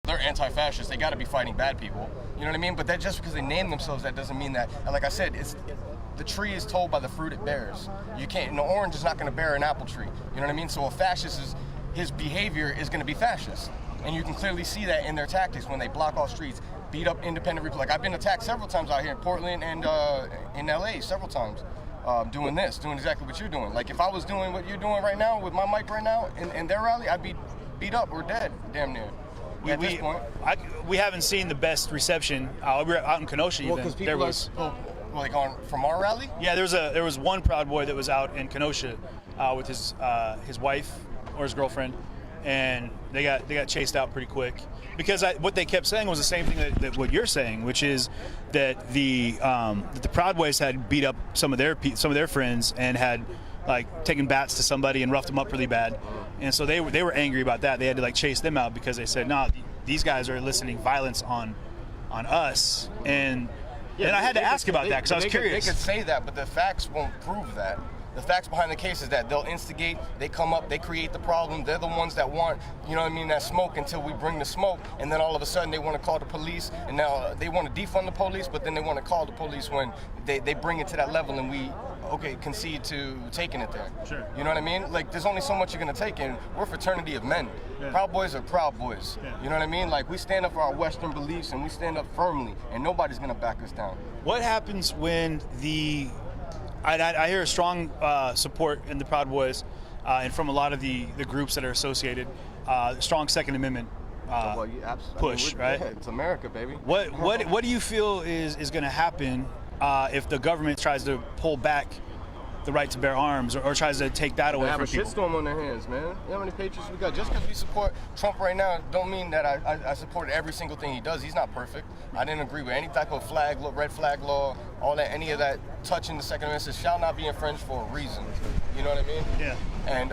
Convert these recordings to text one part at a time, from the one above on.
they're anti-fascist. They got to be fighting bad people. You know what I mean? But that just because they name themselves, that doesn't mean that. And like I said, the tree is told by the fruit it bears. You can't. An orange is not going to bear an apple tree. You know what I mean? So a fascist his behavior is going to be fascist, and you can clearly see that in their tactics when they block off streets, beat up independent people. Like I've been attacked several times out here in Portland and in LA several times. Doing exactly what you're doing. Like if I was doing what you're doing right now with my mic right now in their rally, I'd be beat up or dead, damn near. At this point. We haven't seen the best reception. We were out in Kenosha. Well, because people like from our rally. Yeah, there was one Proud Boy that was out in Kenosha with his wife or his girlfriend, and they got chased out pretty quick because what they kept saying was the same thing that what you're saying, which is that the Proud Boys had beat up some of their friends and had like taken bats to somebody and roughed them up really bad, and so they were angry about that. They had to like chase them out because they said, "No, these guys are eliciting violence on us." And then I had to ask about that because I was curious. They could say that, but the facts won't prove that. The facts behind the case is that they'll instigate, they come up, they create the problem. They're the ones that want, you know what I mean, that smoke until we bring the smoke. And then all of a sudden they want to call the police. And now they want to defund the police, but then they want to call the police when they bring it to that level and we, concede to taking it there. Sure. You know what I mean? Like, there's only so much you're going to take, and we're a fraternity of men. Yeah. Proud Boys are Proud Boys. Yeah. You know what I mean? Like, we stand up for our Western beliefs, and we stand up firmly, and nobody's going to back us down. What happens when I hear a strong support in the Proud Boys and from a lot of the groups that are associated, strong Second Amendment push, right? Yeah, it's America, baby. What do you feel is going to happen if the government tries to pull back the right to bear arms or tries to take that away from people? They have a shitstorm on their hands, man. You know how many patriots we got? Just because we support Trump right now don't mean that I support every single thing he does. He's not perfect. I didn't agree with any type of red flag law, all that, any of that touching the Second Amendment shall not be infringed for a reason. You know what I mean? Yeah. And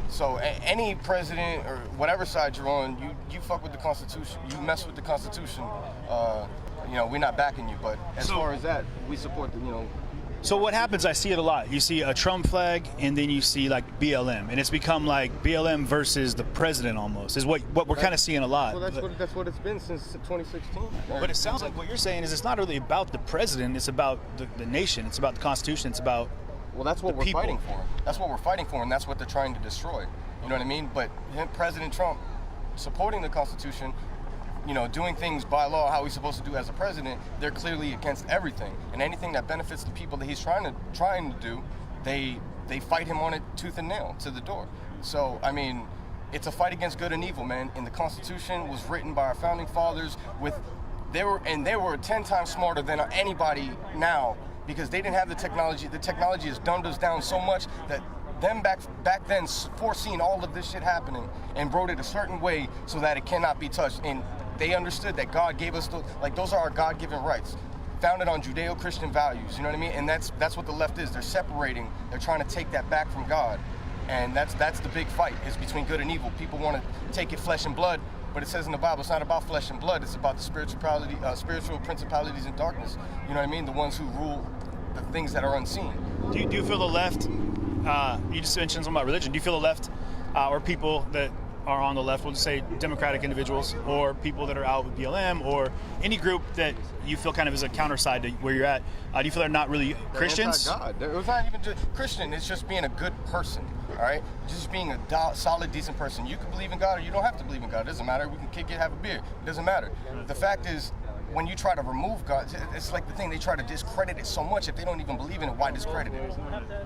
so any president or whatever side you're on, you fuck with the Constitution, you mess with the Constitution, we're not backing you. But as far as that, we support the, So what happens, I see it a lot. You see a Trump flag, and then you see like BLM, and it's become like BLM versus the president almost, is what we're kind of seeing a lot. Well, that's what it's been since 2016. But it sounds like what you're saying is it's not really about the president, it's about the nation, it's about the Constitution, it's about that's what we're people. Fighting for. That's what we're fighting for, and that's what they're trying to destroy. You know what I mean? But President Trump supporting the Constitution, doing things by law how he's supposed to do as a president, they're clearly against everything. And anything that benefits the people that he's trying to do, they fight him on it tooth and nail to the door. So, I mean, it's a fight against good and evil, man. And the Constitution was written by our founding fathers they were 10 times smarter than anybody now because they didn't have the technology. The technology has dumbed us down so much that them back then foreseen all of this shit happening and wrote it a certain way so that it cannot be touched. And they understood that God gave us those are our God-given rights, founded on Judeo-Christian values. You know what I mean? And that's what the left is. They're separating. They're trying to take that back from God, and that's the big fight. Is between good and evil. People want to take it flesh and blood, but it says in the Bible it's not about flesh and blood. It's about the spiritual principalities in darkness. You know what I mean? The ones who rule the things that are unseen. Do you feel the left? You just mentioned something about religion. Do you feel the left or people that are on the left, we'll just say democratic individuals or people that are out with BLM or any group that you feel kind of is a counter side to where you're at, do you feel they're not really Christians? God. It's not even just Christian, it's just being a good person, all right? Just being a solid, decent person. You can believe in God or you don't have to believe in God. It doesn't matter. We can kick it, have a beer. It doesn't matter. The fact is, when you try to remove God, it's like the thing, they try to discredit it so much. If they don't even believe in it, why discredit it,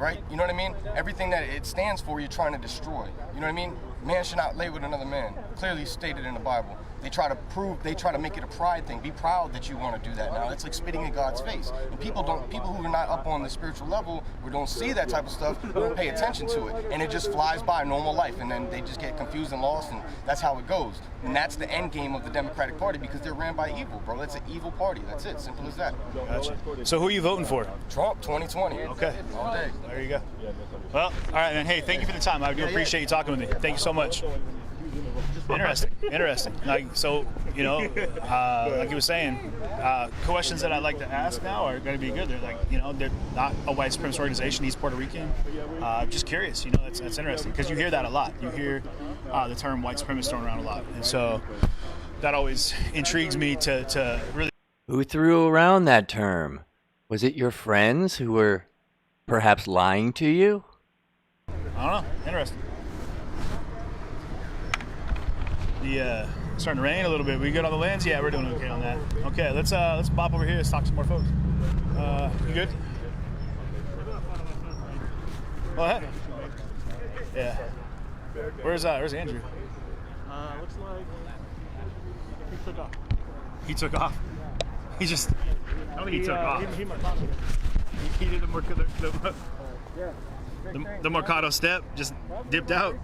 right? You know what I mean? Everything that it stands for, you're trying to destroy. You know what I mean? Man should not lay with another man, clearly stated in the Bible. They try to make it a pride thing. Be proud that you want to do that now. It's like spitting in God's face. And people who are not up on the spiritual level or don't see that type of stuff don't pay attention to it. And it just flies by normal life. And then they just get confused and lost, and that's how it goes. And that's the end game of the Democratic Party because they're ran by evil, bro. That's an evil party. That's it. Simple as that. Gotcha. So who are you voting for? Trump, 2020. Okay. All day. There you go. Well, all right, man. Hey, thank you for the time. I do appreciate you talking with me. Thank you so much. Interesting. Like, so, like you were saying, questions that I'd like to ask now are going to be good. They're like, they're not a white supremacist organization. He's Puerto Rican. Just curious, that's interesting because you hear that a lot. You hear the term white supremacist thrown around a lot. And so, that always intrigues me to really. Who threw around that term? Was it your friends who were perhaps lying to you? I don't know. Interesting. Starting to rain a little bit. We good on the lens? Yeah, we're doing okay on that. Okay, let's bop over here. Let's talk to some more folks. You good? Go ahead. Yeah. Where's Andrew? Looks like he took off. He took off. He just. He took off. He did the Mercado step, just dipped out.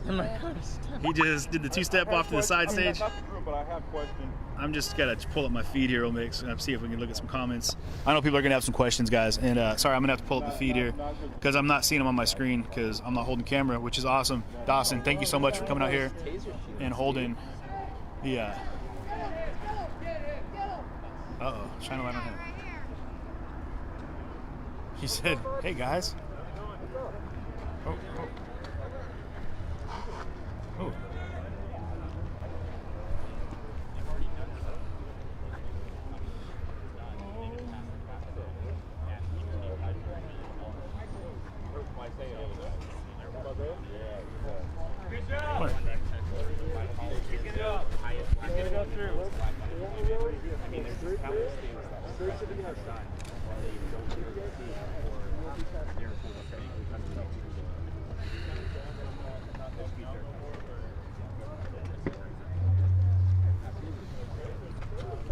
He just did the two-step off to the side stage. I'm just gotta pull up my feed here real quick and see if we can look at some comments. I know people are gonna have some questions, guys, and sorry, I'm gonna have to pull up the feed here because I'm not seeing them on my screen because I'm not holding camera, which is awesome. Dawson, thank you so much for coming out here and holding the. Shine a light on him. He said, "Hey guys." Oh.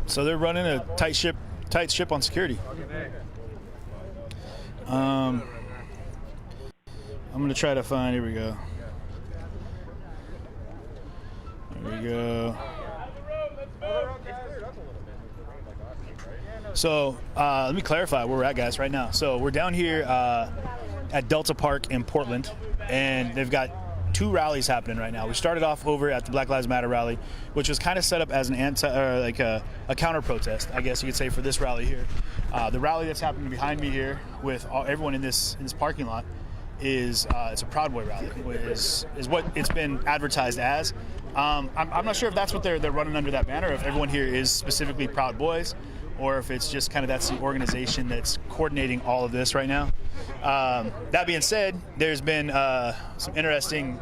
So they're running a tight ship on security. I'm gonna try to find. Here we go. There we go. So let me clarify where we're at, guys, right now. So we're down here at Delta Park in Portland, and they've got 2 rallies happening right now. We started off over at the Black Lives Matter rally, which was kind of set up as an a counter protest, I guess you could say, for this rally here. The rally that's happening behind me here with everyone in this parking lot is it's a Proud Boy rally, is what it's been advertised as. I'm not sure if that's what they're running under that banner, if everyone here is specifically Proud Boys, or if it's just kind of that's the organization that's coordinating all of this right now. That being said, there's been some interesting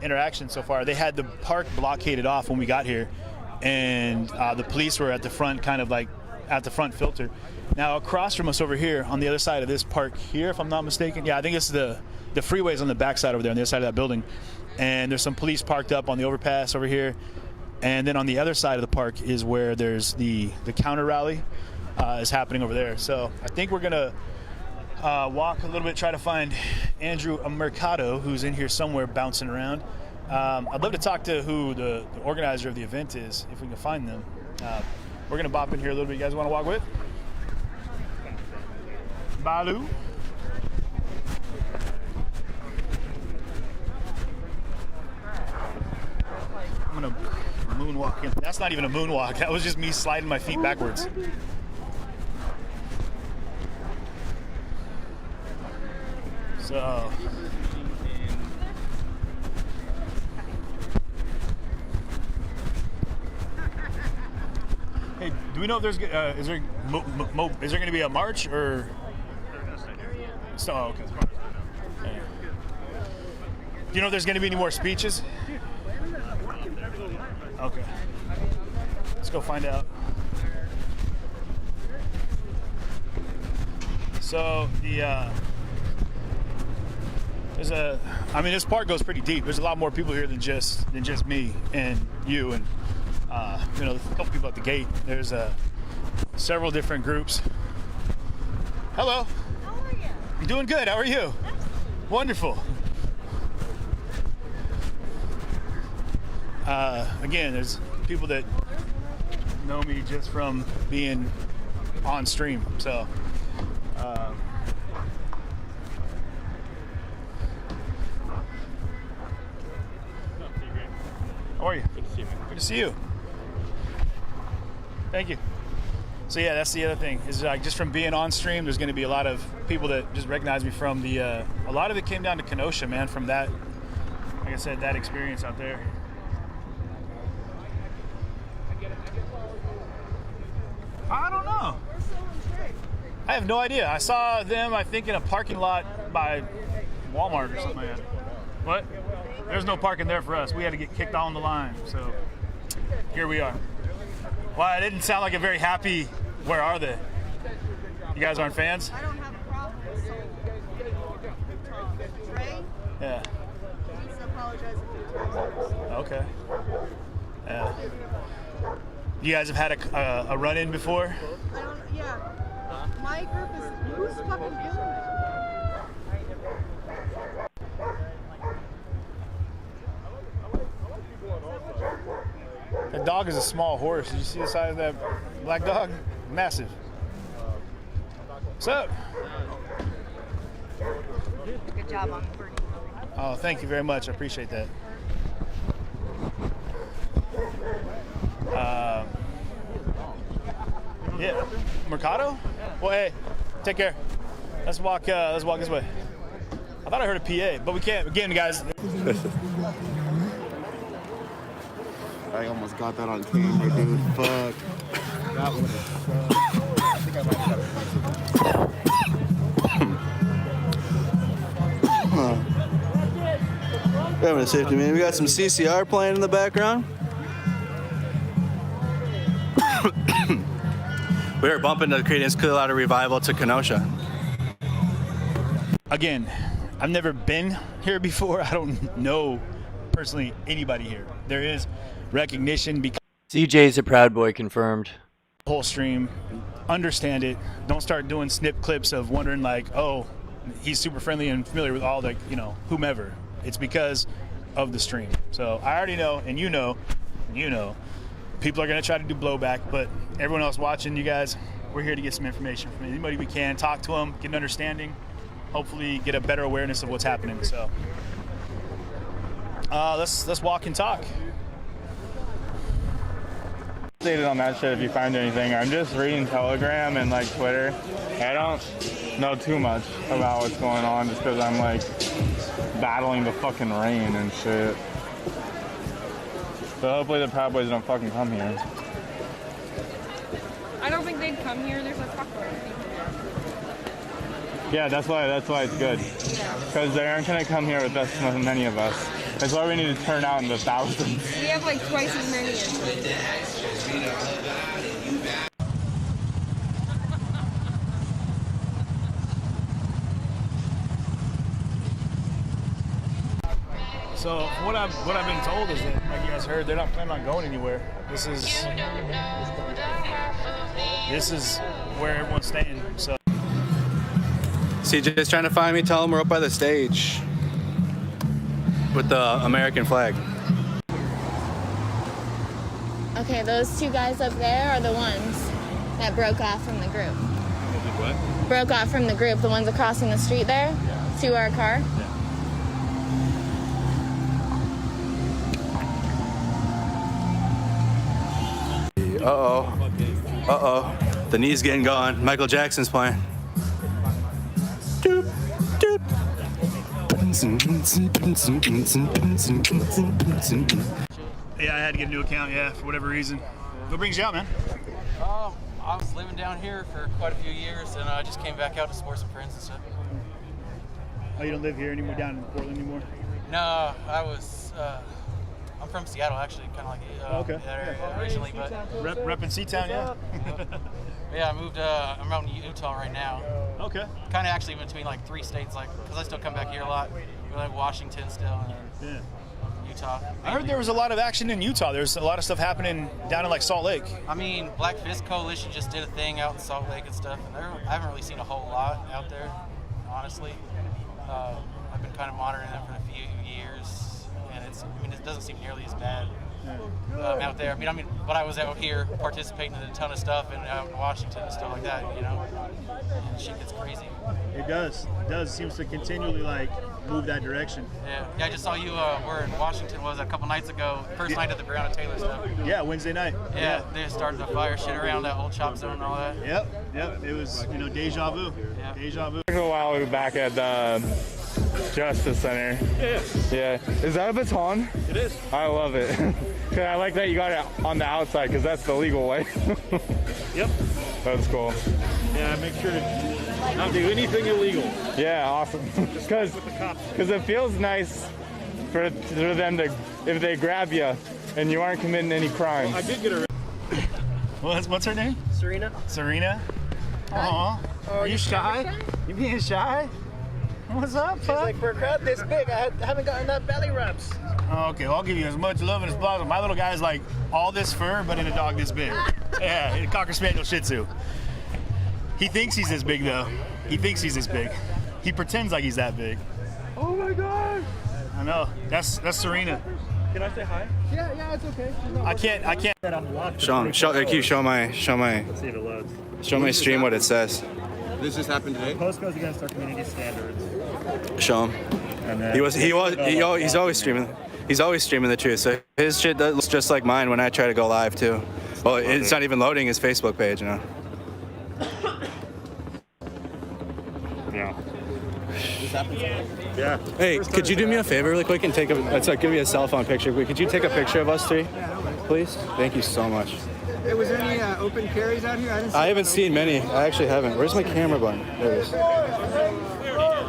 interaction so far. They had the park blockaded off when we got here, and the police were at the front, kind of like at the front filter. Now across from us over here on the other side of this park here, if I'm not mistaken, yeah, I think it's the freeway's on the backside over there on the other side of that building, and there's some police parked up on the overpass over here. And then on the other side of the park is where there's the counter rally is happening over there. So I think we're gonna walk a little bit, try to find Andrew Mercado, who's in here somewhere bouncing around. I'd love to talk to who the organizer of the event is, if we can find them. We're gonna bop in here a little bit. You guys wanna walk with? Balu? I'm gonna moonwalk in. That's not even a moonwalk. That was just me sliding my feet backwards. So. Hey, do we know if there's is there going to be a march or? So, okay. Do you know if there's going to be any more speeches? Okay. Let's go find out. So this park goes pretty deep. There's a lot more people here than just me and you and there's a couple people at the gate. There's several different groups. Hello. How are you? I'm doing good. How are you? Excellent. Wonderful. Again, there's people that know me just from being on stream. So, how are you? Good to see you, man. Good to see you. Thank you. So yeah, that's the other thing is like just from being on stream, there's going to be a lot of people that just recognize me from the. A lot of it came down to Kenosha, man. From that, like I said, that experience out there. I have no idea. I saw them, I think, in a parking lot by Walmart or something like that. What? There's no parking there for us. We had to get kicked on the line, so here we are. Well, it didn't sound like a very happy, where are they? You guys aren't fans? I don't have a problem. So, Trey Yeah. needs to apologize a few times. Okay. Yeah. You guys have had a run-in before? Yeah. My group is, who's fucking doing it? That dog is a small horse. Did you see the size of that black dog? Massive. What's up? Good job on the birdie. Oh, thank you very much. I appreciate that. Yeah. Mercado? Well, hey, take care. Let's walk this way. I thought I heard a PA, but we can't. Again, guys. I almost got that on camera, dude. Fuck. That would have sucked. I think I might have We're having a safety meeting. We got some CCR playing in the background. We are bumping the Creedence Clearwater Revival to Kenosha. Again, I've never been here before. I don't know personally anybody here. There is recognition because CJ's a Proud Boy confirmed. the whole stream. Understand it. Don't start doing snip clips of wondering like, oh, he's super friendly and familiar with all the, whomever. It's because of the stream. So I already know, and you know, people are going to try to do blowback, but everyone else watching, you guys, we're here to get some information from anybody we can, talk to them, get an understanding, hopefully get a better awareness of what's happening. So let's walk and talk. Updated on that shit if you find anything. I'm just reading Telegram and like Twitter. I don't know too much about what's going on just because I'm like battling the fucking rain and shit. So hopefully the Proud Boys don't fucking come here. I don't think they'd come here. There's a fuck here. Yeah, that's why it's good. Because they aren't gonna come here with us, many of us. That's why we need to turn out in the thousands. We have like twice as many as So what I've been told is that, like you guys heard, they're not planning on going anywhere. This is where everyone's staying. So CJ's trying to find me. Tell him we're up by the stage with the American flag. Okay, those two guys up there are the ones that broke off from the group. what? Broke off from the group, the ones crossing the street there to our car. Uh-oh. The knee's getting going. Michael Jackson's playing. Doop, doop. Yeah, I had to get a new account, for whatever reason. What brings you out, man? I was living down here for quite a few years, and I just came back out to support some friends and stuff. Oh, you don't live here anymore, down in Portland anymore? No, I'm from Seattle, actually, kind of like that area originally, but Repping Seatown, yeah. yeah, I moved. I'm out in Utah right now. Okay. Kind of actually in between like 3 states, because I still come back here a lot. We're like Washington still, and Utah. I heard there was a lot of action in Utah. There's a lot of stuff happening down in like Salt Lake. I mean, Black Fist Coalition just did a thing out in Salt Lake and stuff, and I haven't really seen a whole lot out there, honestly. I've been kind of monitoring them for a few years, and it doesn't seem nearly as bad out there. But I was out here participating in a ton of stuff, and out in Washington and stuff like that, and shit gets crazy. It does. It seems to continually move that direction. Yeah, I just saw you were in Washington, a couple nights ago, first night of the Breonna Taylor stuff. Yeah, Wednesday night. Yeah, they started to fire shit around that whole chop zone and all that. Yep. It was, deja vu. Yeah. Deja vu. A while we were back at the Justice Center. Yeah. Is that a baton? It is. I love it. Cause I like that you got it on the outside because that's the legal way. Yep. That's cool. Yeah, make sure to not do anything illegal. Yeah, awesome. Because it feels nice for them to, if they grab you and you aren't committing any crimes. I did get a. What's her name? Serena. Serena? Aw. Are you shy? You being shy? What's up, She's pup? like, for a crowd this big, I haven't gotten enough belly rubs. Okay, well, I'll give you as much love as possible. My little guy's like all this fur, but in a dog this big. Yeah, a Cocker Spaniel Shih Tzu. He thinks he's this big, though. He thinks he's this big. He pretends like he's that big. Oh my God! I know. That's Serena. Can I say hi? Yeah, it's okay. I can't. That I'm locked. Show my Let's see if it loads. stream what it says. This just happened today? Post goes against our community standards. Show him. And then He's always streaming. He's always streaming the truth. So his shit looks just like mine when I try to go live too. Well, it's not even loading his Facebook page, you know. Yeah. This happened today? Yeah. Hey, could you do me a favor really quick and take a, let's like give me a cell phone picture. Could you take a picture of us three, please? Thank you so much. Hey, was there any open carries out here? I haven't seen many. I actually haven't. Where's my camera button? There it is.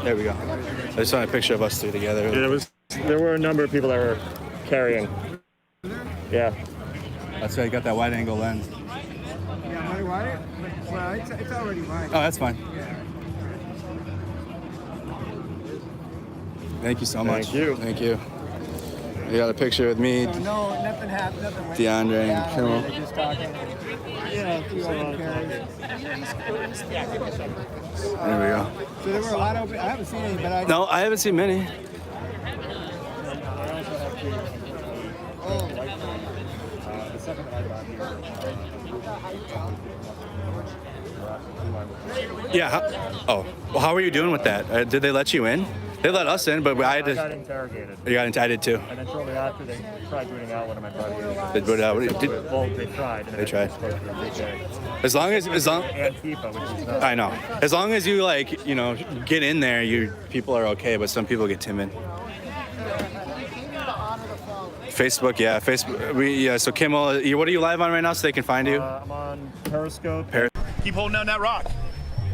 There we go. I just want a picture of us three together. Yeah, there were a number of people that were carrying. Yeah. That's why you got that wide angle lens. Yeah, money wide? Well, it's already wide. Oh, that's fine. Thank you so much. Thank you. Thank you. You got a picture with me, So no, nothing happened. Nothing went DeAndre, and Kimmel. They're just talking. Yeah, a few open carries. There we go. So there were a lot of open. I haven't seen any, but I. No, I haven't seen many. Yeah. Oh, well, how were you doing with that? Did they let you in? They let us in, but I had to. I got interrogated. You got indicted too. And then shortly after, they tried booting out one of my buddies. They booted out. Well, they tried. And They tried. Antifa, As long which is not. I know. As long as you like, you know, get in there, people are okay, but some people get timid. Facebook, yeah, Facebook. So Kimmel, what are you live on right now, so they can find you? I'm on Periscope. Keep holding down that rock.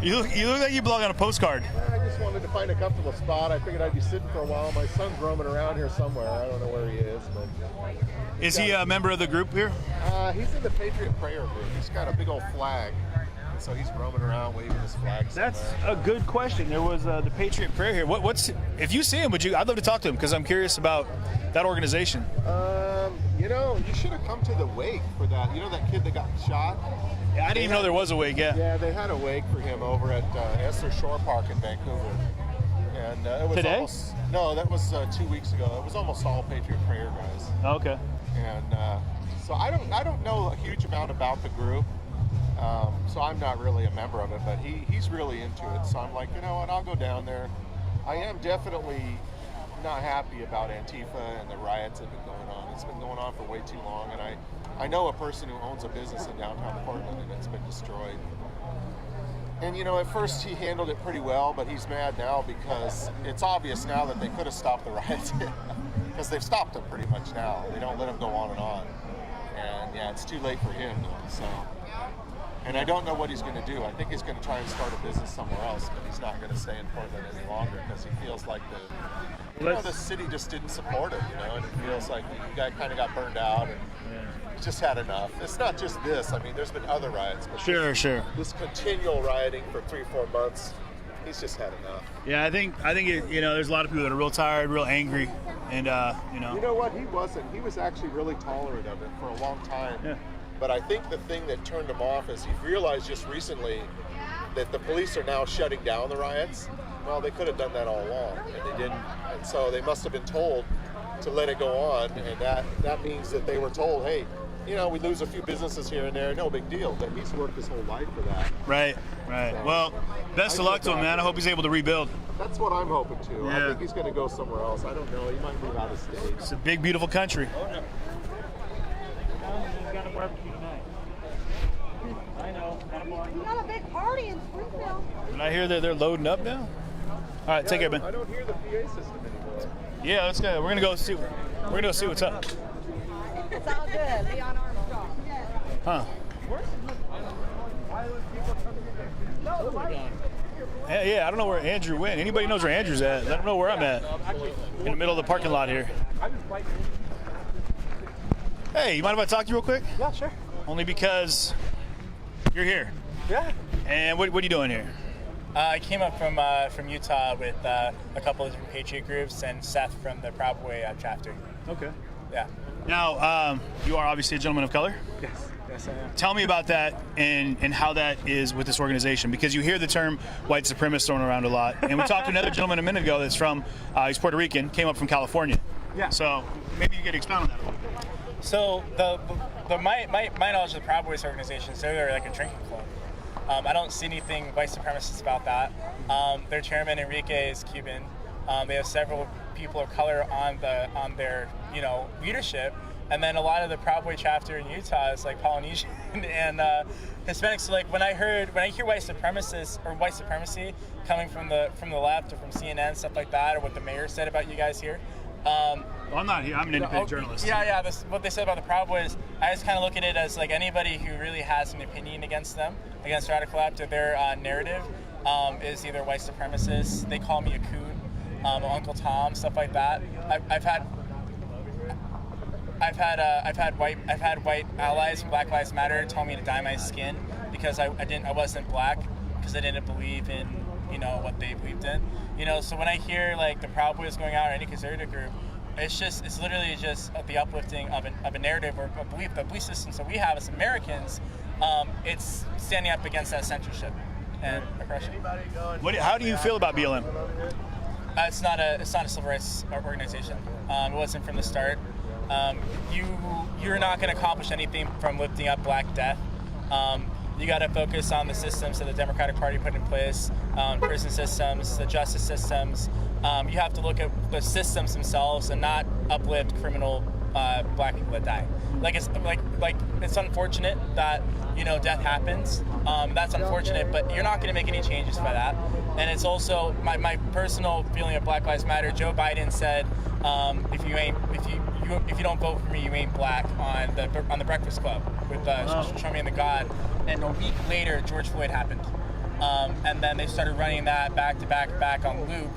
You look like you belong on a postcard. I just wanted to find a comfortable spot. I figured I'd be sitting for a while. My son's roaming around here somewhere. I don't know where he is, but. Is he a member of the group here? He's in the Patriot Prayer group. He's got a big old flag, and so he's roaming around waving his flag somewhere. That's a good question. There was the Patriot Prayer here. What's if you see him? I'd love to talk to him because I'm curious about that organization. You know, you should have come to the wake for that. You know that kid that got shot? Yeah, I didn't even know there was a wake. Yeah. Yeah, they had a wake for him over at Esther Shore Park in Vancouver. And it was Today? almost, no, that was 2 weeks ago. It was almost all Patriot Prayer guys. Okay. And so I don't know a huge amount about the group. So I'm not really a member of it, but he's really into it. So I'm like, you know what, I'll go down there. I am definitely not happy about Antifa and the riots that have been going on. It's been going on for way too long, and I know a person who owns a business in downtown Portland, and it's been destroyed. And you know, at first he handled it pretty well, but he's mad now because it's obvious now that they could have stopped the riots because they've stopped them pretty much now. They don't let them go on and on. And yeah, it's too late for him though, so. And I don't know what he's going to do. I think he's going to try and start a business somewhere else, but he's not going to stay in Portland any longer because he feels like the city just didn't support him, you know, and it feels like he kind of got burned out and he's just had enough. It's not just this. I mean, there's been other riots, but Sure. this continual rioting for 3-4 months, he's just had enough. Yeah, I think there's a lot of people that are real tired, real angry, and You know what? He wasn't. He was actually really tolerant of it for a long time. Yeah. But I think the thing that turned him off is he realized just recently that the police are now shutting down the riots. Well, they could have done that all along, and they didn't. And so they must have been told to let it go on, and that means that they were told, hey, you know, we lose a few businesses here and there, no big deal. But he's worked his whole life for that. Right. So, Well, best of luck to him, man. I hope he's able to rebuild. That's what I'm hoping to. Yeah. I think he's going to go somewhere else. I don't know. He might move out of state. It's a big, beautiful country. We got a big party in Springfield. Did I hear that they're loading up now? All right, take care, man. I don't hear the PA system anymore. Yeah, let's go. We're gonna go see what's up. It's all good. Be on our Huh? Yeah, I don't know where Andrew went. Anybody knows where Andrew's at? Let him know where I'm at. In the middle of the parking lot here. Hey, you mind if I talk to you real quick? Yeah, sure. Only because you're here. Yeah. And what are you doing here? I came up from Utah with a couple of different Patriot groups and Seth from the Proud Boy chapter. Okay. Yeah. Now, you are obviously a gentleman of color. Yes. Yes, I am. Tell me about that and how that is with this organization, because you hear the term white supremacist thrown around a lot. And we talked to another gentleman a minute ago that's from, he's Puerto Rican, came up from California. Yeah. So maybe you could expound on that a little bit. So my knowledge of the Proud Boys organization is they're like a drinking club. I don't see anything white supremacist about that. Their chairman Enrique is Cuban. They have several people of color on their leadership, and then a lot of the Proud Boy chapter in Utah is like Polynesian and Hispanic. So like when I hear white supremacists or white supremacy coming from the left or from CNN, stuff like that, or what the mayor said about you guys here. Well, I'm not here. I'm an independent journalist. Yeah. That's what they said about the Proud Boys. I just kind of look at it as like anybody who really has an opinion against them, against radical left, or their narrative is either white supremacists. They call me a coon, Uncle Tom, stuff like that. I've had white allies from Black Lives Matter tell me to dye my skin because I wasn't black, because I didn't believe in what they believed in. So when I hear like the Proud Boys going out or any conservative group, it's literally just the uplifting of a narrative or a belief, the belief systems that we have as Americans. It's standing up against that censorship and oppression. How do you feel about BLM? It's not a civil rights organization. It wasn't from the start. You're not going to accomplish anything from lifting up Black Death. You got to focus on the systems that the Democratic Party put in place, prison systems, the justice systems. You have to look at the systems themselves and not uplift criminal Black people that die. It's unfortunate that death happens. That's unfortunate, but you're not going to make any changes by that. And it's also my personal feeling of Black Lives Matter. Joe Biden said, if you don't vote for me, you ain't black on the Breakfast Club with Show Me and the God. And a week later, George Floyd happened, and then they started running that back to back on loop.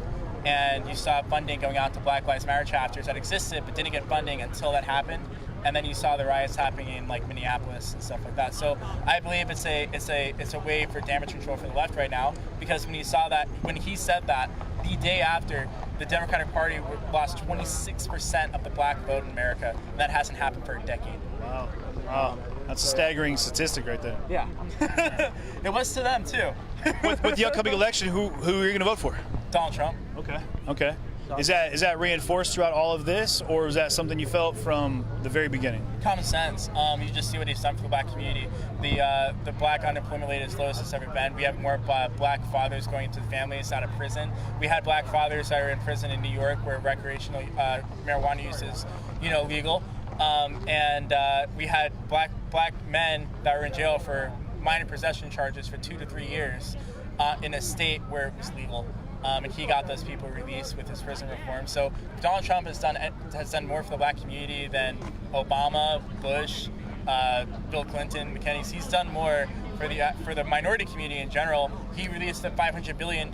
And you saw funding going out to Black Lives Matter chapters that existed but didn't get funding until that happened. And then you saw the riots happening in like Minneapolis and stuff like that. So I believe it's a way for damage control for the left right now, because when he said that, the day after, the Democratic Party lost 26% of the black vote in America, and that hasn't happened for a decade. Wow. That's a staggering statistic right there. Yeah. It was to them too. with the upcoming election, who are you going to vote for? Donald Trump. Okay. Is that reinforced throughout all of this, or is that something you felt from the very beginning? Common sense. You just see what he's done for the black community. The black unemployment rate is lowest it's ever been. We have more black fathers going into families out of prison. We had black fathers that are in prison in New York where recreational marijuana use is legal. And we had black men that were in jail for minor possession charges for 2 to 3 years in a state where it was legal. And he got those people released with his prison reform. So Donald Trump has done more for the black community than Obama, Bush, Bill Clinton, McKinney. He's done more for the minority community in general. He released a $500 billion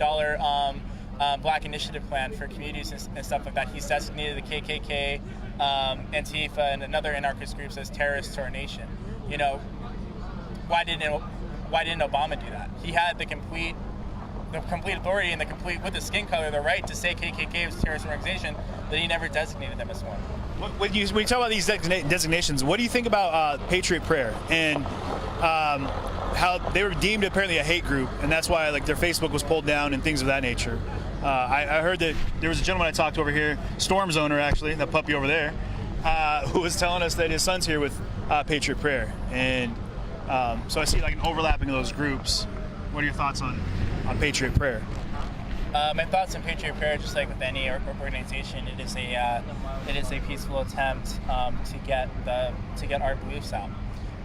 Black Initiative plan for communities and stuff like that. He's designated the KKK, Antifa, and another anarchist groups as terrorists to our nation. Why didn't Obama do that? He had the complete authority and with the skin color, the right to say KKK was a terrorist organization, but he never designated them as one. When you talk about these designations, what do you think about Patriot Prayer and how they were deemed apparently a hate group, and that's why their Facebook was pulled down and things of that nature? I heard that there was a gentleman I talked to over here, Storm's owner actually, that puppy over there, who was telling us that his son's here with Patriot Prayer, and so I see an overlapping of those groups. What are your thoughts on Patriot Prayer? My thoughts on Patriot Prayer, just like with any organization, it is a peaceful attempt to get our beliefs out.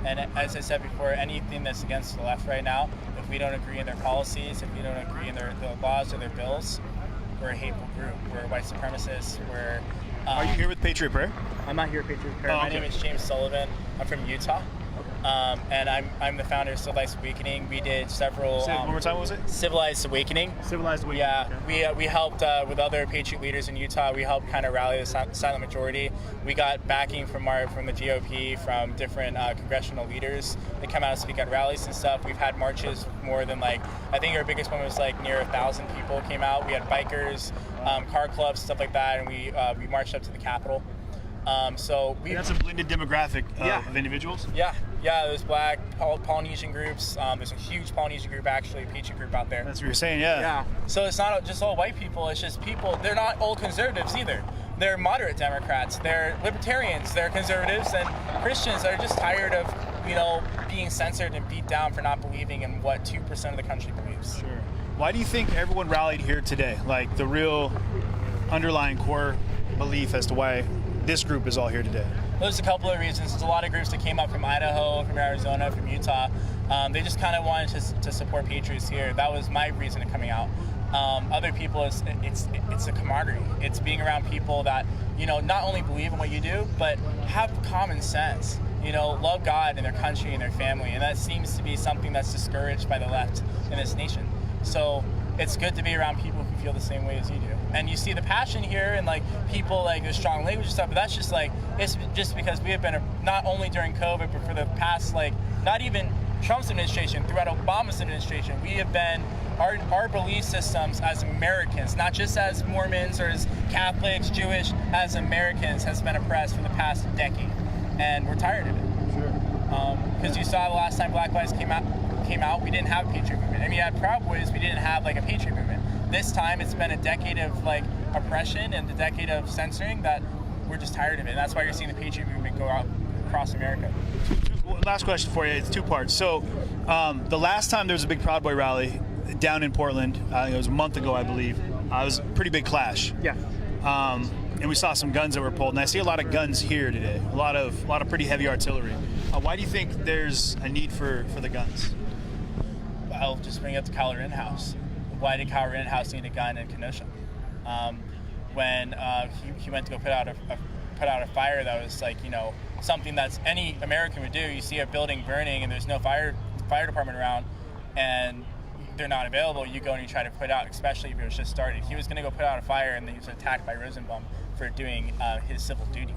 And as I said before, anything that's against the left right now, if we don't agree in their policies, if we don't agree in their laws or their bills, we're a hateful group. We're white supremacists. Are you here with Patriot Prayer? I'm not here with Patriot Prayer. My name is James Sullivan. I'm from Utah. and I'm the founder of Civilized Awakening. We did several. Say it one more time. What was it? Civilized Awakening. Civilized Awakening. Yeah, okay. we helped with other Patriot leaders in Utah. We helped kind of rally the silent majority. We got backing from the GOP, from different congressional leaders. They come out and speak at rallies and stuff. We've had marches more than I think our biggest one was near 1,000 people came out. We had bikers, car clubs, stuff like that, and we marched up to the Capitol. So that's a blended demographic of individuals. Yeah, there's Black, Polynesian groups. There's a huge Polynesian group, actually, a Patriot group out there. That's what you're saying, yeah. Yeah. So it's not just all white people. It's just people. They're not all conservatives either. They're moderate Democrats. They're libertarians. They're conservatives and Christians that are just tired of being censored and beat down for not believing in what 2% of the country believes. Sure. Why do you think everyone rallied here today? Like the real underlying core belief as to why this group is all here today? There's a couple of reasons. There's a lot of groups that came up from Idaho, from Arizona, from Utah. They just kind of wanted to support Patriots here. That was my reason of coming out. Other people, it's a camaraderie. It's being around people that not only believe in what you do, but have common sense. Love God and their country and their family, and that seems to be something that's discouraged by the left in this nation. So it's good to be around people who feel the same way as you do. And you see the passion here and people the strong language and stuff, but that's just it's just because we have been, not only during COVID, but for the past, not even Trump's administration, throughout Obama's administration, we have been, our belief systems as Americans, not just as Mormons or as Catholics, Jewish, as Americans has been oppressed for the past decade. And we're tired of it. Sure. Because you saw the last time Black Lives came out, we didn't have a Patriot movement. I mean, at Proud Boys, we didn't have a Patriot movement. This time, it's been a decade of oppression and a decade of censoring that we're just tired of it. And that's why you're seeing the Patriot movement go out across America. Last question for you. It's two parts. So, the last time there was a big Proud Boy rally down in Portland, it was a month ago, I believe. It was a pretty big clash. Yeah. And we saw some guns that were pulled, and I see a lot of guns here today. A lot of pretty heavy artillery. Why do you think there's a need for the guns? I'll just bring up the Kyle Rittenhouse. Why did Kyle Rittenhouse need a gun in Kenosha? When he went to go put out a fire that was something that's any American would do. You see a building burning and there's no fire department around, and they're not available. You go and you try to put out, especially if it was just started. He was going to go put out a fire, and then he was attacked by Rosenbaum for doing his civil duty.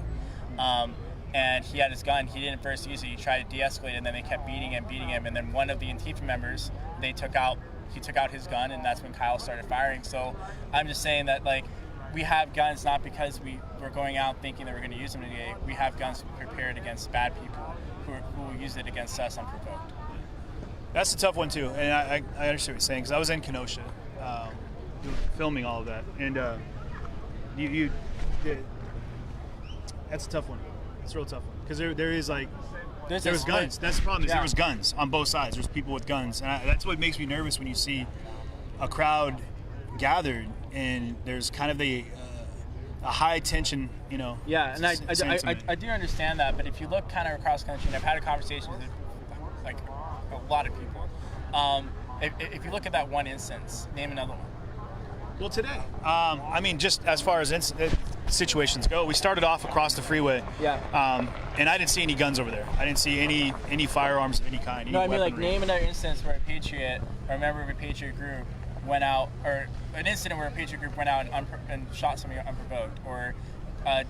And he had his gun. He didn't first use it. He tried to de-escalate it, and then they kept beating him. And then one of the Antifa members, he took out his gun, and that's when Kyle started firing. So I'm just saying that we have guns not because we're going out thinking that we're going to use them today. We have guns prepared against bad people who will use it against us unprovoked. That's a tough one too, and I understand what you're saying, because I was in Kenosha, filming all of that, and that's a tough one. It's a real tough one, because there was guns. That's the problem. Is there was guns on both sides. There's people with guns, and that's what makes me nervous when you see a crowd gathered and there's kind of a high tension, Yeah, and I do understand that, but if you look kind of across the country, and I've had a conversation with a lot of people. If you look at that one instance, name another one. Well, today, just as far as situations go, we started off across the freeway. Yeah. And I didn't see any guns over there. I didn't see any firearms of any kind. No, name another instance where a Patriot or a member of a Patriot group went out, or an incident where a Patriot group went out and shot somebody unprovoked, or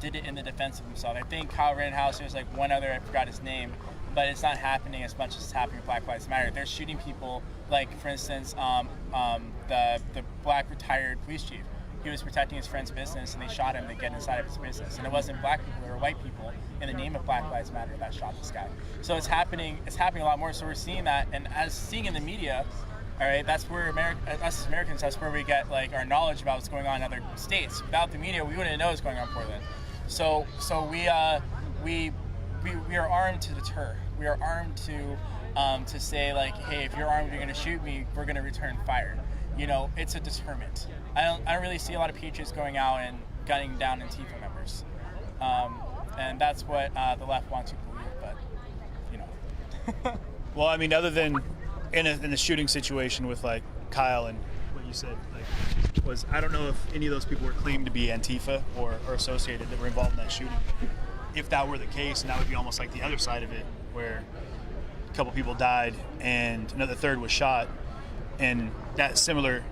did it in the defense of himself. I think Kyle Rittenhouse, there's one other, I forgot his name, but it's not happening as much as it's happening with Black Lives Matter. They're shooting people, for instance, the black retired police chief. He was protecting his friend's business, and they shot him to get inside of his business. And it wasn't black people, it were white people in the name of Black Lives Matter that shot this guy. So it's happening a lot more. So we're seeing that, and as seeing in the media, all right, that's where us as Americans, that's where we get our knowledge about what's going on in other states. Without the media, we wouldn't know what's going on in Portland. So we are armed to deter. We are armed to say hey, if you're armed, you're going to shoot me, we're going to return fire. It's a deterrent. I don't really see a lot of Patriots going out and gunning down Antifa members, and that's what the left wants to believe. But Well, other than in a shooting situation with Kyle and what you said, I don't know if any of those people were claimed to be Antifa or associated that were involved in that shooting. If that were the case, and that would be almost like the other side of it, where couple people died, and another third was shot, and that similar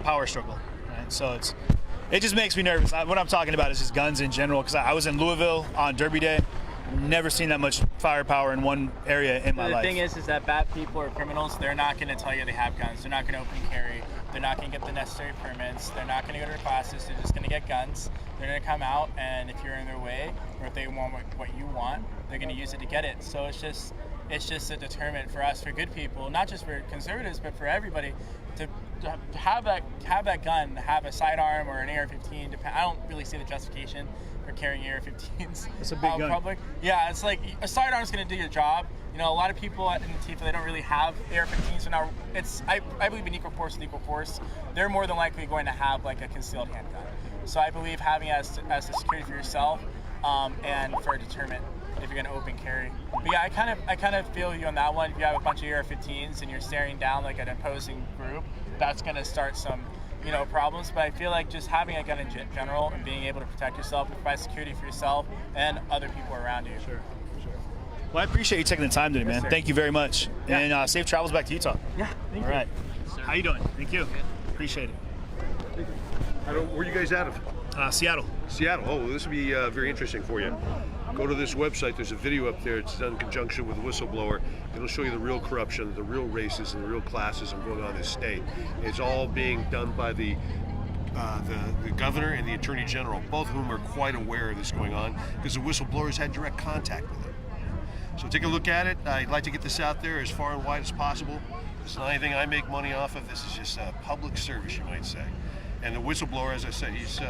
power struggle. Right? So it just makes me nervous. What I'm talking about is just guns in general, because I was in Louisville on Derby Day. Never seen that much firepower in one area in my life. The thing is that bad people or criminals, they're not going to tell you they have guns. They're not going to open carry. They're not going to get the necessary permits. They're not going to go to their classes. They're just going to get guns. They're going to come out, and if you're in their way, or if they want what you want, they're going to use it to get it. So it's just a deterrent for us, for good people, not just for conservatives, but for everybody, to have that gun, have a sidearm or an AR-15. I don't really see the justification for carrying AR-15s It's a big out in gun. public. Yeah, it's like a sidearm is going to do your job. You know, a lot of people in Antifa, they don't really have AR-15s. So now I believe in equal force with equal force. They're more than likely going to have like a concealed handgun. So I believe having it as a security for yourself and for a deterrent if you're going to open carry. But yeah, I kind of feel you on that one. If you have a bunch of AR-15s and you're staring down like an opposing group, that's going to start some, you know, problems. But I feel like just having a gun in general and being able to protect yourself, provide security for yourself and other people around you. Sure. Well, I appreciate you taking the time today, man. sir. Thank you very much. Yeah. And safe travels back to Utah. Yeah, thank All you. right. How you doing? Thank you. Appreciate it. Where are you guys out of? Seattle. Seattle. Oh, this will be very interesting for you. Go to this website. There's a video up there. It's done in conjunction with Whistleblower. It'll show you the real corruption, the real races, and the real classism going on in this state. It's all being done by the governor and the attorney general, both of whom are quite aware of this going on because the whistleblowers had direct contact with them. So take a look at it. I'd like to get this out there as far and wide as possible. It's not anything I make money off of. This is just a public service, you might say. And the whistleblower, as I said, he's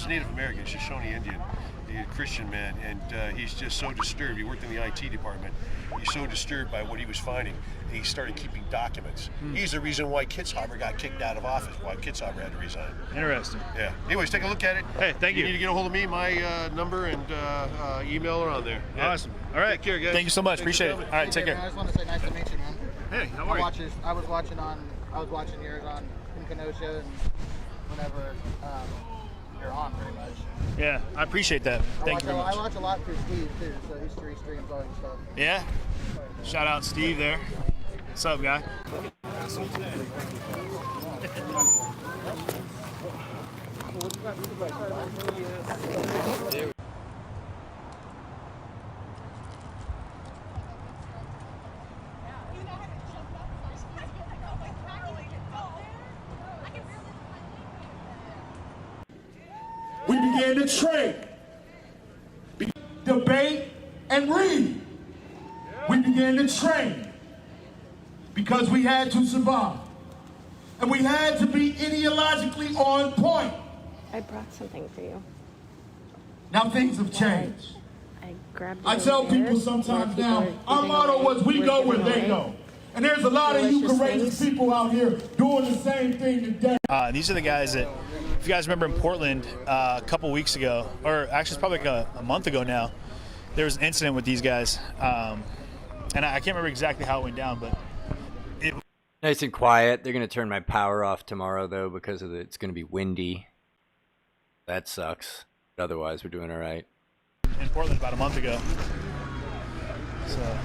Native American, Shoshone Indian. He's a Christian man, and he's just so disturbed. He worked in the IT department. He's so disturbed by what he was finding, and he started keeping documents. He's the reason why Kitzhaber got kicked out of office, why Kitzhaber had to resign. Interesting. Yeah. Anyways, take a look at it. Hey, thank you. You need to get a hold of me. My number and email are on there. Yeah. Awesome. All right. Take care, guys. Thank you so much. Thanks Appreciate for it. coming. All right, take Man, care. I just want to say nice to meet you, man. Hey, how are you? I was watching yours in Kenosha and whenever you're on, pretty much. Yeah, I appreciate that. Thank you very much. I watch a lot through Steve too, so he's streams all your stuff. Yeah. Shout out Steve there. What's up, guy? We began to trade, debate, and read. We began to train because we had to survive. And we had to be ideologically on point. I brought something for you. Now things have changed. I grabbed I tell people sometimes now, our motto was we go where they go. And there's a lot of you courageous people out here doing the same thing today. These are the guys that, if you guys remember in Portland a couple weeks ago, or actually it's probably like a month ago now, there was an incident with these guys. And I can't remember exactly how it went down, but it Nice and quiet. They're going to turn my power off tomorrow, though, because it's going to be windy. That sucks. But otherwise, we're doing all right. in Portland about a month ago. So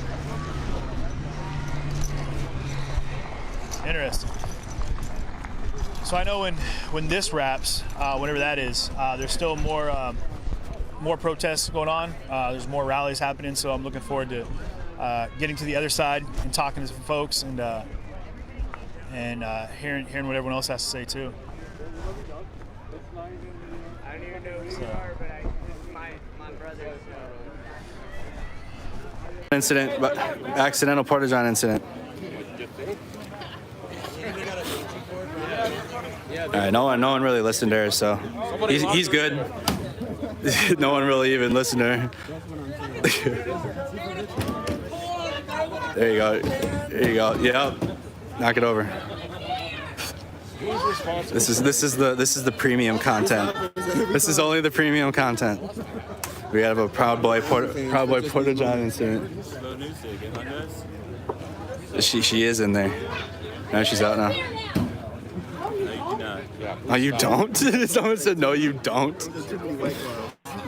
interesting. So I know when this wraps, whenever that is, there's still more protests going on. There's more rallies happening, so I'm looking forward to getting to the other side and talking to some folks and hearing what everyone else has to say too. I don't even know who you are, but my brother. Incident, but accidental porta-john incident. All right, no one really listened to her, so he's good. No one really even listened to her. There you go. There you go. Yep. Knock it over. This is the premium content. This is only the premium content. We have a Proud Boy porta-john incident. She is in there. No, she's out now. Oh, you don't? Someone said no, you don't.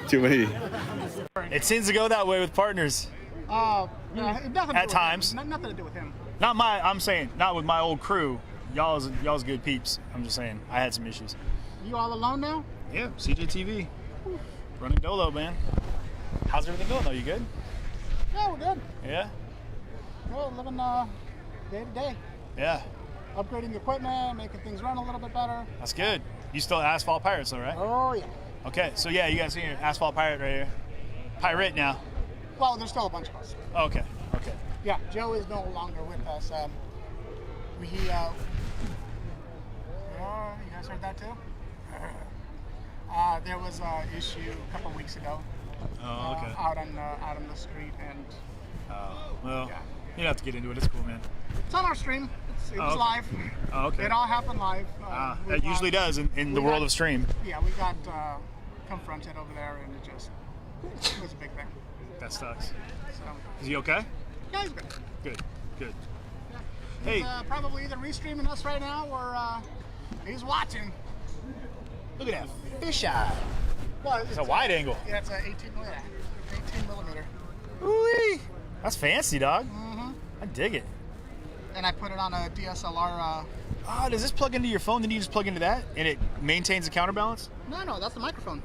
Too many. It seems to go that way with partners. At times. Nothing to do with him. I'm saying, not with my old crew. Y'all's good peeps. I'm just saying, I had some issues. You all alone now? Yeah, CJTV. Running Dolo, man. How's everything going, though? You good? Yeah, we're good. Yeah? We're living day to day. Yeah. Upgrading equipment, making things run a little bit better. That's good. You still Asphalt Pirates, though, right? Oh, yeah. Okay, so yeah, you guys see your Asphalt Pirate right here. Pirate now. Well, there's still a bunch of us. Okay. Yeah, Joe is no longer with us. You guys heard that too? There was an issue a couple weeks ago. Oh, okay. Out on the street, and Well, yeah. you don't have to get into it. It's cool, man. It's on our stream. It was okay. live. Oh, okay. It all happened live. That usually does in the world of stream. Yeah, we got confronted over there, and it was a big thing. That sucks. So, Is he okay? yeah, he's good. Good. Yeah. Hey. He's probably either restreaming us right now or he's watching. Look at that fish eye. Well, it's a wide angle. Yeah, it's an 18 millimeter. Ooh-wee. That's fancy, dog. Mm-hmm. I dig it. And I put it on a DSLR. Does this plug into your phone? Then you just plug into that, and it maintains the counterbalance? No, that's the microphone.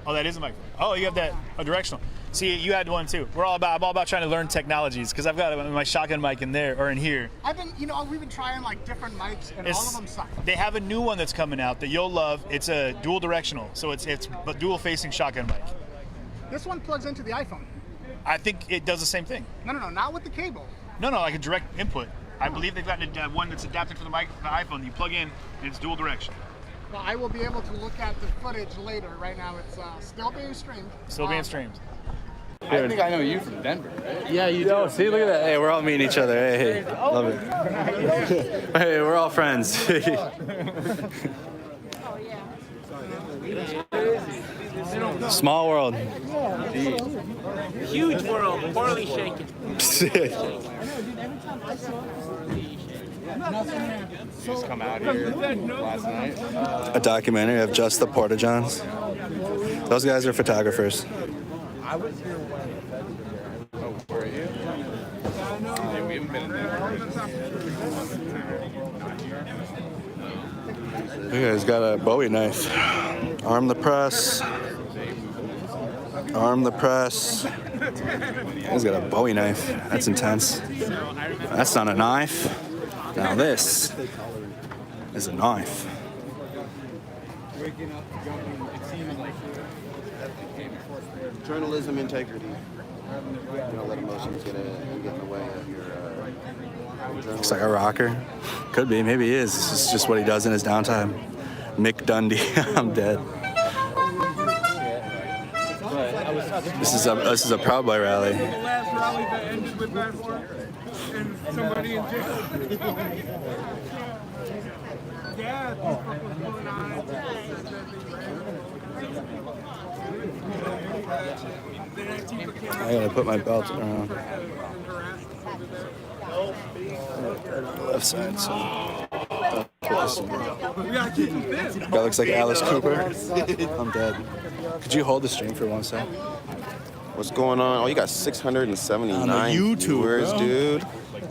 Oh, that is a microphone. Oh, you have that directional. See, you had one too. I'm all about trying to learn technologies because I've got my shotgun mic in there or in here. We've been trying like different mics, and all of them suck. They have a new one that's coming out that you'll love. It's a dual directional, so it's a dual facing shotgun mic. This one plugs into the iPhone. I think it does the same thing. No, not with the cable. No, like a direct input. I believe they've got one that's adapted for the iPhone. You plug in, and it's dual direction. Well, I will be able to look at the footage later. Right now, it's still being streamed. I think I know you from Denver, right? Yeah, you do. See, look at that. Hey, we're all meeting each other. Hey, love it. Hey, we're all friends. Small world. Huge world, poorly shaken. Just come out here last night. A documentary of just the Porta Johns. Those guys are photographers. I was here when. Oh, were you? Yeah, we haven't been in there. You guys got a Bowie knife. Arm the press. Arm the press. He's got a Bowie knife. That's intense. That's not a knife. Now this is a knife. Journalism integrity. You don't let emotions get in the way of your Looks like a rocker. Could be. Maybe he is. This is just what he does in his downtime. Mick Dundee. I'm dead. This is a Proud Boy rally. The last rally that ended with that one, and somebody in jail. Yeah, this fuck was going on. I gotta put my belt around. Left side, so. That looks like Alice Cooper. I'm dead. Could you hold the stream for 1 sec? What's going on? Oh, you got 679 YouTube, viewers, bro. dude.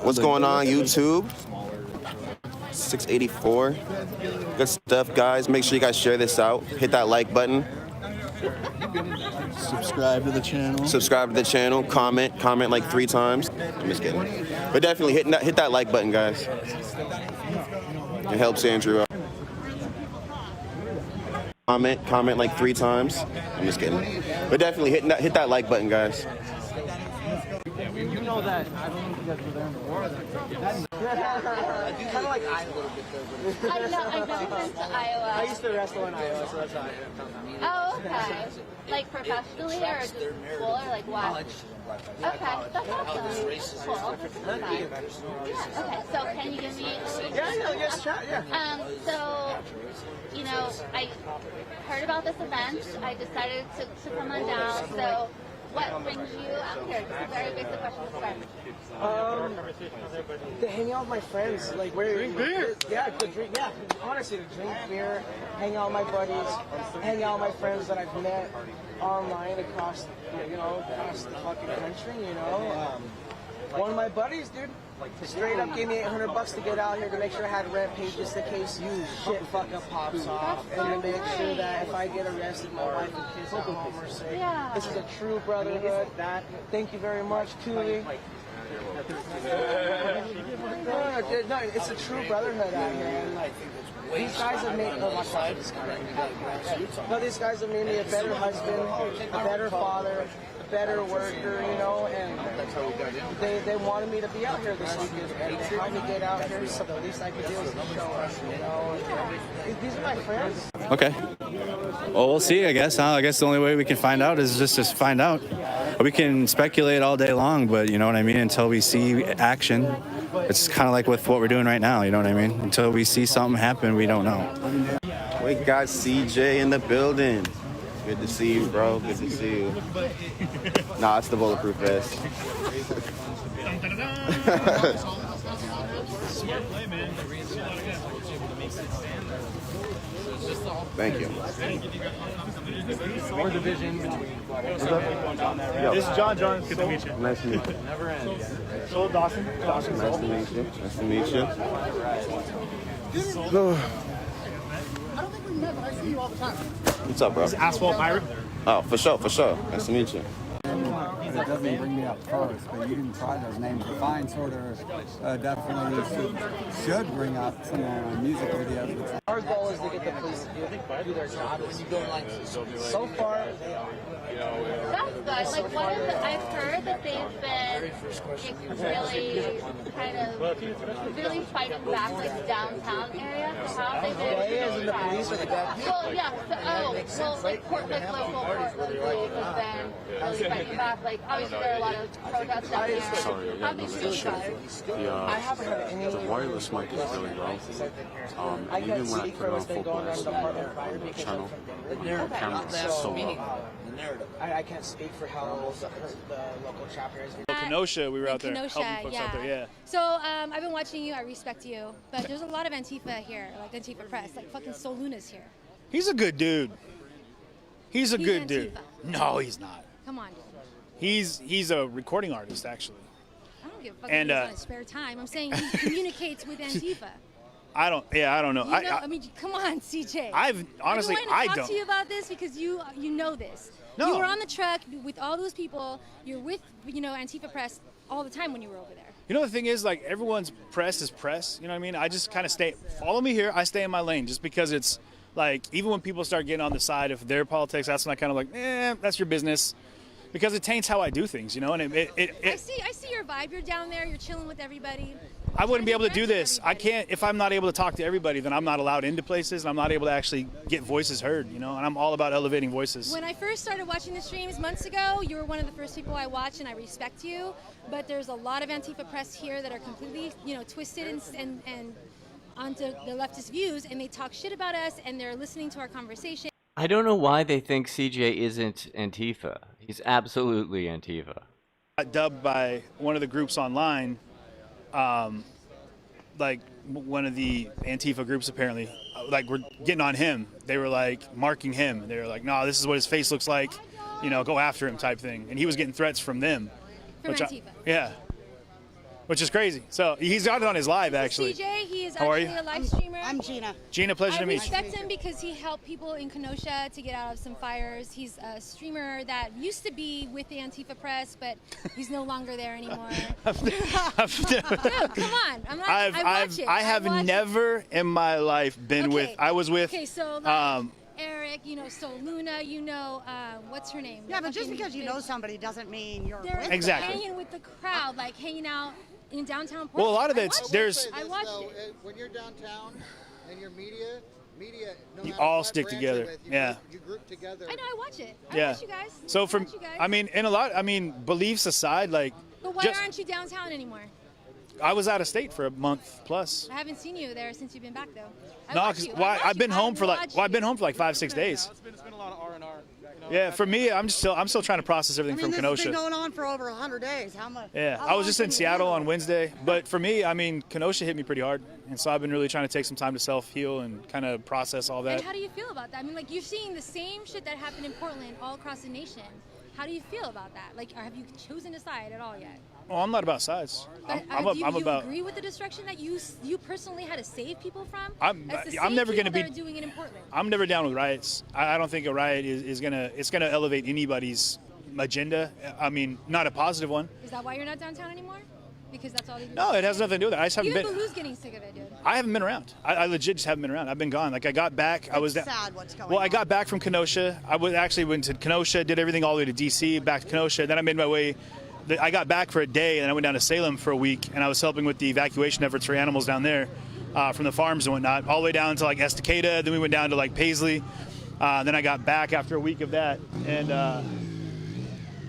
What's going on, YouTube? 684. Good stuff, guys. Make sure you guys share this out. Hit that like button. Subscribe to the channel. Subscribe to the channel. Comment like 3 times. I'm just kidding. But definitely hit that like button, guys. It helps Andrew out. Comment like 3 times. I'm just kidding. But definitely hit that like button, guys. You know that. I don't know if you guys were there in the war. Kind of like Iowa a little bit though. I've never been to Iowa. I used to wrestle in Iowa, so that's how Oh, okay. Like professionally or just school or like what? Okay, that's awesome. Cool. Okay, so can you give me a little Yeah. So, I heard about this event. I decided to come on down. So, what brings you out here? Just a very basic question to start. To hang out with my friends, like drink beer. Yeah, to drink. Yeah, honestly, to drink beer, hang out with my buddies, hang out with my friends that I've met online across the fucking country. One of my buddies, dude, straight up gave me $800 to get out here to make sure I had rent paid just in case shit fucking pops off, and to make sure that if I get arrested, my wife and kids at home are safe. This is a true brotherhood. Thank you very much, Cooley. No, it's a true brotherhood out here. And these guys have made these guys have made me a better husband, a better father, a better worker, you know, and they wanted me to be out here this weekend and to help me get out here, so the least I could do is show us, you know. These are my friends. Okay. Well, we'll see, I guess. I guess the only way we can find out is just to find out. We can speculate all day long, but you know what I mean? Until we see action, it's kind of like with what we're doing right now, you know what I mean? Until we see something happen, we don't know. We got CJ in the building. Good to see you, bro. Good to see you. Nah, it's the bulletproof vest. Thank you. More division between. This is John. John, good to meet you. Nice to meet you. Never ends. Soul Dawson. Nice to meet you. Nice to meet you. I don't think we met, but I see you all the time. What's up, bro? This is Asphalt Pirate. Oh, for sure, for sure. Nice to meet you. It doesn't bring me up first, but you can try those names. Define sort of definitely should bring up some music videos. Our goal is to get the police to do their job. So far, they are. That's good. Like, I've heard that they've been really kind of really fighting back, like, downtown area. How have they been? As in the police or the bad? Well, yeah. So, like local Portland police have been really fighting back. Like, obviously there are a lot of protests down there. How have they been doing that? I haven't heard any. The wireless mic is really low. I can't speak for what's been going on in the Portland fire because I'm from Denver. I can't speak for how the local chapter is. Kenosha, we were out there Kenosha, helping folks out there, yeah. So I've been watching you. I respect you, but there's a lot of Antifa here, like Antifa press, like fucking Sol Luna's here. He's a good dude. He's a good dude. Antifa. No, he's not. Come on, dude. He's a recording artist, actually. I don't give a fuck And, what he does on his spare time. I'm saying he communicates with Antifa. I don't know. I mean, come on, CJ. Honestly, I talk to you about this because you know this. No. You were on the truck with all those people. You're with, Antifa press all the time when you were over there. You know, the thing is, like, everyone's press is press. You know what I mean? I just kind of follow me here. I stay in my lane just because it's, like, even when people start getting on the side of their politics, that's when I kind of like, that's your business. Because it taints how I do things, you know? And I see your vibe. You're down there. You're chilling with everybody. I wouldn't be able to do this. I can't, if I'm not able to talk to everybody, then I'm not allowed into places, and I'm not able to actually get voices heard, you know? And I'm all about elevating voices. When I first started watching the streams months ago, you were one of the first people I watched, and I respect you. But there's a lot of Antifa press here that are completely, twisted and onto the leftist views, and they talk shit about us, and they're listening to our conversation. I don't know why they think CJ isn't Antifa. He's absolutely Antifa. Got dubbed by one of the groups online, like one of the Antifa groups apparently, like we're getting on him. They were like marking him. They were like, no, this is what his face looks like, go after him type thing. And he was getting threats from them. From Antifa. Yeah. Which is crazy. So he's got it on his live, actually. CJ, he is How are actually you? a live streamer. I'm Gina. Gina, pleasure to meet you. I respect him because he helped people in Kenosha to get out of some fires. He's a streamer that used to be with the Antifa press, but he's no longer there anymore. Dude, come on. I have never in my life been with. I was with. Okay, so Eric, Sol Luna, what's her name? Yeah, but just because you know somebody doesn't mean you're They're with Exactly. hanging with the crowd, like hanging out in downtown Portland. Well, a lot of I it's watched there's. I watched it. When you're downtown and you're media, no You matter all what stick branch together. you're with, Yeah. You group together. I know, I watch it. I Yeah. watch you guys. So I watch you guys. beliefs aside, like. But why just, aren't you downtown anymore? I was out of state for a month plus. I haven't seen you there since you've been back, though. No, because I've been home for like 5-6 days. It's been a lot of R&R. Yeah, for me, I'm still trying to process everything from this Kenosha. has been going on for over 100 days. How much? Yeah, how I was long just in can you Seattle handle on Wednesday, but for me, Kenosha hit me pretty hard, and so I've been really trying to take some time to self-heal and kind of process all that. And how do you feel about that? You're seeing the same shit that happened in Portland all across the nation. How do you feel about that? Have you chosen a side at all yet? Oh, I'm not about sides. But I'm do you about. agree with the destruction that you personally had to save people from? I'm never going to be. Doing it in Portland. I'm never down with riots. I don't think a riot is gonna elevate anybody's agenda. I mean, not a positive one. Is that why you're not downtown anymore? Because that's all they do? No, it has nothing to do with that. I just haven't been. Even Baloo's getting sick of it, dude. I haven't been around. I legit just haven't been around. I've been gone. Like I got back. I was sad what's going Well, on. I got back from Kenosha. Actually went to Kenosha, did everything all the way to DC, back to Kenosha. Then I made my way. I got back for a day, and I went down to Salem for a week, and I was helping with the evacuation efforts for animals down there from the farms and whatnot, all the way down to like Estacada. Then we went down to like Paisley. Then I got back after a week of that, and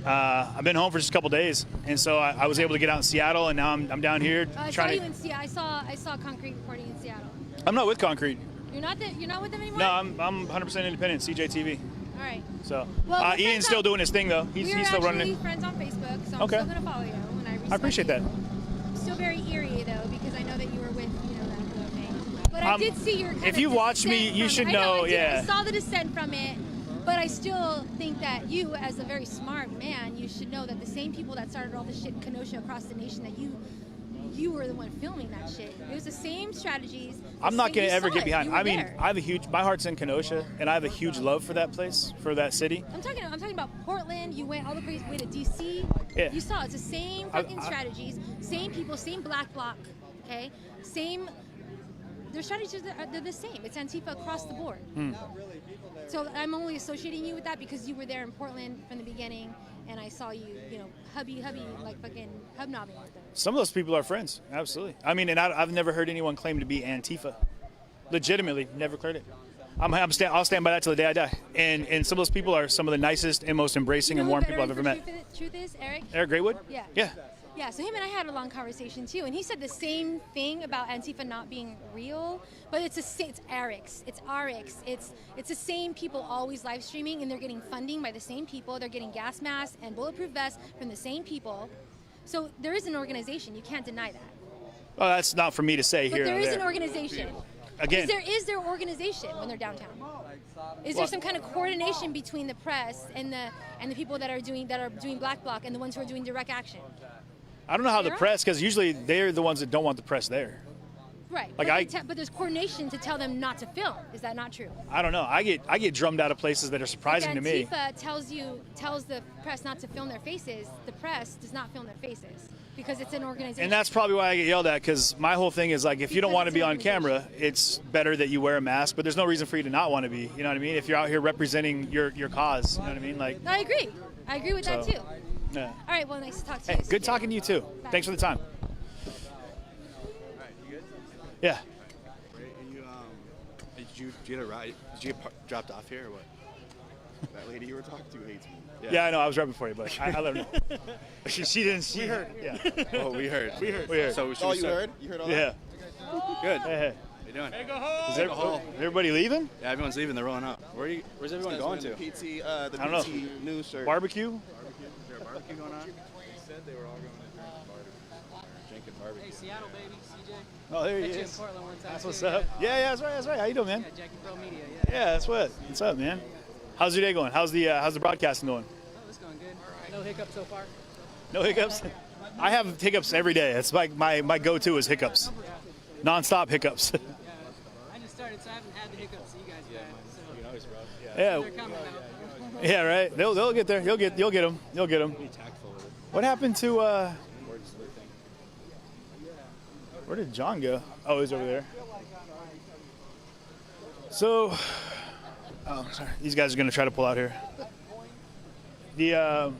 I've been home for just a couple days, and so I was able to get out in Seattle, and now I'm down here I saw you in Seattle. I saw Concrete reporting in Seattle. I'm not with Concrete. You're not with them anymore? No, I'm 100% independent. CJTV. All right. So Well, Ian's still doing his thing though. He's still running We're it. friends on Facebook, so Okay. I'm still gonna follow you, and I respect I appreciate that. I'm still very eerie though, because I know that you were with that other thing. But I did see your. If you watch me, you should know. I saw the descent from it. But I still think that you, as a very smart man, you should know that the same people that started all this shit in Kenosha across the nation, that you were the one filming that shit. It was the same strategies. I'm not going to ever get behind. I mean, there. I have my heart's in Kenosha, and I have a huge love for that place, for that city. I'm talking about Portland. You went all the way to DC. Yeah. You saw it's the same fucking strategies, same people, same black bloc, okay? Same. Their strategies they're the same. It's Antifa across the board. So I'm only associating you with that because you were there in Portland from the beginning, and I saw you, hubby, like fucking hubnobbing with them. Some of those people are friends, absolutely. I mean, and I've never heard anyone claim to be Antifa. Legitimately, never heard it. I'll stand by that till the day I die. And some of those people are some of the nicest and most embracing and warm people I've ever met. Truth is, Eric? Eric Graywood? Yeah. Yeah. Yeah, so him and I had a long conversation too, and he said the same thing about Antifa not being real, but it's Eric's, it's RX, it's the same people always live streaming, and they're getting funding by the same people, they're getting gas masks and bulletproof vests from the same people, so there is an organization, you can't deny that. Well, that's not for me to say here. But there is an organization. Again. Is there organization when they're downtown? Is there some kind of coordination between the press and the people that are doing black bloc and the ones who are doing direct action? I don't know how the press, because usually they're the ones that don't want the press there. Right. Like but there's coordination to tell them not to film. Is that not true? I don't know. I get drummed out of places that are surprising to me. Antifa tells the press not to film their faces. The press does not film their faces because it's an organization. And that's probably why I get yelled at, because my whole thing is like, if you don't want to be on camera, it's better that you wear a mask. But there's no reason for you to not want to be. You know what I mean? If you're out here representing your cause, you know what I mean? Like. I agree. I agree with that too. Yeah. All right. Well, nice to talk to you. you. Good talking to you too. Bye. Thanks for the time. Yeah. Did you get a ride? Did you get dropped off here or what? That lady you were talking to hates me. Yeah, I know. I was right before you, but I let her know. She didn't. We heard. Yeah. Oh, we heard. We heard. So you heard? You heard all that? Yeah. Good. Hey. How you doing? Is everybody leaving? Yeah, everyone's leaving. They're rolling up. Where's everyone going to? PT, the I don't PT know. news shirt. Barbecue? Is there a barbecue going on? They said they were all going to drinking barbecue. Hey, Seattle, baby. CJ. Oh, there he Met you is. in Portland one time That's too, what's up. Yeah, that's right. How you doing, man? Yeah, Jackie Pro Media. Yeah, that's what's up, man. How's your day going? How's the broadcasting going? Oh, it's going good. No hiccups so far. No hiccups? I have hiccups every day. It's like my go-to is hiccups. Non-stop hiccups. I just started, so I haven't had the hiccups that you guys had. So. You know, it's rough. Yeah. They're coming now. Yeah, right. They'll get there. You'll get them. You'll get them. Be tactful with it. What happened to where did John go? Oh, he's over there. So, sorry. These guys are gonna try to pull out here. I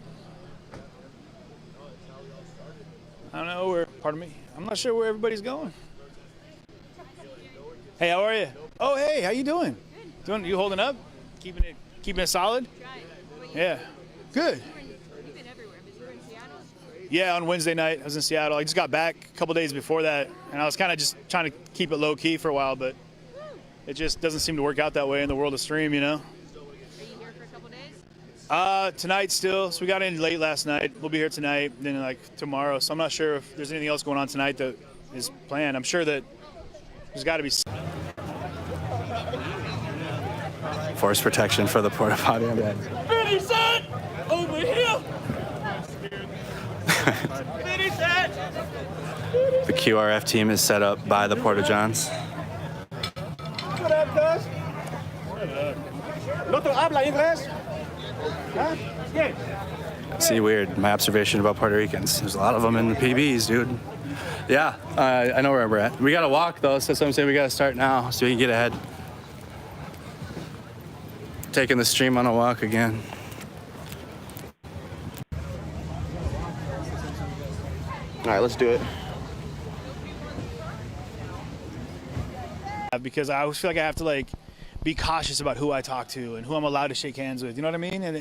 don't know where. Pardon me. I'm not sure where everybody's going. Hey, how are you? Oh, hey, how you doing? Doing? You holding up? Keeping it solid? Yeah. Good. You've been everywhere, but you were in Seattle? Yeah, on Wednesday night, I was in Seattle. I just got back a couple days before that, and I was kind of just trying to keep it low-key for a while, but it just doesn't seem to work out that way in the world of stream, you know? Are you here for a couple days? Tonight still. So we got in late last night. We'll be here tonight, then like tomorrow. So I'm not sure if there's anything else going on tonight that is planned. I'm sure that there's got to be. Force protection for the porta potty. I'm dead. Vinny, son! Over here! Vinny, The QRF team is set up by the Porta-Johns. What up, cuz? ¿No te habla inglés? Huh? Yes. See, weird. My observation about Puerto Ricans. There's a lot of them in the PBs, dude. Yeah, I know where we're at. We gotta walk though, so that's what I'm saying. We gotta start now so we can get ahead. Taking the stream on a walk again. All right, let's do it. Because I always feel like I have to like be cautious about who I talk to and who I'm allowed to shake hands with. You know what I mean? And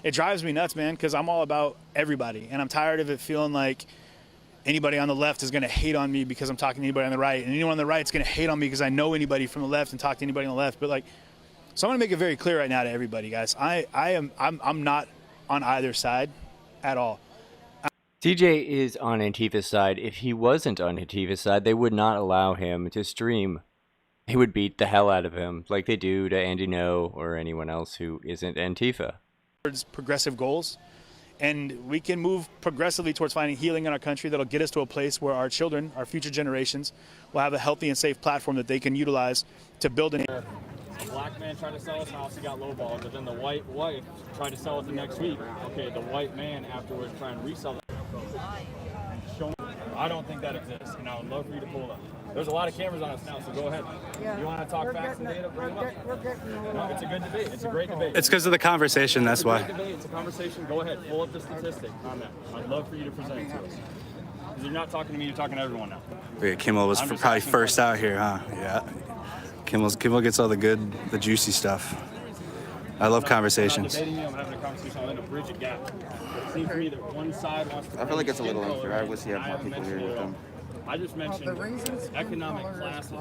it drives me nuts, man, because I'm all about everybody. And I'm tired of it feeling like anybody on the left is going to hate on me because I'm talking to anybody on the right. And anyone on the right is going to hate on me because I know anybody from the left and talk to anybody on the left. But like, so I'm going to make it very clear right now to everybody, guys. I'm not on either side at all. TJ is on Antifa's side. If he wasn't on Antifa's side, they would not allow him to stream. They would beat the hell out of him like they do to Andy No or anyone else who isn't Antifa. Progressive goals, and we can move progressively towards finding healing in our country that'll get us to a place where our children, our future generations, will have a healthy and safe platform that they can utilize to build an. A black man tried to sell his house, he got lowballed, but then the white wife tried to sell it the next week. Okay, the white man afterwards trying to resell it. Show me. I don't think that exists, and I would love for you to pull it up. There's a lot of cameras on us now, so go ahead. Yeah. You want to talk facts and data? Bring them up. No, it's a good debate. It's a great debate. It's because of the conversation, that's why. It's a great debate. It's a conversation. Go ahead. Pull up the statistic on that. I'd love for you to present it to us. Because you're not talking to me, you're talking to everyone now. Yeah, Kimmel was probably first out here, huh? Yeah. Kimmel gets all the juicy stuff. I love conversations. I'm not debating you, I'm having a conversation. I'm going to bridge a gap. It seems to me that one side wants to. I feel like it's a little unfair. I wish he had more people here with them. I just mentioned economic classes.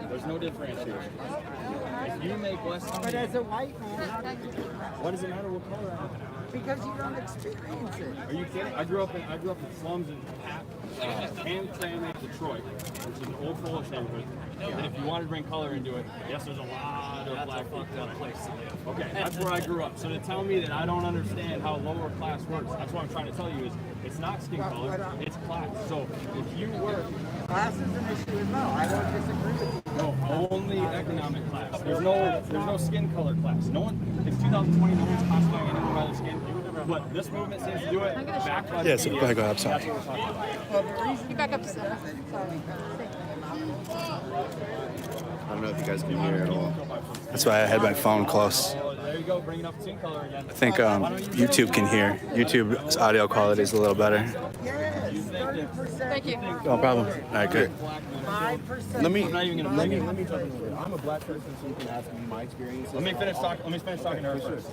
There's no differentiation. If you make less money, But as a white man, what does it matter what color I am? because you don't experience it. Are you kidding? I grew up in slums in Hamtramck, Detroit, which is an old Polish neighborhood. And if you wanted to bring color into it, yes, there's a lot of black people. Okay, that's where I grew up. So to tell me that I don't understand how lower class works, that's what I'm trying to tell you is it's not skin color, it's class. So if you work, Class is an issue as well. I don't disagree with you. no, only economic class. There's no skin color class. No one in 2020, no one's classifying anyone by their skin. But this movement seems to do it. Backlash. Yes, go ahead, I'm sorry. That's what we're talking about. Get back up to 7. I don't know if you guys can hear at all. That's why I had my phone close. There you go, bring it up to skin color again. I think YouTube can hear. YouTube's audio quality is a little better. Thank you. No problem. All right, good. 5%. Let me. I'm not even gonna Let me. let me jump in here. I'm a black person, so you can ask me my experience. Let me finish talking to her first.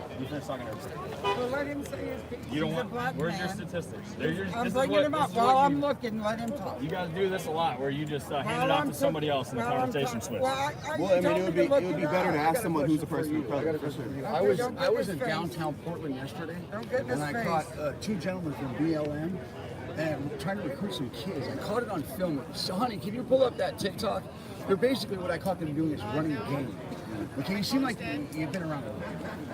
Let me finish talking to her first. Well, let him say his piece. You don't He's a want. black Where's your man. statistics? I'm bringing him up. While I'm looking, let him talk. You guys do this a lot, where you just hand it off to somebody else and the conversation switches. Well, I mean, it would be better to ask someone who's a person of color. I was in downtown Portland yesterday, and I caught 2 gentlemen from BLM and trying to recruit some kids. I caught it on film. So, honey, can you pull up that TikTok? They're basically what I caught them doing is running a game. Okay, you seem like you've been around a lot,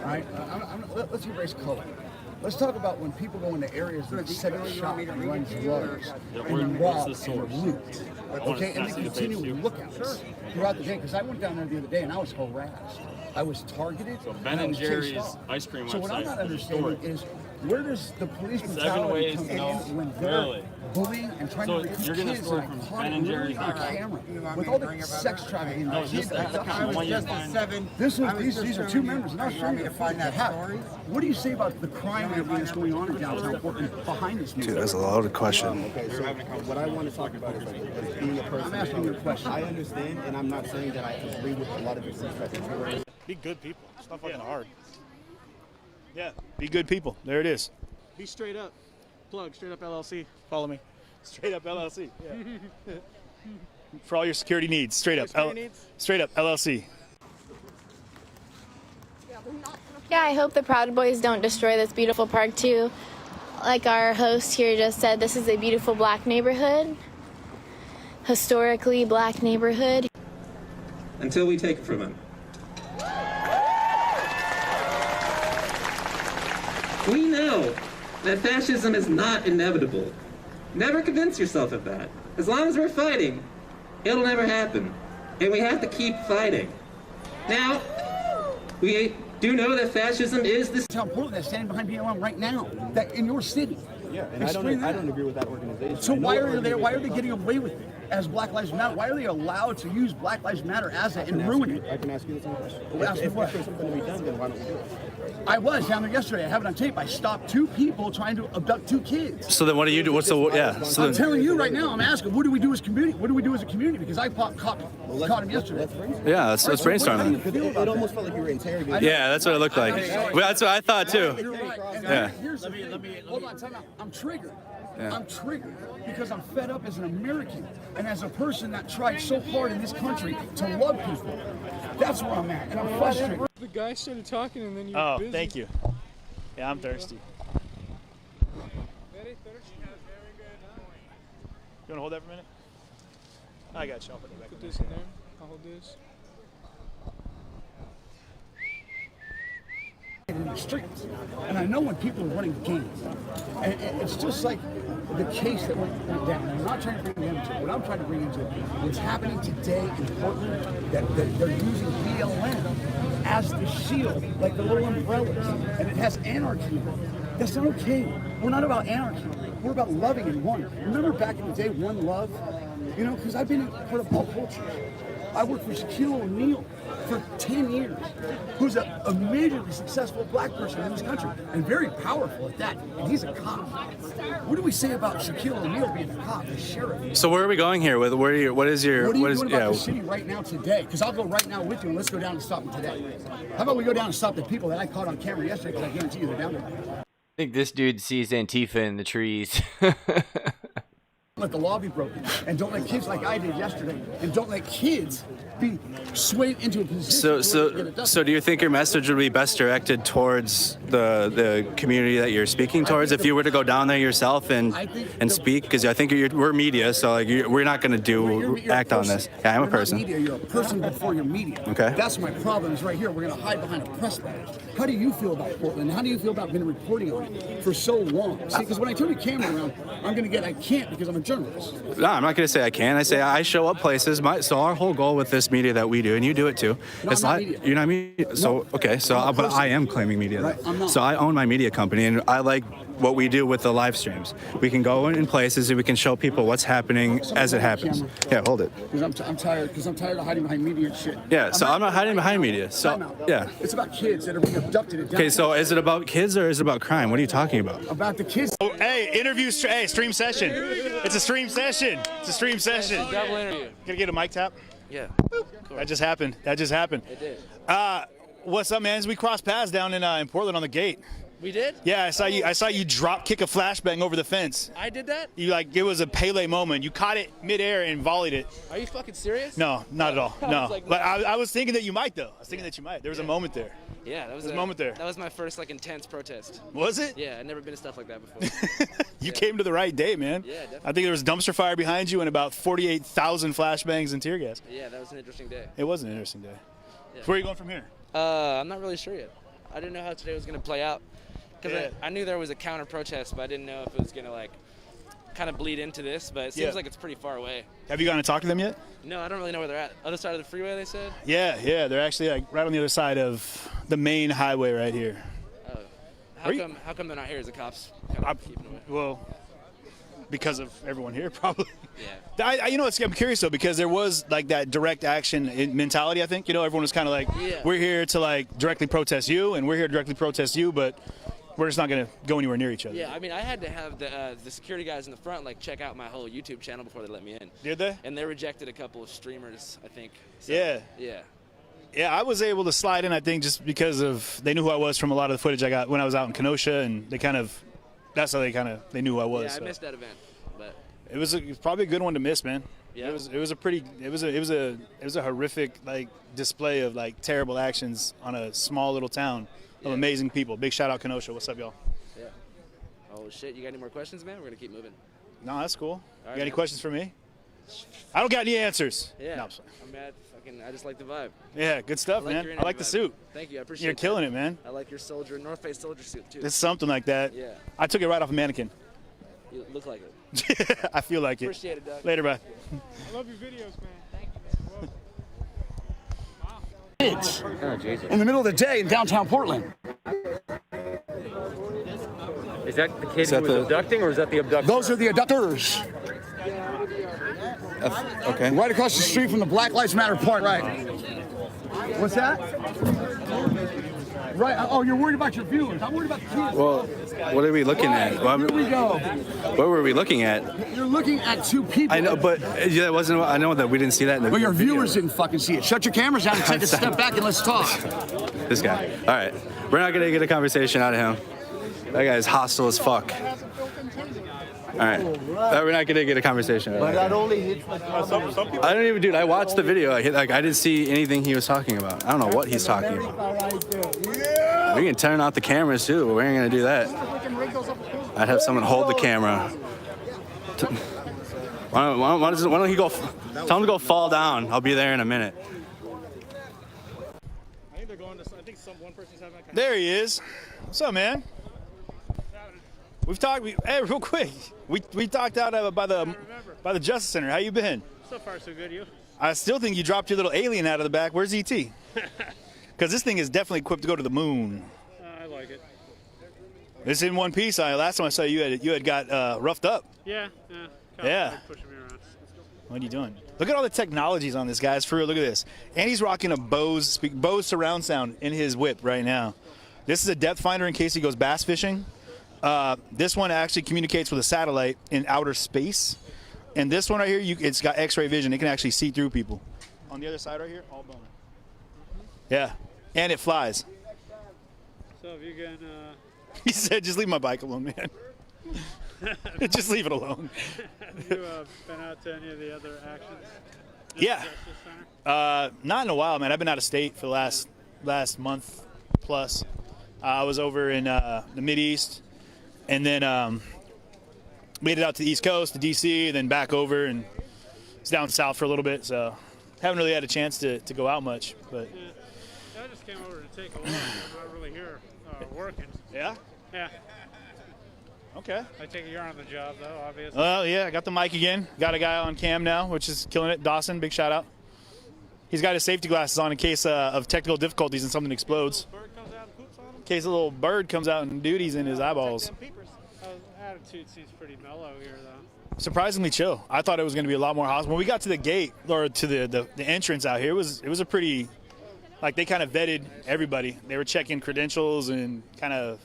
all right? Let's erase color. Let's talk about when people go into areas that set up shop and run drugs and rob and loot. Okay, and they continue lookouts throughout the day. Because I went down there the other day and I was harassed. I was targeted. So Ben and Jerry's ice cream So what I'm website not is understanding is where does the police 7 brutality ways come to know. in when they're Really? bullying and trying So to recruit you're gonna kids score and I from caught Ben it and literally Jerry's on camera with all the sex trafficking. No, just that. I was just a 7. This I was was these just are 2 showing you- members, and I'll you show want you me the to find that story? What do you say about the crime and everything that's going on in downtown Portland behind this? Dude, that's a loaded question. Okay, so what I want to talk about is like being a person. I'm asking you a question. I understand, and I'm not saying that I agree with a lot of the things that you're saying. Be good people. It's not fucking hard. Yeah, be good people. There it is. Be straight up. Plug, straight up LLC. Follow me. Straight up LLC. Yeah. For all your security needs. Straight up. Straight up LLC. Yeah, I hope the Proud Boys don't destroy this beautiful park too. Like our host here just said, this is a beautiful black neighborhood. Historically black neighborhood. Until we take it from them. We know that fascism is not inevitable. Never convince yourself of that. As long as we're fighting, it'll never happen. And we have to keep fighting. Now, we do know that fascism is this. How Portland that's standing behind BLM right now, that in your city. Yeah, and I don't agree with that organization. So why are they? Why are they getting away with it as Black Lives Matter? Why are they allowed to use Black Lives Matter as that and ruin it? I can ask you the same question. If there's something to be done, then why don't we do it? I was down there yesterday. I have it on tape. I stopped 2 people trying to abduct 2 kids. So then what do you do? What's the So I'm telling you right now. I'm asking, what do we do as a community? What do we do as a community? Because I caught him yesterday. Yeah, let's brainstorm. It almost felt like you were interrogating. Yeah, that's what it looked like. Well, that's what I thought too. You're right. Yeah. Hold on, time out. I'm triggered. Yeah. I'm triggered because I'm fed up as an American and as a person that tried so hard in this country to love people. That's where I'm at, and I'm frustrated. The guy started talking and then you Oh, were busy. thank you. Yeah, I'm thirsty. Very thirsty. You want to hold that for a minute? I got you. I'll put it back. Put this in there. I'll hold this. In the streets, and I know when people are running games, and it's just like the case that went down. I'm not trying to bring them into it. What I'm trying to bring into it, what's happening today in Portland, that they're using BLM as the shield, like the little umbrellas, and it has anarchy in it. That's not okay. We're not about anarchy. We're about loving and one. Remember back in the day, one love? You know, because I've been part of all cultures. I worked for Shaquille O'Neal for 10 years, who's a majorly successful black person in this country, and very powerful at that, and he's a cop. What do we say about Shaquille O'Neal being a cop, the sheriff? So where are we going here? What are you? What is your? What are you doing about the city right now today? Because I'll go right now with you, and let's go down and stop them today. How about we go down and stop the people that I caught on camera yesterday, because I guarantee you they're down there. I think this dude sees Antifa in the trees. Let the law be broken, and don't let kids like I did yesterday, and don't let kids be swayed into a position. So do you think your message would be best directed towards the community that you're speaking towards if you were to go down there yourself and speak? Because I think we're media, so like we're not going to act on this. Yeah, I'm a person. Media, you're a person before you're media. Okay. That's my problem. Is right here. We're going to hide behind a press badge. How do you feel about Portland? How do you feel about been reporting on it for so long? See, because when I turn the camera around, I'm going to get. I can't because I'm a journalist. No, I'm not going to say I can. I say I show up places. So our whole goal with this media that we do, and you do it too. No, it's not media. You're not media. So okay. So but I am claiming media. Right, I'm not. So I own my media company, and I like what we do with the live streams. We can go in places and we can show people what's happening as it happens. Yeah, hold it. Because I'm tired. Because I'm tired of hiding behind media and shit. Yeah. So I'm not hiding behind media. So yeah. It's about kids that are being abducted. Okay. So is it about kids or is it about crime? What are you talking about? About the kids. Oh, hey, interview. Hey, stream session. It's a stream session. It's a stream session. Double interview. Gonna get a mic tap? Yeah. Cool. That just happened. It did. What's up, man? As we crossed paths down in Portland on the gate. We did? Yeah, I saw you drop kick a flashbang over the fence. I did that? It was a Pele moment. You caught it midair and volleyed it. Are you fucking serious? No, not at all. No. Like, but I was thinking that you might though. There was a moment there. Yeah, that was a moment there. That was my first intense protest. Was it? Yeah, I'd never been to stuff like that before. You came to the right day, man. Yeah, definitely. I think there was dumpster fire behind you and about 48,000 flashbangs and tear gas. Yeah, that was an interesting day. It was an interesting day. Yeah. So where are you going from here? I'm not really sure yet. I didn't know how today was going to play out. Because I knew there was a counter protest, but I didn't know if it was going to kind of bleed into this, but it seems like it's pretty far away. Have you gone to talk to them yet? No, I don't really know where they're at. Other side of the freeway, they said? Yeah, they're actually right on the other side of the main highway right here. Oh. How come they're not here? Is the cops kind of keeping them away? Well, because of everyone here, probably. Yeah. I'm curious though, because there was that direct action mentality. I think everyone was kind of we're here to directly protest you, and we're here to directly protest you, but we're just not going to go anywhere near each other. Yeah, I mean, I had to have the security guys in the front check out my whole YouTube channel before they let me in. Did they? And they rejected a couple of streamers, I think. So, yeah. Yeah, I was able to slide in, I think, just because they knew who I was from a lot of the footage I got when I was out in Kenosha, and that's how they knew who I was. Yeah, I missed that event, but it was probably a good one to miss, man. Yeah. It was a horrific display of terrible actions on a small little town of amazing people. Big shout out Kenosha. What's up, y'all? Yeah. Oh shit, you got any more questions, man? We're gonna keep moving. No, that's cool. All You got any questions for me? I don't got any answers. Yeah. No. I'm mad. I just like the vibe. Yeah, good stuff, like man. your I like the interview vibe. suit. Thank you. I appreciate You're that. killing it, man. I like your North Face soldier suit too. It's something like that. Yeah. I took it right off a mannequin. You look like it. I feel like it. Appreciate it, Doug. Later, bye. I love your videos, man. Thank you, man. In the middle of the day in downtown Portland. Is that the kid who was abducting, or is that the abductor? Those are the abductors. Okay. Right across the street from the Black Lives Matter park. Right. What's that? Right. Oh, you're worried about your viewers. I'm worried about the kids. Well, what are we looking at? Well, Here we go. What were we looking at? You're looking at two people. I know, but yeah, it wasn't. I know that we didn't see that in the But your video. viewers didn't fucking see it. Shut your cameras down and take a step back and let's talk. This guy. All right. We're not going to get a conversation out of him. That guy's hostile as fuck. All right. We're not going to get a conversation out of him. But that only hits I don't even, dude. I watched the video. I didn't see anything he was talking about. I don't know what he's talking about. We can turn off the cameras too, but we ain't gonna do that. I'd have someone hold the camera. Why don't he go? Tell him to go fall down. I'll be there in a minute. I think they're going to. I think one person's having a. There he is. What's up, man? We've talked. Hey, real quick. We talked out by the Justice Center. How you been? So far, so good. You? I still think you dropped your little alien out of the back. Where's ET? Because this thing is definitely equipped to go to the moon. I like it. It's in one piece. Last time I saw you had got roughed up. Yeah. Yeah. Like pushing me around. What are you doing? Look at all the technologies on this, guys. For real, look at this. And he's rocking a Bose surround sound in his whip right now. This is a depth finder in case he goes bass fishing. This one actually communicates with a satellite in outer space. And this one right here, it's got X-ray vision. It can actually see through people. On the other side right here, all boner. Yeah, and it flies. So if you can. He said, "Just leave my bike alone, man. Just leave it alone." Have you been out to any of the other actions? Yeah. Not in a while, man. I've been out of state for the last month plus. I was over in the Mideast, and then made it out to the East Coast, to D.C., then back over, and it's down south for a little bit. So haven't really had a chance to go out much, but. Yeah. I just came over to take a look. I'm not really here working. Yeah? Yeah. Okay. I take it you're on the job, though, obviously. Well, yeah, I got the mic again. Got a guy on cam now, which is killing it. Dawson, big shout out. He's got his safety glasses on in case of technical difficulties and something explodes. In case a little bird comes out and duties in his eyeballs. Attitude seems pretty mellow here, though. Surprisingly chill. I thought it was going to be a lot more hostile. When we got to the gate, or to the entrance out here, it was a pretty, like, they kind of vetted everybody. They were checking credentials and kind of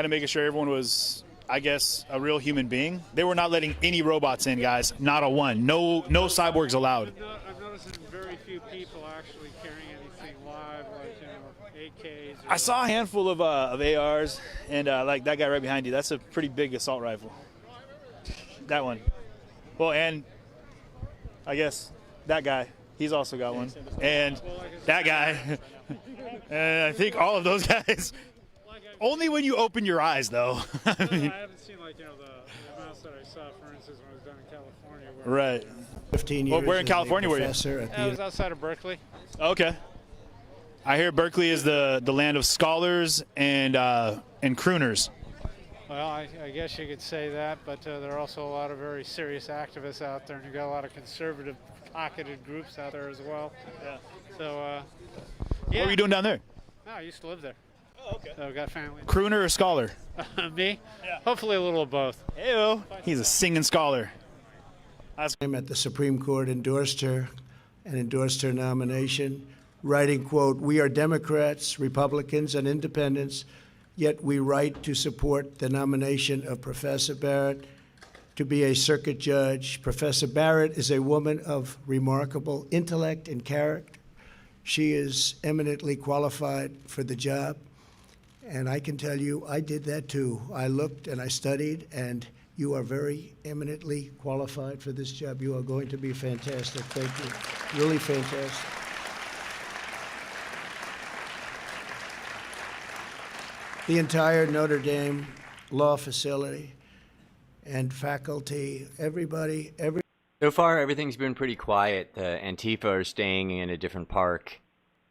making sure everyone was, I guess, a real human being. They were not letting any robots in, guys. Not a one. No cyborgs allowed. I've noticed that very few people actually carrying anything live, like, AKs. I saw a handful of ARs, and like that guy right behind you. That's a pretty big assault rifle. That one. Well, and I guess that guy, he's also got one. And that guy, and I think all of those guys. Only when you open your eyes, though. I haven't seen, like, the amounts that I saw, for instance, when I was down in California. Right. 15 years. Well, where in California were you? I was outside of Berkeley. Okay. I hear Berkeley is the land of scholars and crooners. Well, I guess you could say that, but there are also a lot of very serious activists out there, and you've got a lot of conservative, pocketed groups out there as well. Yeah. So, What were you doing down there? No, I used to live there. Oh, okay. So I've got family. Crooner or scholar? Me? Yeah. Hopefully a little of both. Ew. He's a singing scholar. I'm at the Supreme Court endorsed her nomination, writing, quote, "We are Democrats, Republicans, and independents, yet we write to support the nomination of Professor Barrett to be a circuit judge. Professor Barrett is a woman of remarkable intellect and character. She is eminently qualified for the job. And I can tell you, I did that too. I looked and I studied, and you are very eminently qualified for this job. You are going to be fantastic. Thank you. Really fantastic." The entire Notre Dame law facility and faculty, everybody, So far, everything's been pretty quiet. The Antifa are staying in a different park,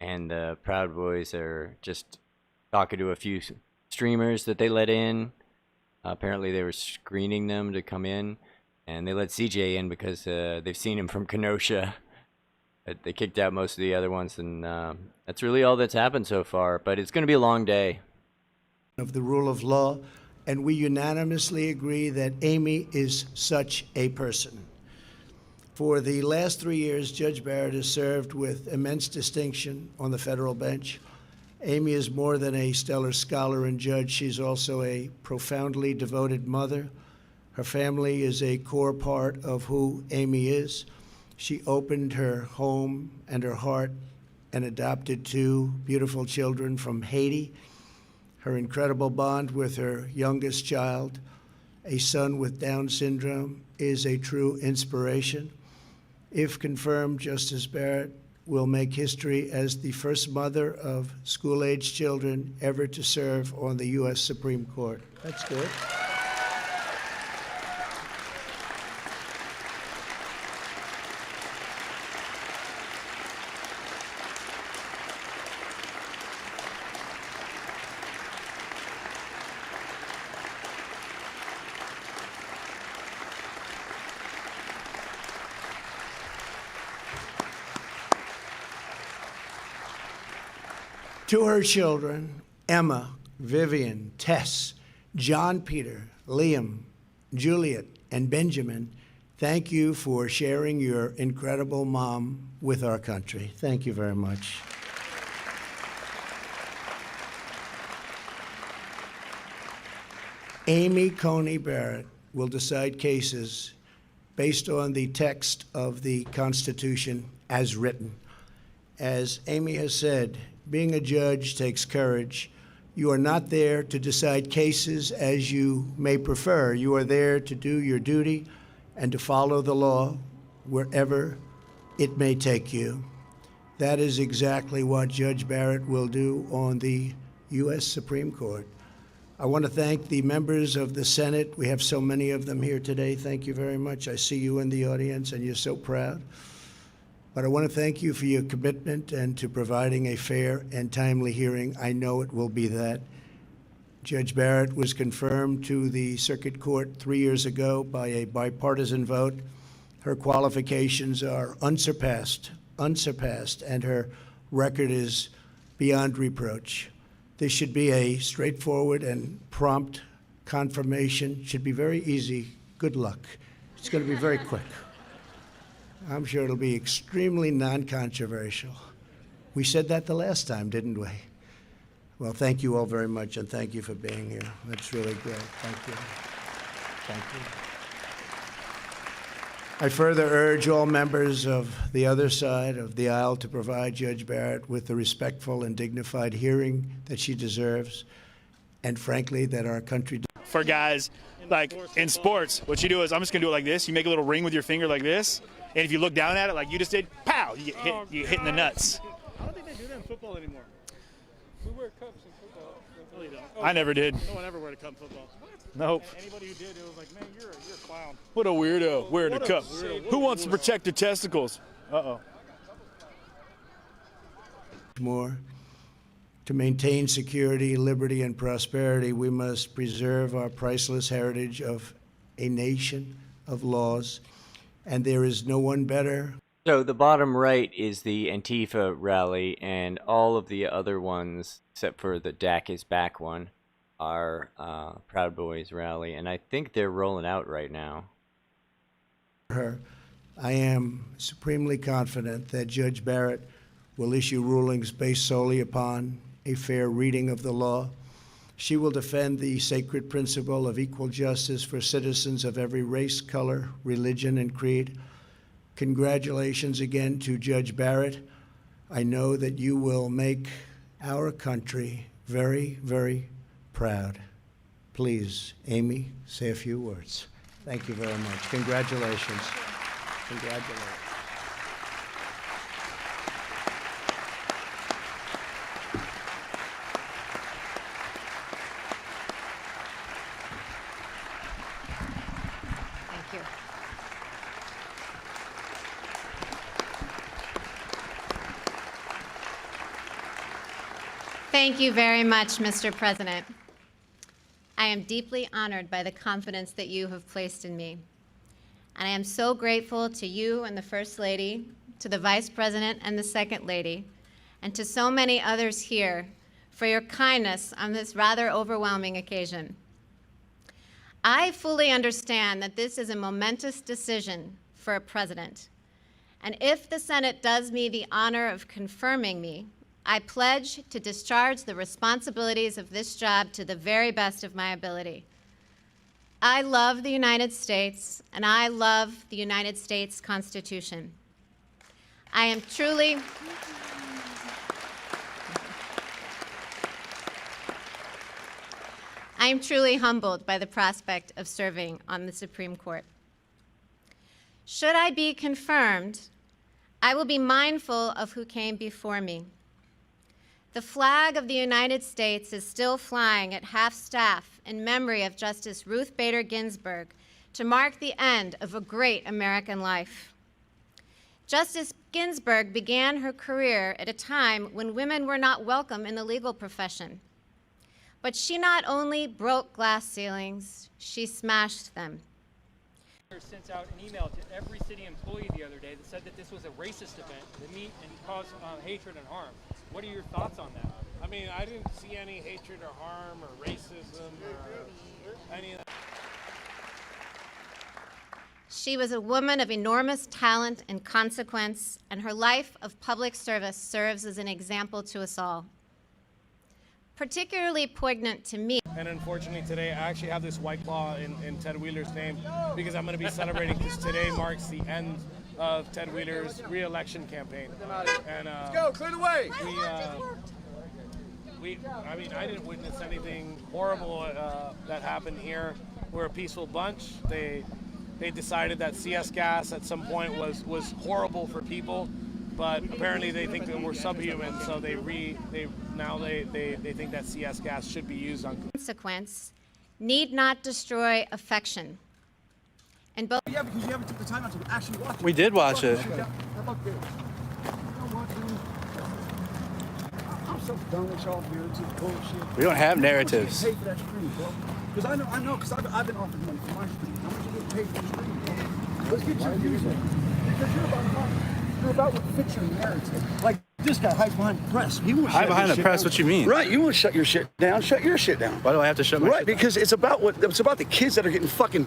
and the Proud Boys are just talking to a few streamers that they let in. Apparently, they were screening them to come in, and they let CJ in because they've seen him from Kenosha. But they kicked out most of the other ones, and that's really all that's happened so far. But it's going to be a long day. Of the rule of law, and we unanimously agree that Amy is such a person. For the last 3 years, Judge Barrett has served with immense distinction on the federal bench. Amy is more than a stellar scholar and judge. She's also a profoundly devoted mother. Her family is a core part of who Amy is. She opened her home and her heart and adopted 2 beautiful children from Haiti. Her incredible bond with her youngest child, a son with Down syndrome, is a true inspiration. If confirmed, Justice Barrett will make history as the first mother of school-age children ever to serve on the U.S. Supreme Court. That's good. To her children, Emma, Vivian, Tess, John Peter, Liam, Juliet, and Benjamin, thank you for sharing your incredible mom with our country. Thank you very much. Amy Coney Barrett will decide cases based on the text of the Constitution as written. As Amy has said, being a judge takes courage. You are not there to decide cases as you may prefer. You are there to do your duty and to follow the law wherever it may take you. That is exactly what Judge Barrett will do on the U.S. Supreme Court. I want to thank the members of the Senate. We have so many of them here today. Thank you very much. I see you in the audience, and you're so proud. But I want to thank you for your commitment and to providing a fair and timely hearing. I know it will be that. Judge Barrett was confirmed to the Circuit Court 3 years ago by a bipartisan vote. Her qualifications are unsurpassed, and her record is beyond reproach. This should be a straightforward and prompt confirmation. Should be very easy. Good luck. It's going to be very quick. I'm sure it'll be extremely non-controversial. We said that the last time, didn't we? Well, thank you all very much, and thank you for being here. That's really great. Thank you. Thank you. I further urge all members of the other side of the aisle to provide Judge Barrett with the respectful and dignified hearing that she deserves, and frankly, that our country deserves. For guys, like in sports, what you do is, I'm just going to do it like this. You make a little ring with your finger like this, and if you look down at it like you just did, pow, you get hit, you get hit in the nuts. I don't think they do that in football anymore. We wear cups in football. No, you don't. I never did. No one ever wear a cup in football. What? Nope. And anybody who did, it was like, man, you're a clown. What a weirdo wearing a cup. Who wants to protect their testicles? Uh-oh. More. To maintain security, liberty, and prosperity, we must preserve our priceless heritage of a nation of laws, and there is no one better. So the bottom right is the Antifa rally, and all of the other ones, except for the Dak is Back one, are Proud Boys rally, and I think they're rolling out right now. I am supremely confident that Judge Barrett will issue rulings based solely upon a fair reading of the law. She will defend the sacred principle of equal justice for citizens of every race, color, religion, and creed. Congratulations again to Judge Barrett. I know that you will make our country very, very proud. Please, Amy, say a few words. Thank you very much. Congratulations. Congratulations. Thank you. Thank you very much, Mr. President. I am deeply honored by the confidence that you have placed in me. And I am so grateful to you and the First Lady, to the Vice President and the Second Lady, and to so many others here for your kindness on this rather overwhelming occasion. I fully understand that this is a momentous decision for a president. And if the Senate does me the honor of confirming me, I pledge to discharge the responsibilities of this job to the very best of my ability. I love the United States, and I love the United States Constitution. I am truly humbled by the prospect of serving on the Supreme Court. Should I be confirmed, I will be mindful of who came before me. The flag of the United States is still flying at half-staff in memory of Justice Ruth Bader Ginsburg to mark the end of a great American life. Justice Ginsburg began her career at a time when women were not welcome in the legal profession. But she not only broke glass ceilings, she smashed them. Sent out an email to every city employee the other day that said that this was a racist event that meet and cause hatred and harm. What are your thoughts on that? I mean, I didn't see any hatred or harm or racism or any of that. She was a woman of enormous talent and consequence, and her life of public service serves as an example to us all. Particularly poignant to me. And unfortunately today, I actually have this white claw in Ted Wheeler's name because I'm going to be celebrating because today marks the end of Ted Wheeler's re-election campaign. And let's go, clear the way. I mean, I didn't witness anything horrible that happened here. We're a peaceful bunch. They decided that CS gas at some point was horrible for people. But apparently they think that we're subhuman, so they think that CS gas should be used on consequence need not destroy affection. And both yeah, because you haven't took the time out to actually watch it. We did watch it. I'm so done with y'all narrative bullshit. We don't have narratives. Pay for that stream, bro. Because I know, because I've been offered money for my stream. How much you get paid for the stream, bro? Let's get your views in. Because you're about what fits your narrative. Like this guy hides behind the press. He won't hide behind the press. Down. What you mean? Right, you won't shut your shit down. Shut your shit down. Why do I have to shut my shit down? Because it's about the kids that are getting fucking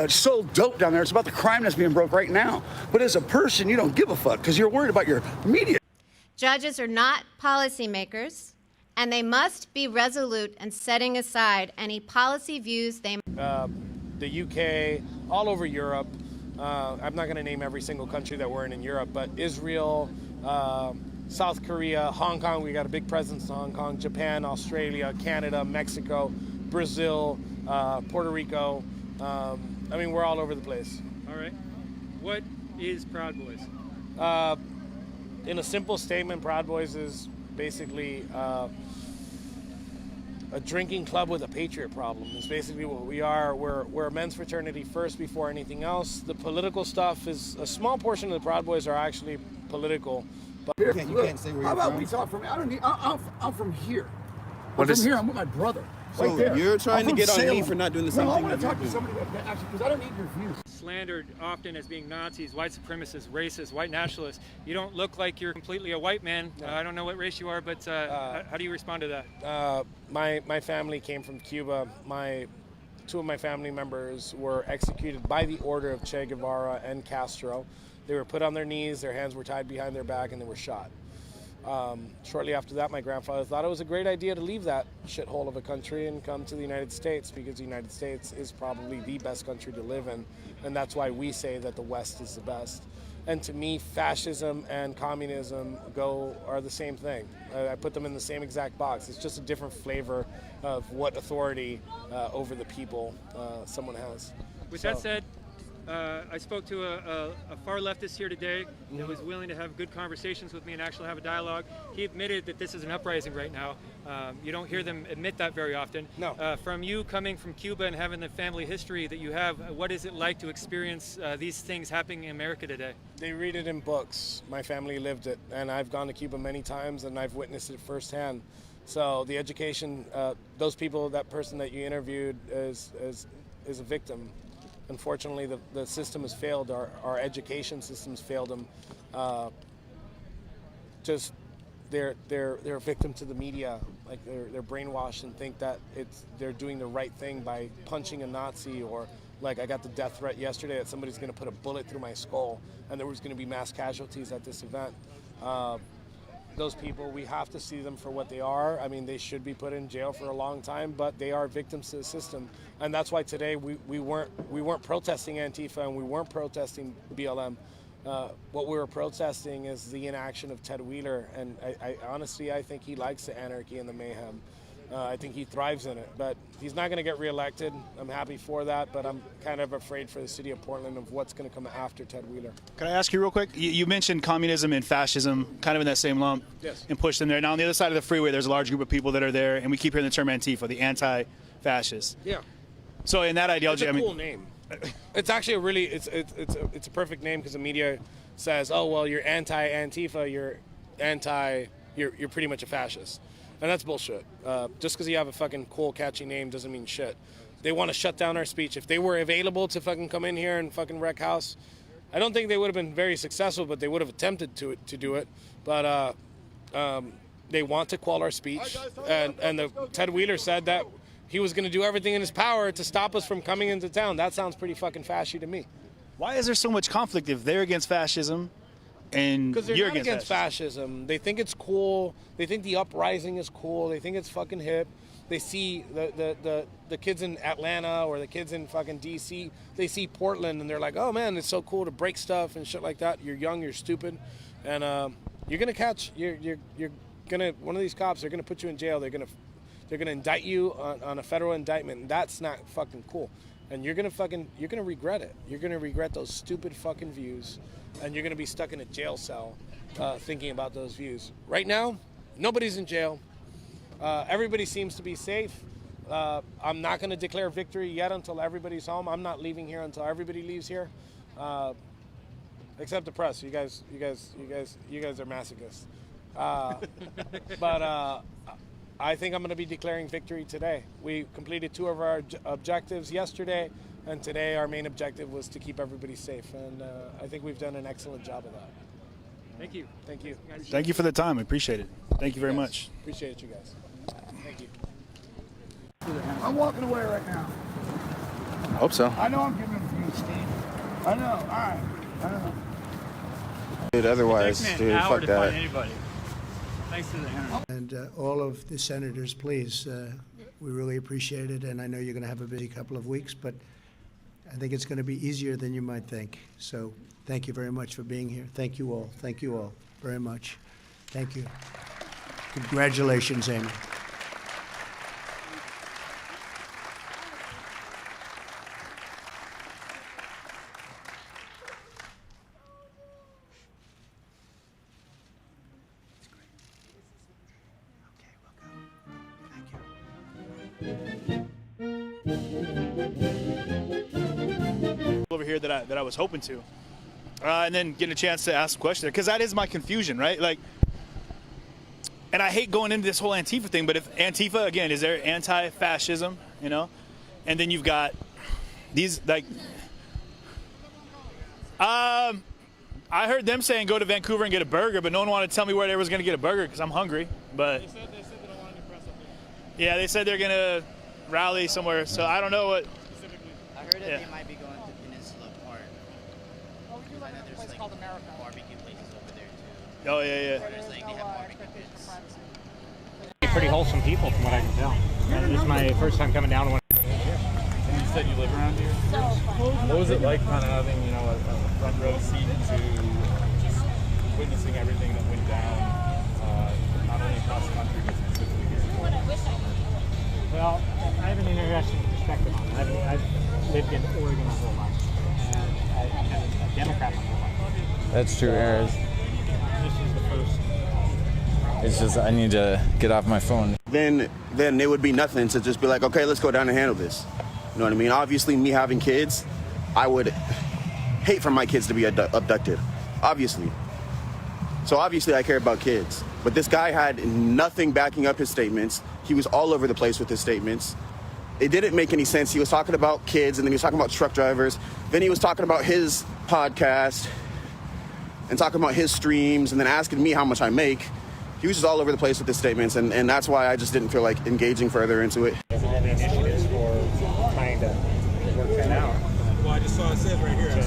sold dope down there. It's about the crime that's being broke right now. But as a person, you don't give a fuck because you're worried about your media. Judges are not policymakers, and they must be resolute in setting aside any policy views they. The UK, all over Europe. I'm not going to name every single country that we're in Europe, but Israel, South Korea, Hong Kong, we got a big presence in Hong Kong, Japan, Australia, Canada, Mexico, Brazil, Puerto Rico. I mean, we're all over the place. All right. What is Proud Boys? In a simple statement, Proud Boys is basically a drinking club with a patriot problem. It's basically what we are. We're a men's fraternity first before anything else. The political stuff is a small portion of the Proud Boys are actually political. But you can't say where you're from. We talk from? I don't need. I'm from here. I'm from here. I'm with my brother. So right you're trying to get on me Salem. for not doing the same thing. I want to talk to somebody actually because I don't need your views. Slandered often as being Nazis, white supremacists, racists, white nationalists. You don't look like you're completely a white man. I don't know what race you are, but how do you respond to that? My family came from Cuba. Two of my family members were executed by the order of Che Guevara and Castro. They were put on their knees, their hands were tied behind their back, and they were shot. Shortly after that, my grandfather thought it was a great idea to leave that shithole of a country and come to the United States because the United States is probably the best country to live in, and that's why we say that the West is the best. And to me, fascism and communism are the same thing. I put them in the same exact box. It's just a different flavor of what authority over the people someone has. With that said, I spoke to a far leftist here today that was willing to have good conversations with me and actually have a dialogue. He admitted that this is an uprising right now. You don't hear them admit that very often. No. From you coming from Cuba and having the family history that you have, what is it like to experience these things happening in America today? They read it in books. My family lived it, and I've gone to Cuba many times and I've witnessed it firsthand. So the education, those people, that person that you interviewed is a victim. Unfortunately, the system has failed. Our education system's failed them. Just they're a victim to the media. Like they're brainwashed and think that they're doing the right thing by punching a Nazi, or like I got the death threat yesterday that somebody's going to put a bullet through my skull and there was going to be mass casualties at this event. Those people, we have to see them for what they are. I mean, they should be put in jail for a long time, but they are victims to the system, and that's why today we weren't protesting Antifa and we weren't protesting BLM. What we were protesting is the inaction of Ted Wheeler, and I honestly think he likes the anarchy and the mayhem. I think he thrives in it, but he's not going to get reelected. I'm happy for that, but I'm kind of afraid for the city of Portland of what's going to come after Ted Wheeler. Can I ask you real quick? You mentioned communism and fascism kind of in that same lump. Yes. And pushed them there. Now, on the other side of the freeway, there's a large group of people that are there, and we keep hearing the term Antifa, the anti-fascists. Yeah. So in that ideology, it's a cool name. It's actually a really, it's a perfect name because the media says, oh, well, you're anti-Antifa, you're pretty much a fascist. And that's bullshit. Just because you have a fucking cool, catchy name doesn't mean shit. They want to shut down our speech. If they were available to fucking come in here and fucking wreck house, I don't think they would have been very successful, but they would have attempted to do it. But they want to quell our speech. And Ted Wheeler said that he was going to do everything in his power to stop us from coming into town. That sounds pretty fucking fashy to me. Why is there so much conflict if they're against fascism and because they're you're not against fascism? They think it's cool. They think the uprising is cool. They think it's fucking hip. They see the kids in Atlanta or the kids in fucking DC. They see Portland and they're like, oh man, it's so cool to break stuff and shit like that. You're young, you're stupid, and you're gonna catch. You're gonna, one of these cops. They're gonna put you in jail. They're gonna indict you on a federal indictment, and that's not fucking cool. And you're gonna regret it. You're gonna regret those stupid fucking views, and you're gonna be stuck in a jail cell thinking about those views. Right now, nobody's in jail. Everybody seems to be safe. I'm not gonna declare victory yet until everybody's home. I'm not leaving here until everybody leaves here, except the press. You guys are masochists. But I think I'm going to be declaring victory today. We completed 2 of our objectives yesterday, and today our main objective was to keep everybody safe. And I think we've done an excellent job of that. Thank you. Thank you. Thank you for the time. I appreciate it. Thank you very much. Appreciate you guys. Thank you. I'm walking away right now. I hope so. I know I'm giving them to you, Steve. I know. All right. I know. Dude, otherwise, dude, fuck that. Anybody. Thanks to the internet. And all of the senators, please, we really appreciate it. And I know you're going to have a busy couple of weeks, but I think it's going to be easier than you might think. So thank you very much for being here. Thank you all. Thank you all very much. Thank you. Congratulations, Amy. Over here that I was hoping to, and then getting a chance to ask a question there, because that is my confusion, right? Like, and I hate going into this whole Antifa thing, but if Antifa, again, is there anti-fascism, you know, and then you've got these, like, I heard them saying go to Vancouver and get a burger, but no one wanted to tell me where they was going to get a burger because I'm hungry. But They said they don't want any press up there. yeah, they said they're going to rally somewhere, so I don't know what. I heard that they might be going to Peninsula Park. Oh, we do like a place called America. Barbecue places over there too. Oh yeah. There's like they have barbecue pits. Pretty wholesome people, from what I can tell. This is my first time coming down to one. You said you live around here? What was it like kind of having, you know, a front row seat to just witnessing everything that went down, not only across the country, but specifically here in Portland? Well, I have an interesting perspective on it. I've lived in Oregon my whole life, and I've been a Democrat my whole life. That's true, Aries. This is the first. It's just I need to get off my phone. Then it would be nothing to just be like, okay, let's go down and handle this. You know what I mean? Obviously, me having kids, I would hate for my kids to be abducted. Obviously. So obviously, I care about kids. But this guy had nothing backing up his statements. He was all over the place with his statements. It didn't make any sense. He was talking about kids, and then he was talking about truck drivers. Then he was talking about his podcast and talking about his streams, and then asking me how much I make. He was just all over the place with his statements, and that's why I just didn't feel like engaging further into it. All the initiatives for trying to work that out. Well, I just saw it says right here. To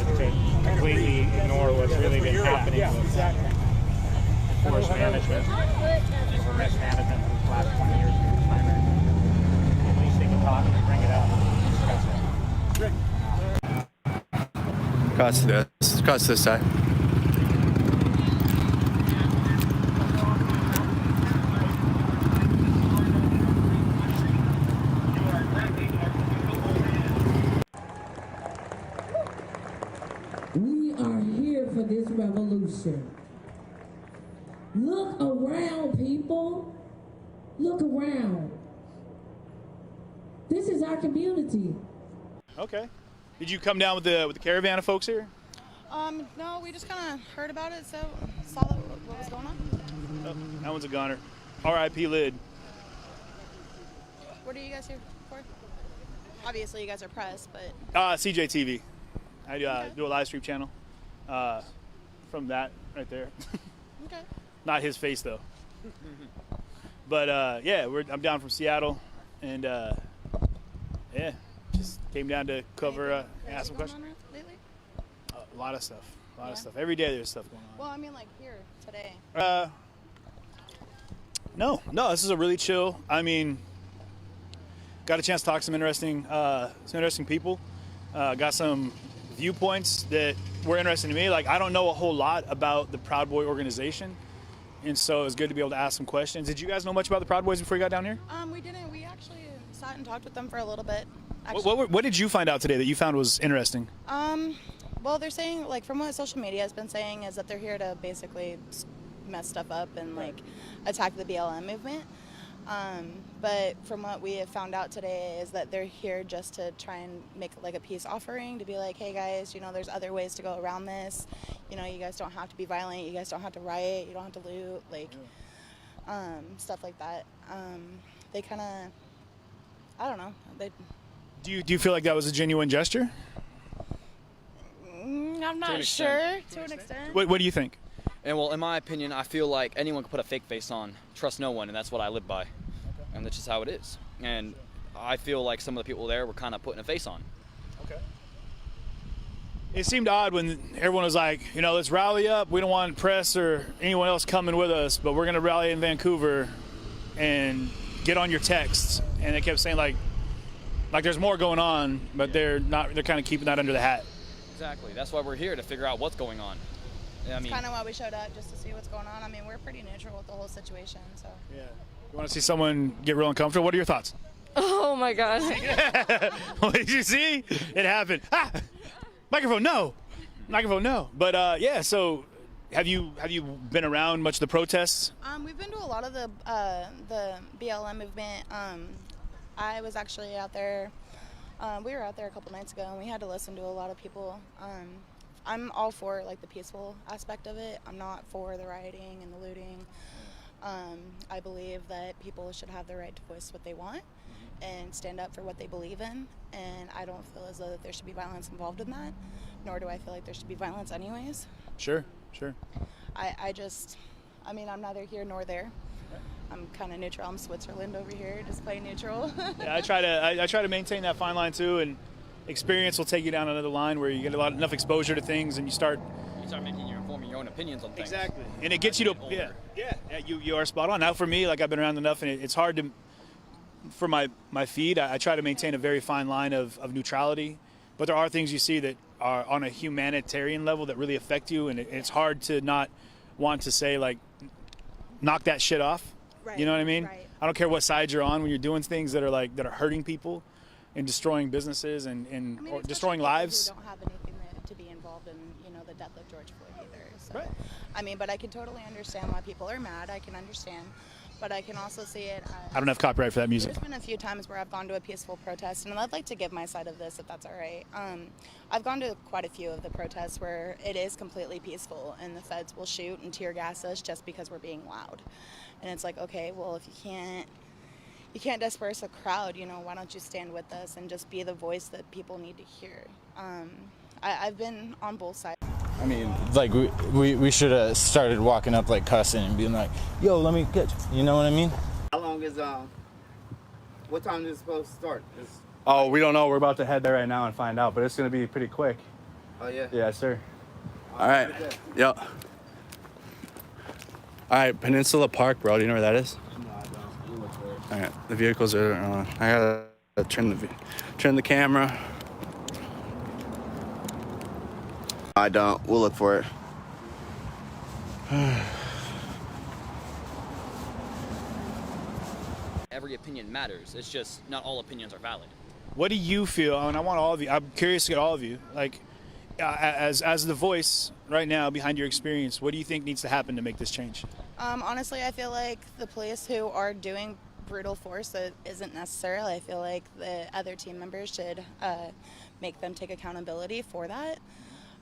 completely ignore what's really been happening with forest management or mismanagement for the last 20 years of primary. At least they can talk and bring it up. Across this side. We are here for this revolution. Look around, people. Look around. This is our community. Okay. Did you come down with the caravan of folks here? No, we just kind of heard about it, so saw what was going on. Oh, that one's a goner. R.I.P. Lid. What are you guys here for? Obviously, you guys are press, but... CJTV. I do a live stream channel from that right there. Okay. Not his face, though. But, yeah, I'm down from Seattle, and, yeah, just came down to cover, ask some questions. Lately? A lot of stuff. A lot of stuff. Every day there's stuff going on. Well, I mean, like here, today. No, this is a really chill. I mean, got a chance to talk to some interesting people. Got some viewpoints that were interesting to me. Like, I don't know a whole lot about the Proud Boy organization, and so it was good to be able to ask some questions. Did you guys know much about the Proud Boys before you got down here? We didn't. We actually sat and talked with them for a little bit. What did you find out today that you found was interesting? Well, they're saying, like, from what social media has been saying, is that they're here to basically mess stuff up and, like, attack the BLM movement. But from what we have found out today is that they're here just to try and make, like, a peace offering, to be like, hey, guys, you know, there's other ways to go around this. You know, you guys don't have to be violent. You guys don't have to riot. You don't have to loot, like, stuff like that. They kind of, I don't know. Do you feel like that was a genuine gesture? I'm not sure, to an extent. What do you think? And well, in my opinion, I feel like anyone can put a fake face on. Trust no one, and that's what I live by. Okay. And that's just how it is. And I feel like some of the people there were kind of putting a face on. Okay. It seemed odd when everyone was like, you know, let's rally up. We don't want press or anyone else coming with us, but we're going to rally in Vancouver and get on your texts. And they kept saying like there's more going on, but they're kind of keeping that under the hat. Exactly. That's why we're here, to figure out what's going on. That's kind of why we showed up, just to see what's going on. I mean, we're pretty neutral with the whole situation, so. Yeah. You want to see someone get real uncomfortable? What are your thoughts? Oh my gosh. What did you see? It happened. Ah! Microphone, no. Microphone, no. But yeah, so have you been around much of the protests? We've been to a lot of the BLM movement. I was actually out there. We were out there a couple nights ago, and we had to listen to a lot of people. I'm all for, like, the peaceful aspect of it. I'm not for the rioting and the looting. I believe that people should have the right to voice what they want and stand up for what they believe in, and I don't feel as though that there should be violence involved in that, nor do I feel like there should be violence anyways. Sure. I mean, I'm neither here nor there. I'm kind of neutral. I'm Switzerland over here, just plain neutral. Yeah, I try to maintain that fine line too, and experience will take you down another line where you get enough exposure to things, and you start forming your own opinions on things. Exactly, and it gets you to you are spot on. Now for me, like, I've been around enough, and it's hard to for my feed. I try to maintain a very fine line of neutrality, but there are things you see that are on a humanitarian level that really affect you, and it's hard to not want to say, like, knock that shit off. Right, you know what I mean? Right. I don't care what side you're on when you're doing things that are hurting people and destroying businesses and or destroying lives. Who don't have anything to be involved in, you know, the death of George Floyd either. So. Right. I mean, but I can totally understand why people are mad. I can understand, but I can also see it as, I don't have copyright for that music. there's been a few times where I've gone to a peaceful protest, and I'd like to give my side of this, if that's all right. I've gone to quite a few of the protests where it is completely peaceful, and the feds will shoot and tear gas us just because we're being loud. And it's like, okay, well, if you can't disperse a crowd, you know, why don't you stand with us and just be the voice that people need to hear? I've been on both sides. I mean, like, we should have started walking up, like, cussing and being like, yo, let me get you know what I mean? How long is, what time is it supposed to start? Oh, we don't know. We're about to head there right now and find out, but it's going to be pretty quick. Oh, yeah? Yeah, sir. All right. Yep. All right, Peninsula Park, bro. Do you know where that is? No, I don't. You look for it. All right, the vehicles are, I got to turn the camera. I don't. We'll look for it. Every opinion matters. It's just not all opinions are valid. What do you feel? And I want all of you. I'm curious to get all of you. Like, as the voice right now behind your experience, what do you think needs to happen to make this change? Honestly, I feel like the police who are doing brutal force that isn't necessary, I feel like the other team members should make them take accountability for that.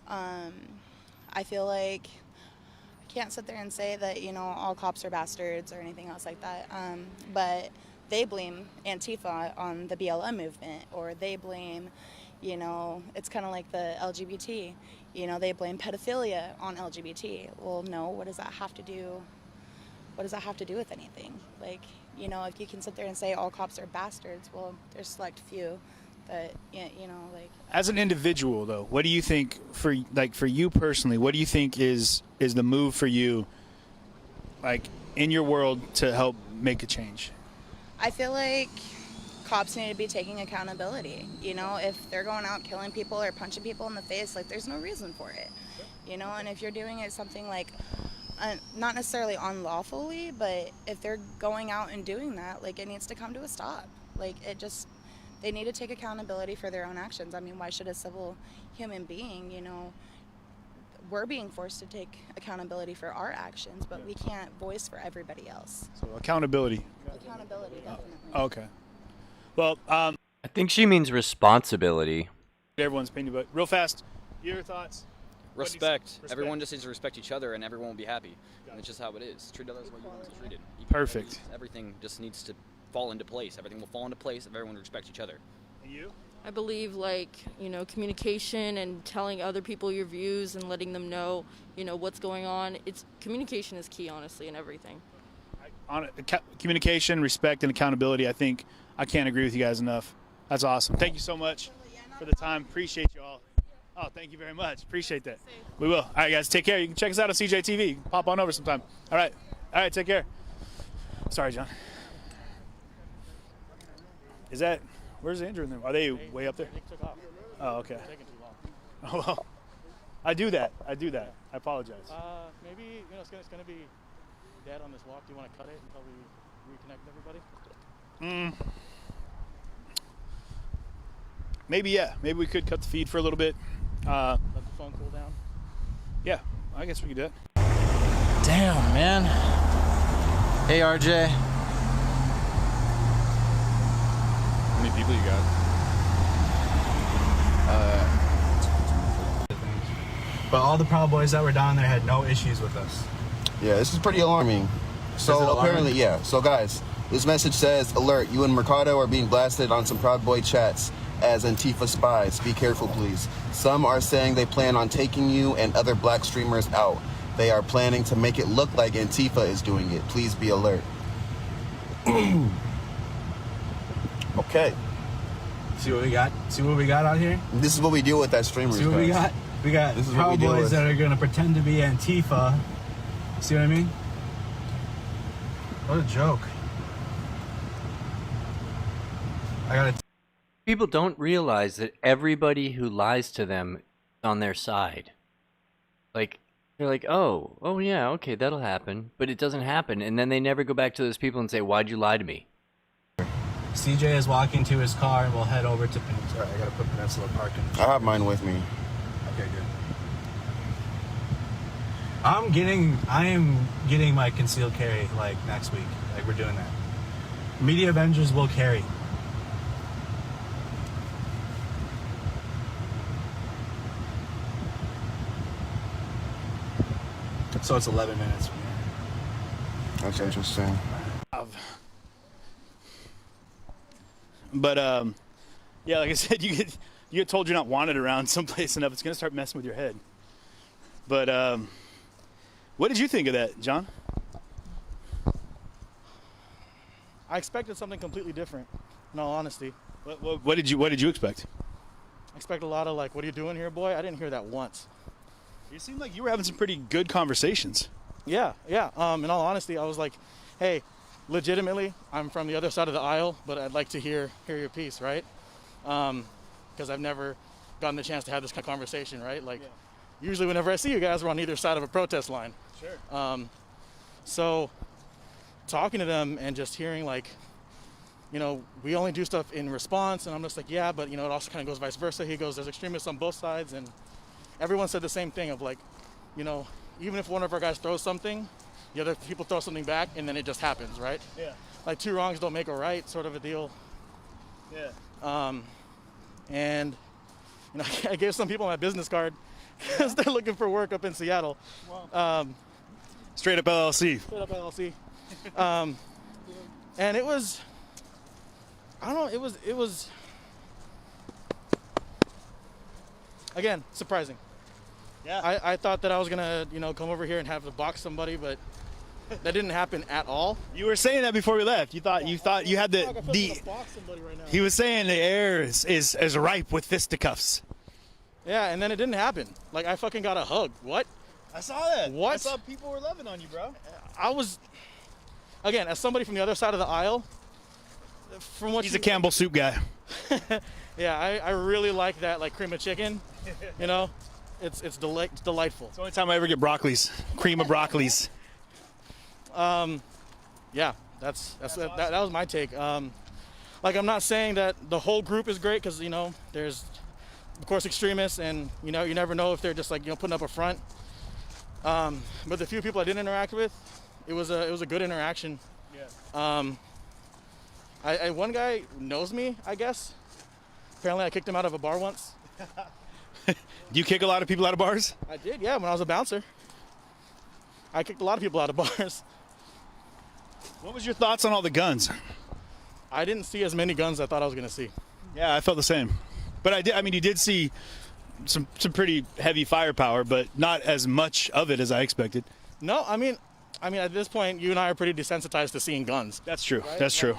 I feel like I can't sit there and say that, you know, all cops are bastards or anything else like that, but they blame Antifa on the BLM movement, or they blame, you know, it's kind of like the LGBT, you know, they blame pedophilia on LGBT. Well, no, what does that have to do? What does that have to do with anything? Like, you know, if you can sit there and say all cops are bastards, well, there's select few that, you know, like. As an individual, though, what do you think for you personally? What do you think is the move for you, like, in your world to help make a change? I feel like cops need to be taking accountability. You know, if they're going out killing people or punching people in the face, like, there's no reason for it. You know, and if you're doing it something like, not necessarily unlawfully, but if they're going out and doing that, like, it needs to come to a stop. Like, they need to take accountability for their own actions. I mean, why should a civil human being, you know, we're being forced to take accountability for our actions, but we can't voice for everybody else. So accountability. Accountability, definitely. Okay. Well, I think she means responsibility. Everyone's opinion, but real fast, your thoughts? Respect. Everyone just needs to respect each other, and everyone will be happy. And it's just how it is. Treat others the way you want to be treated. Perfect. Everything just needs to fall into place. Everything will fall into place if everyone respects each other. And you? I believe, like, you know, communication and telling other people your views and letting them know, you know, what's going on. Communication is key, honestly, in everything. Communication, respect, and accountability. I think I can't agree with you guys enough. That's awesome. Thank you so much for the time. Appreciate you all. Oh, thank you very much. Appreciate that. We will. All right, guys, take care. You can check us out on CJTV. You can pop on over sometime. All right. All right, take care. Sorry, John. Where's the injured? Are they way up there? Oh, okay. Oh, well, I do that. I apologize. Maybe, you know, it's going to be dead on this walk. Do you want to cut it until we reconnect everybody? Maybe, yeah. Maybe we could cut the feed for a little bit. Let the phone cool down? Yeah, I guess we could do that. Damn, man. Hey, RJ. How many people you got? But all the Proud Boys that were down there had no issues with us. Yeah, this is pretty alarming. So apparently, yeah. So guys, this message says, alert, you and Mercado are being blasted on some Proud Boy chats as Antifa spies. Be careful, please. Some are saying they plan on taking you and other black streamers out. They are planning to make it look like Antifa is doing it. Please be alert. Okay. See what we got? See what we got out here? This is what we deal with as streamers. See what we got? We got Proud Boys that are going to pretend to be Antifa. See what I mean? What a joke. People don't realize that everybody who lies to them is on their side. Like, they're like, oh yeah, okay, that'll happen. But it doesn't happen. And then they never go back to those people and say, why'd you lie to me? CJ is walking to his car and we'll head over to Peninsula. Sorry, I gotta put Peninsula Park in. I have mine with me. Okay, good. I am getting my concealed carry like next week. Like we're doing that. Media Avengers will carry. So it's 11 minutes from here. That's interesting. But yeah, like I said, you get told you're not wanted around someplace enough, it's gonna start messing with your head. But what did you think of that, John? I expected something completely different, in all honesty. What did you expect? I expect a lot of like, what are you doing here, boy? I didn't hear that once. You seemed like you were having some pretty good conversations. Yeah. In all honesty, I was like, hey, legitimately, I'm from the other side of the aisle, but I'd like to hear your piece, right? Because I've never gotten the chance to have this kind of conversation, right? Like, usually whenever I see you guys, we're on either side of a protest line. Sure. So talking to them and just hearing like, we only do stuff in response, and I'm just like, yeah, but it also kind of goes vice versa. He goes, there's extremists on both sides, and everyone said the same thing of like, even if one of our guys throws something, the other people throw something back, and then it just happens, right? Yeah. Like two wrongs don't make a right, sort of a deal. Yeah. And I gave some people my business card because they're looking for work up in Seattle. Straight up LLC. Straight up LLC. And it was, I don't know, it was again, surprising. Yeah. I thought that I was gonna, come over here and have to box somebody, but that didn't happen at all. You were saying that before we left. You thought you had the box somebody right now. He was saying the air is ripe with fisticuffs. Yeah, and then it didn't happen. Like I fucking got a hug. What? I saw that. What? I saw people were loving on you, bro. I was, again, as somebody from the other side of the aisle, from what he's a Campbell soup guy. Yeah, I really like that, like cream of chicken. It's delightful. It's the only time I ever get broccolis, cream of broccolis. Yeah, that was my take. Like I'm not saying that the whole group is great because there's of course extremists and you never know if they're just like putting up a front. But the few people I did interact with, it was a good interaction. Yeah. One guy knows me, I guess. Apparently I kicked him out of a bar once. Do you kick a lot of people out of bars? I did, yeah, when I was a bouncer. I kicked a lot of people out of bars. What was your thoughts on all the guns? I didn't see as many guns as I thought I was going to see. Yeah, I felt the same. But you did see some pretty heavy firepower, but not as much of it as I expected. No, I mean at this point, you and I are pretty desensitized to seeing guns. That's true. Right? That's true.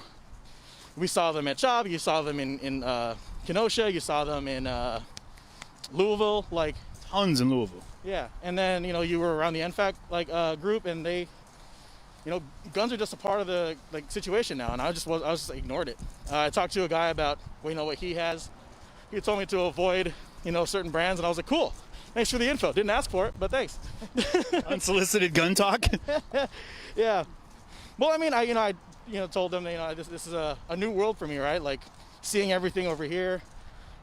We saw them at Job. You saw them in Kenosha. You saw them in Louisville. Like tons in Louisville. Yeah, and then you were around the NFAC group, and they, guns are just a part of the situation now, and I just ignored it. I talked to a guy about what he has. He told me to avoid certain brands, and I was like, cool. Thanks for the info. Didn't ask for it, but thanks. Unsolicited gun talk. Yeah. Well, I told them this is a new world for me, right? Like seeing everything over here,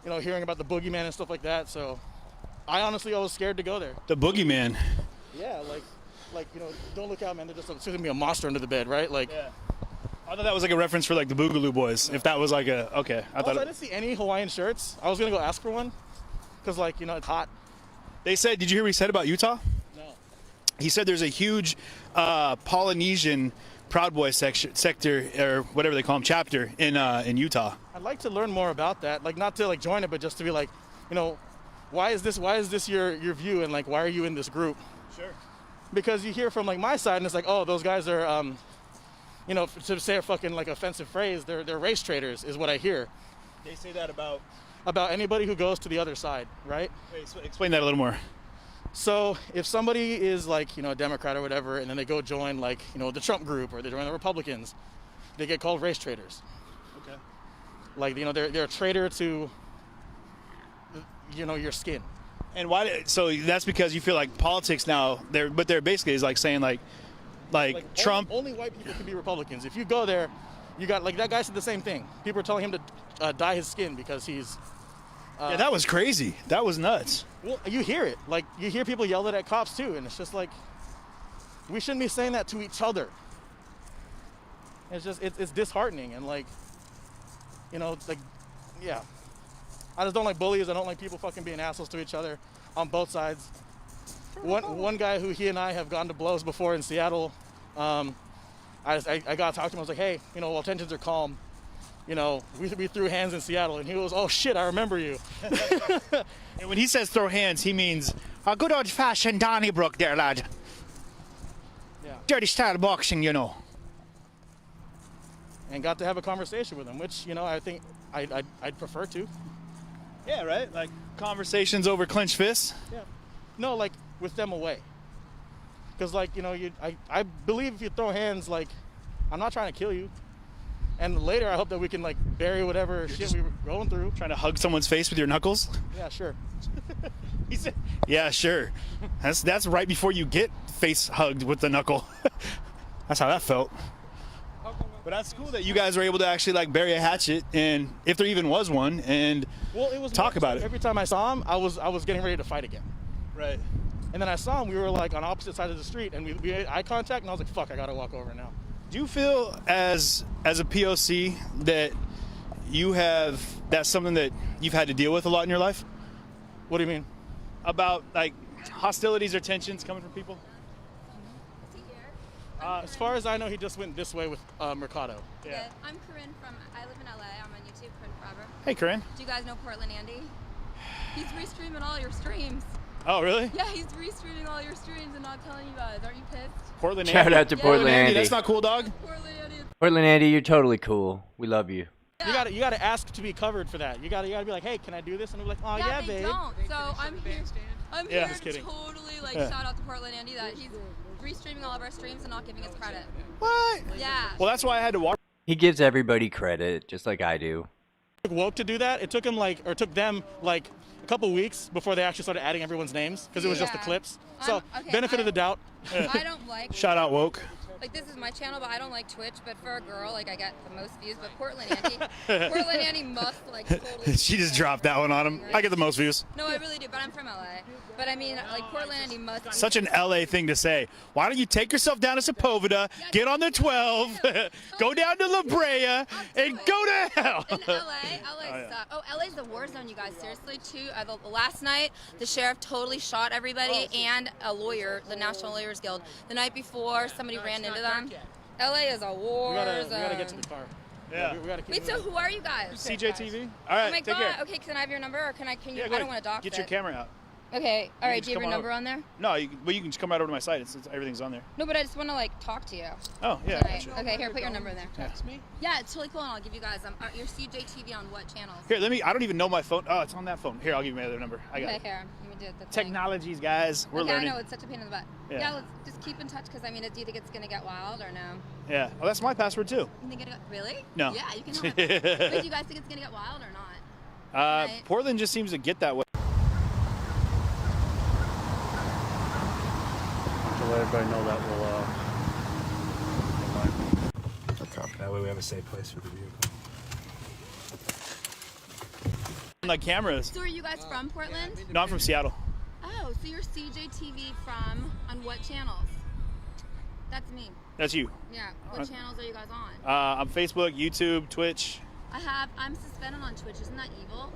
hearing about the boogeyman and stuff like that. So I honestly was scared to go there. The boogeyman. Yeah, like don't look out, man. There's gonna be a monster under the bed, right? Like. Yeah. I thought that was like a reference for like the Boogaloo Boys. No. If that was like okay. I didn't see any Hawaiian shirts. I was gonna go ask for one, cause it's hot. They said. Did you hear what he said about Utah? No. He said there's a huge Polynesian Proud Boy sector or whatever they call them chapter in Utah. I'd like to learn more about that. Like not to join it, but just to be like, why is this your view and why are you in this group? Sure. Because you hear from my side and it's like, oh, those guys are to say a fucking offensive phrase, they're race traitors is what I hear. They say that about anybody who goes to the other side, right? Wait, explain that a little more. So if somebody is a Democrat or whatever, and then they go join the Trump group or they join the Republicans, they get called race traitors. Okay. They're a traitor to your skin. And why? So that's because you feel like politics now. They're basically is saying Trump. Only white people can be Republicans. If you go there, you got that guy said the same thing. People are telling him to dye his skin because he's Yeah, that was crazy. That was nuts. Well, you hear it. Like, you hear people yell it at cops, too, and it's just like, we shouldn't be saying that to each other. It's just, it's disheartening, and like, you know, like, yeah. I just don't like bullies. I don't like people fucking being assholes to each other on both sides. One guy who he and I have gone to blows before in Seattle, I got to talk to him. I was like, hey, you know, while tensions are calm, you know, we threw hands in Seattle. And he goes, oh, shit, I remember you. And when he says throw hands, he means a good old-fashioned Donnybrook there, lad. Yeah. Dirty style boxing, you know. And got to have a conversation with him, which, you know, I think I'd prefer to. Yeah, right? Like conversations over clenched fists? Yeah. No, like with them away. Because, like, you know, I believe if you throw hands, like, I'm not trying to kill you. And later, I hope that we can, like, bury whatever shit we were going through. Trying to hug someone's face with your knuckles? Yeah, sure. He said, yeah, sure. That's right before you get face hugged with the knuckle. That's how that felt. But that's cool that you guys were able to actually like bury a hatchet, and if there even was one, and talk about it. Every time I saw him, I was getting ready to fight again. Right. And then I saw him. We were like on opposite sides of the street, and we made eye contact, and I was like, "Fuck, I gotta walk over now." Do you feel as a POC that that's something that you've had to deal with a lot in your life? What do you mean? About like hostilities or tensions coming from people? As far as I know, he just went this way with Mercado. Yeah. I'm Corinne I live in LA. I'm on YouTube, Corinne Forever. Hey, Corinne. Do you guys know Portland Andy? He's restreaming all your streams. Oh, really? Yeah, he's restreaming all your streams and not telling you guys. Aren't you pissed? Portland Shout Andy. out to Portland Andy. That's not cool, dog. Portland Andy, you're totally cool. We love you. You gotta ask to be covered for that. You gotta be like, hey, can I do this? And they're like, oh yeah, they babe. don't. So I'm here. I'm Yeah, here just to kidding. totally like Yeah. shout out to Portland Andy that he's restreaming all of our streams and not giving us credit. What? Yeah. Well, that's why I had to watch. He gives everybody credit, just like I do. Woke to do that. It took him took them like a couple weeks before they actually started adding everyone's names because it was just the clips. So okay, benefit of the doubt. I don't like. Shout out woke. Like, this is my channel, but I don't like Twitch. But for a girl, like, I get the most views. But Portland Andy must like totally. She just dropped that one on him. I get the most views. No, I really do. But I'm from LA. But I mean, like, Portland Andy must. Such an LA thing to say. Why don't you take yourself down to Sepulveda, get on the 12, go down to La Brea, and go to hell? In LA sucks. Oh, LA's the war zone, you guys. Seriously, too. Last night, the sheriff totally shot everybody and a lawyer, the National Lawyers Guild. The night before, somebody ran into them. LA is a war zone. We gotta get to the car. Yeah. We gotta keep Wait, so who are you guys? CJTV. All right, Oh my take God. care. Okay, can I have your number, or can you? Yeah, I don't want to dox Get your it. camera out. Okay. All right. just Do you have come your on number over. on there? No, you can just come right over to my site. Everything's on there. No, but I just want to like talk to you. Oh, yeah. All right. Gotcha. Okay, here, put your number in there. Text me? Yeah, it's totally cool, and I'll give you guys your CJTV on what channels? Here, I don't even know my phone. Oh, it's on that phone. Here, I'll give you my other number. I got Okay, it. here. Let me do it. The thing. Technologies, guys. We're learning. I know, it's such a pain in the butt. Yeah. Yeah, let's just keep in touch, because I mean, do you think it's going to get wild or no? Yeah. Oh, that's my password, too. You think really? No. Yeah, you can have it. But do you guys think it's going to get wild or not? Right. Portland just seems to get that way. To let everybody know that we'll That way we have a safe place for the vehicle. Like cameras. So are you guys from Portland? No, I'm from Seattle. Oh, so you're CJTV on what channels? That's me. That's you. Yeah. What channels are you guys on? I'm Facebook, YouTube, Twitch. I'm suspended on Twitch. Isn't that evil?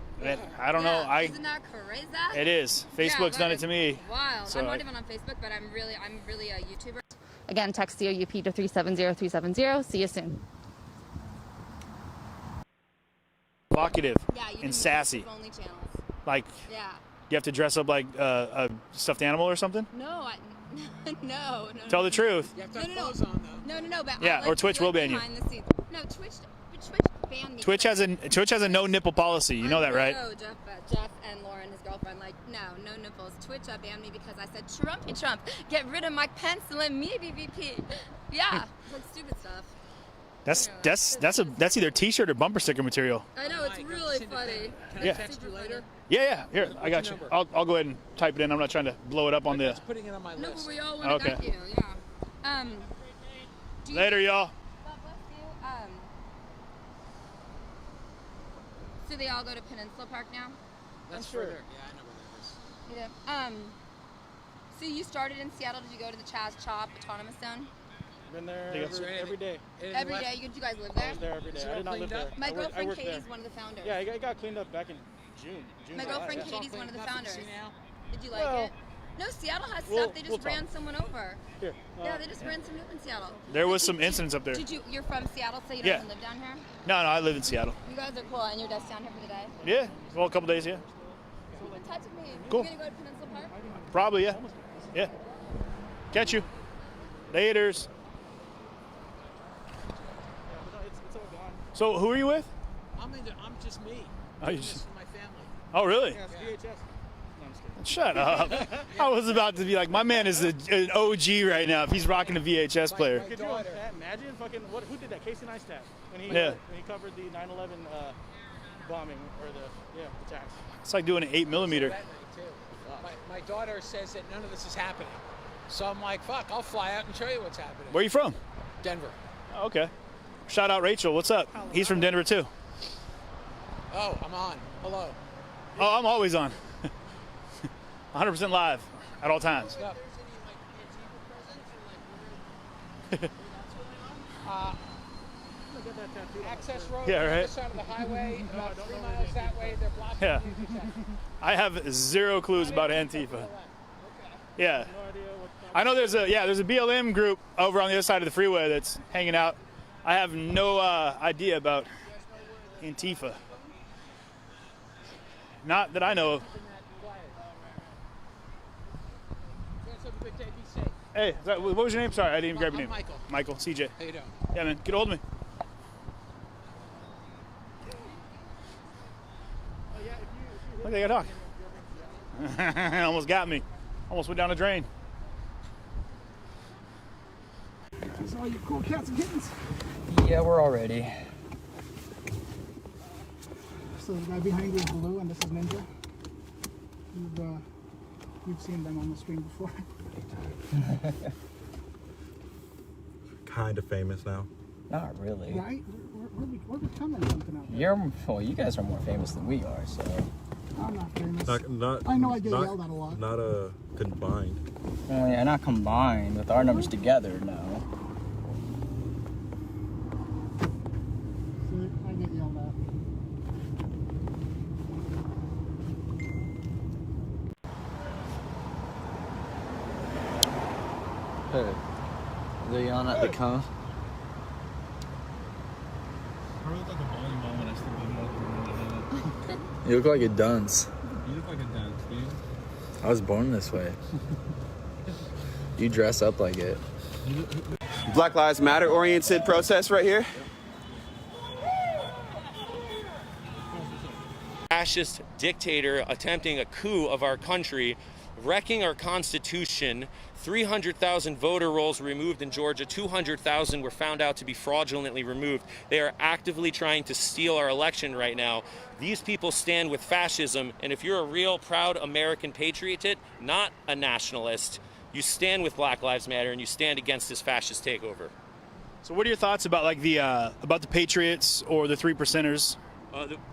I don't know. Isn't that crazy? It is. Facebook's done it to me. Wild. So I'm not even on Facebook, but I'm really a YouTuber. Again, text COUP to 370-370. See you soon. Provocative Yeah, you and sassy. Only channels. Like, Yeah. you have to dress up like a stuffed animal or something? No, no. Tell the truth. You have to have clothes on, though. No, but Yeah, I like or Twitch to will do it ban you. behind the scenes. No, Twitch banned me. Twitch has a no nipple policy. You know that, right? No, Jeff and Lauren, his girlfriend, like, no nipples. Twitch banned me because I said, Trump, get rid of Mike Pence and let me be VP. Yeah, like stupid stuff. That's either T-shirt or bumper sticker material. I know, it's really funny. Can I text you later? Yeah. Here, I got you. I'll go ahead and type it in. I'm not trying to blow it up on the. Putting it on my list. No, but we all want to thank you. Yeah. Later, y'all. God bless you. So they all go to Peninsula Park now? I'm sure. Yeah, I know where that is. Yeah. So you started in Seattle. Did you go to the Chaz Chop Autonomous Zone? Been there every day. Every day? You guys live there? I was there every day. I did not live there. My girlfriend Katie's Katie's one of the founders. Yeah, it got cleaned up back in June. My July, girlfriend yeah. Katie's one of the founders. Did you like Well, it? No, Seattle has we'll- stuff. They just we'll talk. ran someone over. Here. Yeah, they just ran someone over in Seattle. There was some incidents up there. You're from Seattle, so you don't Yeah. even live down here? No, I live in Seattle. You guys are cool, and you're just down here for the day? Yeah, well, a couple days, yeah. Keep in touch with me. Cool. You gonna go to Peninsula Park? Probably, yeah. Yeah. Catch you. Laters. So, who are you with? I'm just me. Oh, you This just- is my family. Oh, really? Yeah, it's VHS. No, I'm just kidding. Shut up. I was about to be like, my man is an OG right now if he's rocking a VHS player. Could you imagine fucking who did that? Casey Neistat when he Yeah. when he covered the 9/11 bombing or the attacks. It's like doing an 8mm. My daughter says that none of this is happening. So I'm like, fuck, I'll fly out and show you what's happening. Where are you from? Denver. Oh, okay. Shout out Rachel. What's up? He's from Denver too. Oh, I'm on. Hello. Oh, I'm always on. 100% live at all times. Yep. Access road, Yeah, right. on the side of the highway, about 3 miles that way, they're blocking Yeah. the intersection. I have zero clues about Antifa. Yeah. I know there's a BLM group over on the other side of the freeway that's hanging out. I have no idea about Antifa. Not that I know of. Guys have a good day. Be safe. Hey, what was your name? Sorry, I didn't even grab your I'm name. Michael. Michael, CJ. How you doing? Yeah, man, get a hold of me. Look, they got talk. Almost got me. Almost went down the drain. These are all your cool cats and kittens. Yeah, we're all ready. So the guy behind you is Blue, and this is Ninja. You've seen them on the screen before. Kind of famous now. Not really. Right? We're becoming something out there. You guys are more famous than we are, so. I'm not famous. Not, I know I get not, yelled at a lot. Not combined. Well, yeah, not combined with our numbers together, no. See, I get yelled at. Hey, they're yelling at the cone. I look like a volleyball when I still do more. You look like a dunce. You look like a dance, dude. I was born this way. You dress up like it. Black Lives Matter oriented protest right here. Fascist dictator attempting a coup of our country, wrecking our Constitution. 300,000 voter rolls removed in Georgia. 200,000 were found out to be fraudulently removed. They are actively trying to steal our election right now. These people stand with fascism, and if you're a real proud American patriot, not a nationalist, you stand with Black Lives Matter and you stand against this fascist takeover. So, what are your thoughts about like about the Patriots or the 3%ers?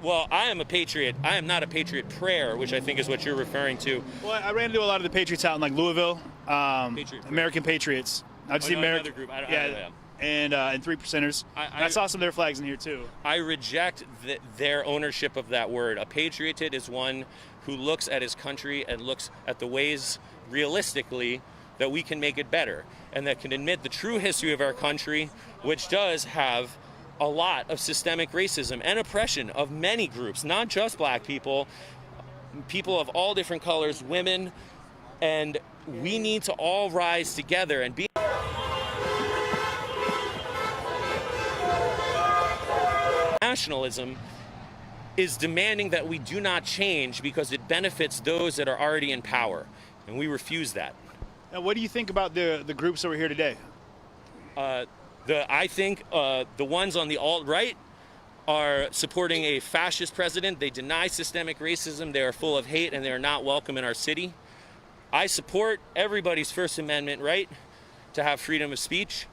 Well, I am a patriot. I am not a patriot prayer, which I think is what you're referring to. Well, I ran into a lot of the Patriots out in like Louisville, American Patriots. I just see American group. I don't know. And 3%ers. I saw some of their flags in here too. I reject their ownership of that word. A patriot is one who looks at his country and looks at the ways realistically that we can make it better, and that can admit the true history of our country, which does have a lot of systemic racism and oppression of many groups, not just black people, people of all different colors, women, and we need to all rise together and be. Nationalism is demanding that we do not change because it benefits those that are already in power, and we refuse that. Now, what do you think about the groups over here today? I think the ones on the alt-right are supporting a fascist president. They deny systemic racism. They are full of hate, and they are not welcome in our city. I support everybody's First Amendment right to have freedom of speech,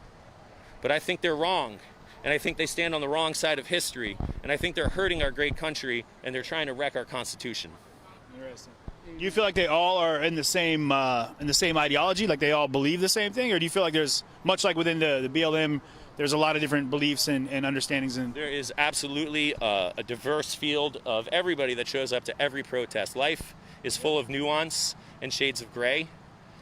but I think they're wrong, and I think they stand on the wrong side of history, and I think they're hurting our great country, and they're trying to wreck our Constitution. Interesting. Do you feel like they all are in the same ideology, like they all believe the same thing, or do you feel like there's, much like within the BLM, there's a lot of different beliefs and understandings? There is absolutely a diverse field of everybody that shows up to every protest. Life is full of nuance and shades of gray.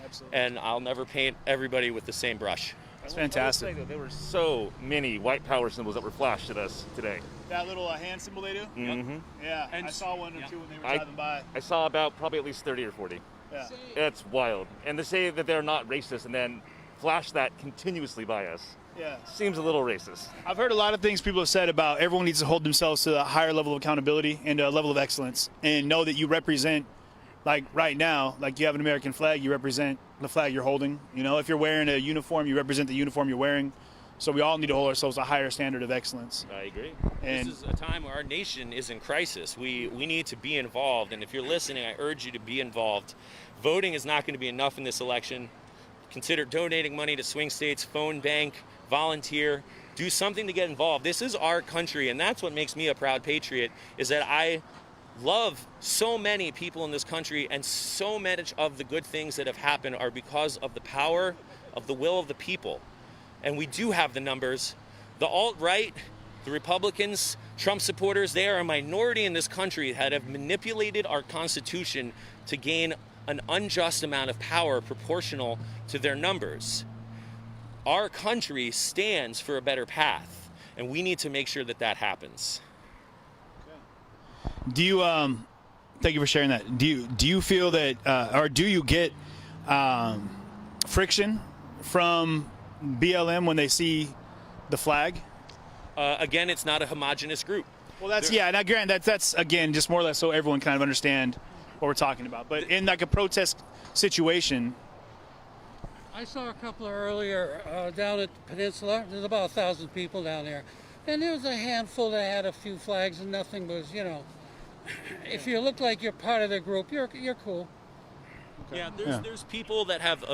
Absolutely. And I'll never paint everybody with the same brush. That's fantastic. I will say that there were so many white power symbols that were flashed at us today. That little hand symbol they do? Mm-hmm. Yeah, I saw one or two when they were driving by. I saw about probably at least 30 or 40. Yeah. It's wild. And to say that they're not racist and then flash that continuously by us seems a little racist. I've heard a lot of things people have said about everyone needs to hold themselves to a higher level of accountability and a level of excellence, and know that you represent, like right now, like you have an American flag, you represent the flag you're holding. You know, if you're wearing a uniform, you represent the uniform you're wearing. So we all need to hold ourselves to a higher standard of excellence. I agree. And this is a time where our nation is in crisis. We need to be involved, and if you're listening, I urge you to be involved. Voting is not going to be enough in this election. Consider donating money to swing states, phone bank, volunteer, do something to get involved. This is our country, and that's what makes me a proud patriot, is that I love so many people in this country, and so much of the good things that have happened are because of the power of the will of the people. And we do have the numbers. The alt-right, the Republicans, Trump supporters, they are a minority in this country that have manipulated our Constitution to gain an unjust amount of power proportional to their numbers. Our country stands for a better path, and we need to make sure that that happens. do you, thank you for sharing that. Do you feel that, or do you get friction from BLM when they see the flag? Again, it's not a homogenous group. Well, that's again just more or less so everyone kind of understand what we're talking about. But in like a protest situation, I saw a couple earlier down at the peninsula. There's about 1,000 people down there, and there was a handful that had a few flags, and nothing was, you know. If you look like you're part of the group, you're cool. Yeah, there's people that have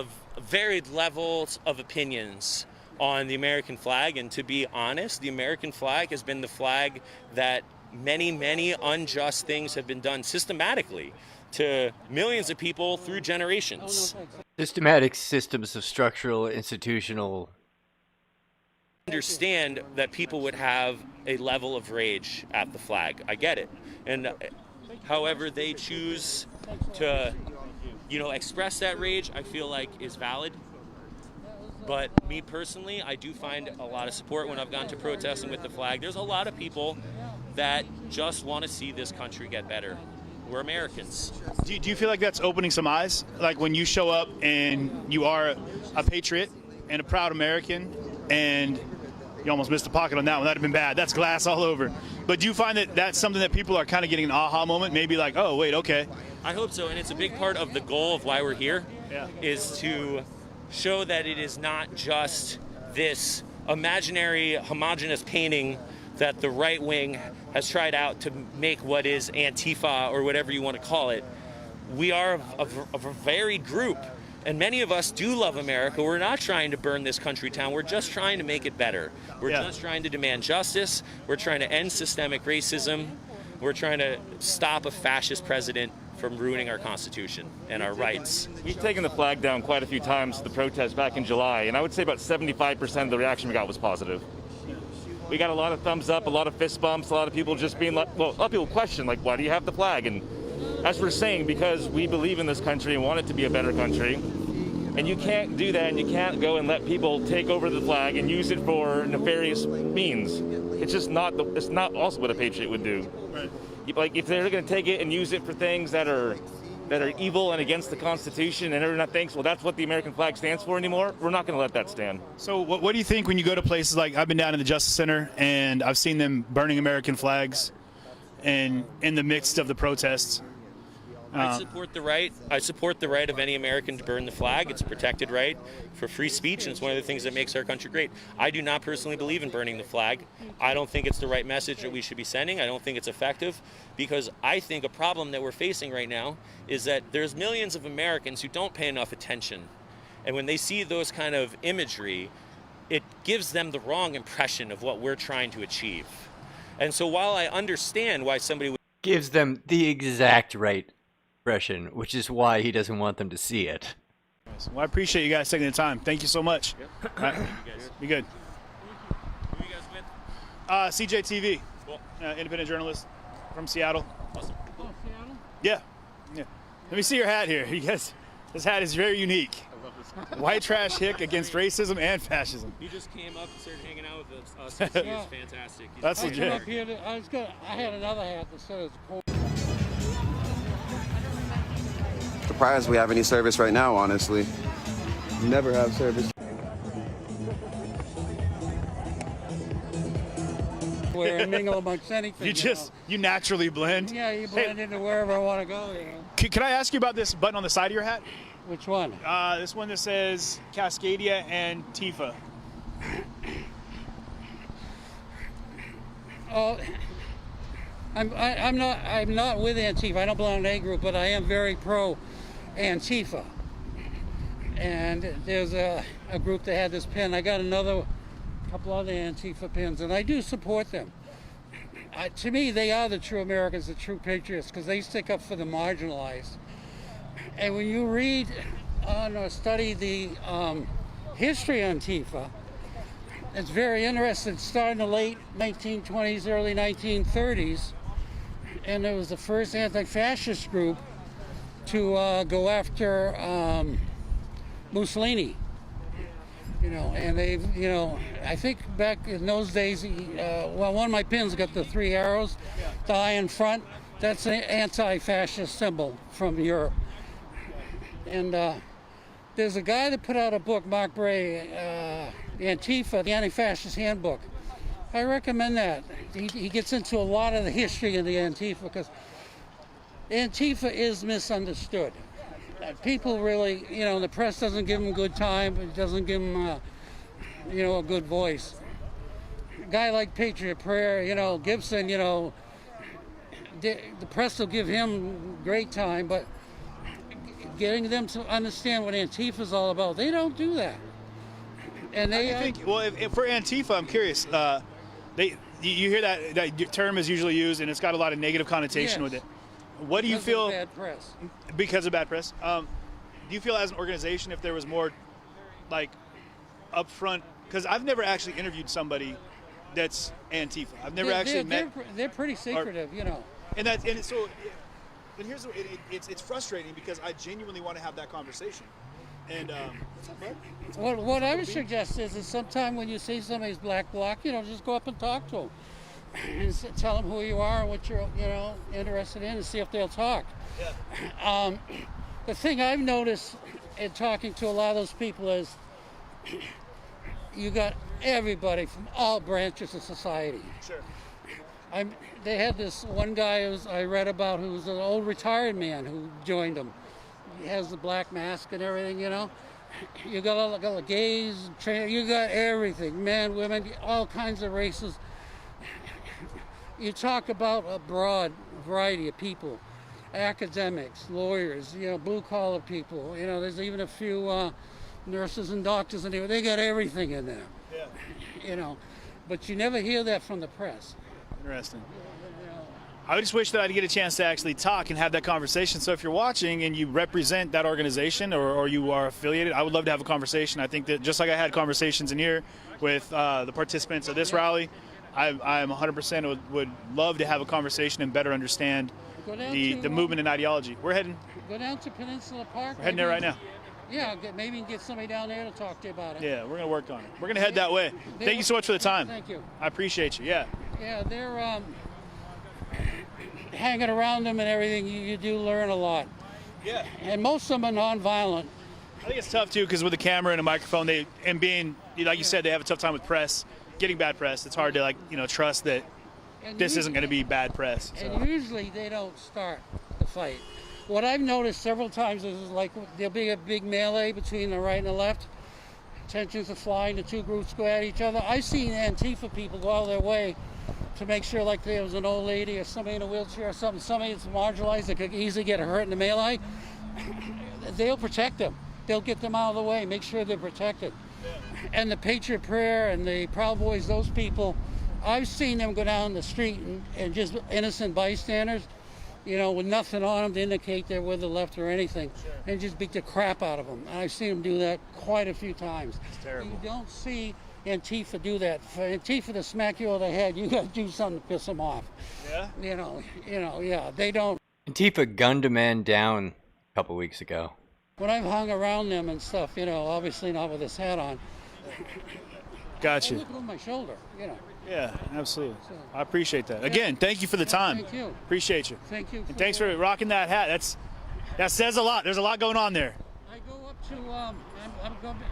varied levels of opinions on the American flag, and to be honest, the American flag has been the flag that many unjust things have been done systematically to millions of people through generations. Systematic systems of structural, institutional. Understand that people would have a level of rage at the flag. I get it. And however they choose to, express that rage, I feel like is valid. But me personally, I do find a lot of support when I've gone to protesting with the flag. There's a lot of people that just want to see this country get better. We're Americans. Do you feel like that's opening some eyes? Like when you show up and you are a patriot and a proud American, and you almost missed a pocket on that one. That'd have been bad. That's glass all over. But do you find that that's something that people are kind of getting an aha moment? Maybe like, oh, wait, okay. I hope so, and it's a big part of the goal of why we're here, is to show that it is not just this imaginary, homogenous painting that the right wing has tried out to make what is Antifa or whatever you want to call it. We are a varied group, and many of us do love America. We're not trying to burn this country down. We're just trying to make it better. We're just trying to demand justice. We're trying to end systemic racism. We're trying to stop a fascist president from ruining our Constitution and our rights. We've taken the flag down quite a few times to the protest back in July, and I would say about 75% of the reaction we got was positive. We got a lot of thumbs up, a lot of fist bumps, a lot of people just being like, well, a lot of people question, like, why do you have the flag? And as we're saying, because we believe in this country and want it to be a better country. And you can't do that, and you can't go and let people take over the flag and use it for nefarious means. It's just not, it's not also what a patriot would do. Right. Like, if they're going to take it and use it for things that are evil and against the Constitution, and everyone thinks, well, that's what the American flag stands for anymore, we're not going to let that stand. So what do you think when you go to places like, I've been down in the Justice Center, and I've seen them burning American flags and in the midst of the protests? I support the right. I support the right of any American to burn the flag. It's a protected right for free speech, and it's one of the things that makes our country great. I do not personally believe in burning the flag. I don't think it's the right message that we should be sending. I don't think it's effective, because I think a problem that we're facing right now is that there's millions of Americans who don't pay enough attention. And when they see those kind of imagery, it gives them the wrong impression of what we're trying to achieve. And so while I understand why somebody would... Gives them the exact right expression, which is why he doesn't want them to see it. Well, I appreciate you guys taking the time. Thank you so much. Yep. All right. Be good. Who you guys with? CJTV, Cool. Independent journalist from Seattle. Awesome. Oh, Seattle? Yeah. Let me see your hat here. You guys, this hat is very unique. I love this. White trash hick against racism and fascism. He just came up and started hanging out with us. He Yeah. is fantastic. He's That's I legit. came up here I had another hat that said it's Surprised we have any service right now, honestly. Never have service. where and mingle amongst anything. You naturally blend. Yeah, you blend into wherever I want to go. You know. Can I ask you about this button on the side of your hat? Which one? This one that says Cascadia and Tifa. Oh, I'm not with Antifa. I don't belong to a group, but I am very pro Antifa. And there's a group that had this pin. I got another couple other Antifa pins, and I do support them. To me, they are the true Americans, the true patriots, because they stick up for the marginalized. And when you read or study the history of Antifa, it's very interesting. It started in the late 1920s, early 1930s, and it was the first anti-fascist group to go after Mussolini. You know, and they've, you know, I think back in those days, well, one of my pins got the 3 arrows, the eye in front. That's an anti-fascist symbol from Europe. And there's a guy that put out a book, Mark Bray, Antifa, the Anti-Fascist Handbook. I recommend that. He gets into a lot of the history of the Antifa, because Antifa is misunderstood. People really, you know, the press doesn't give them good time, it doesn't give them, you know, a good voice. A guy like Patriot Prayer, you know, Gibson, you know, the press will give him great time, but getting them to understand what Antifa is all about, they don't do that. And they think, well, if for Antifa, I'm curious. You hear that term is usually used, and it's got a lot of negative connotation with it. What do you feel? Because of bad press. Because of bad press. Do you feel as an organization, if there was more, like, upfront? Because I've never actually interviewed somebody that's Antifa. I've never actually met. They're pretty secretive, you know. And here's it's frustrating because I genuinely want to have that conversation. And what's up, bud? What I would suggest is sometime when you see somebody's black bloc, you know, just go up and talk to them. And tell them who you are and what you're, you know, interested in, and see if they'll talk. Yeah. The thing I've noticed in talking to a lot of those people is you got everybody from all branches of society. Sure. They had this one guy I read about who was an old retired man who joined them. He has the black mask and everything, you know. You got all the gays, you got everything, men, women, all kinds of races. You talk about a broad variety of people, academics, lawyers, you know, blue-collar people. You know, there's even a few nurses and doctors in there. They got everything in there. Yeah. You know, but you never hear that from the press. Interesting. I just wish that I'd get a chance to actually talk and have that conversation. So if you're watching and you represent that organization or you are affiliated, I would love to have a conversation. I think that just like I had conversations in here with the participants of this rally, I'm 100% would love to have a conversation and better understand the movement and ideology. We're heading. Go down to Peninsula Park. We're heading there right now. Yeah, maybe get somebody down there to talk to you about it. Yeah, we're gonna work on it. We're gonna head that way. Thank you so much for the time. Thank you. I appreciate you. Yeah. Yeah, they're hanging around them and everything. You do learn a lot. Yeah. And most of them are nonviolent. I think it's tough too because with a camera and a microphone, being like you said, they have a tough time with press. Getting bad press, it's hard to trust that this isn't going to be bad press. So. And usually they don't start the fight. What I've noticed several times is like there'll be a big melee between the right and the left. Tensions are flying, the two groups go at each other. I've seen Antifa people go out of their way to make sure, like there was an old lady or somebody in a wheelchair or something, somebody that's marginalized that could easily get hurt in the melee. They'll protect them. They'll get them out of the way, make sure they're protected. And the Patriot Prayer and the Proud Boys, those people, I've seen them go down the street and just innocent bystanders, you know, with nothing on them to indicate they're with the left or anything, and just beat the crap out of them. And I've seen them do that quite a few times. It's terrible. You don't see Antifa do that. For Antifa to smack you over the head, you got to do something to piss them off. Yeah? Yeah, they don't. Antifa gunned a man down a couple weeks ago. When I've hung around them and stuff, you know, obviously not with this hat on. Gotcha. I look over my shoulder, you know. Yeah, absolutely. I appreciate that. Again, thank you for the time. Thank you. Appreciate you. Thank you. And thanks for rocking that hat. That says a lot. There's a lot going on there. I go up to,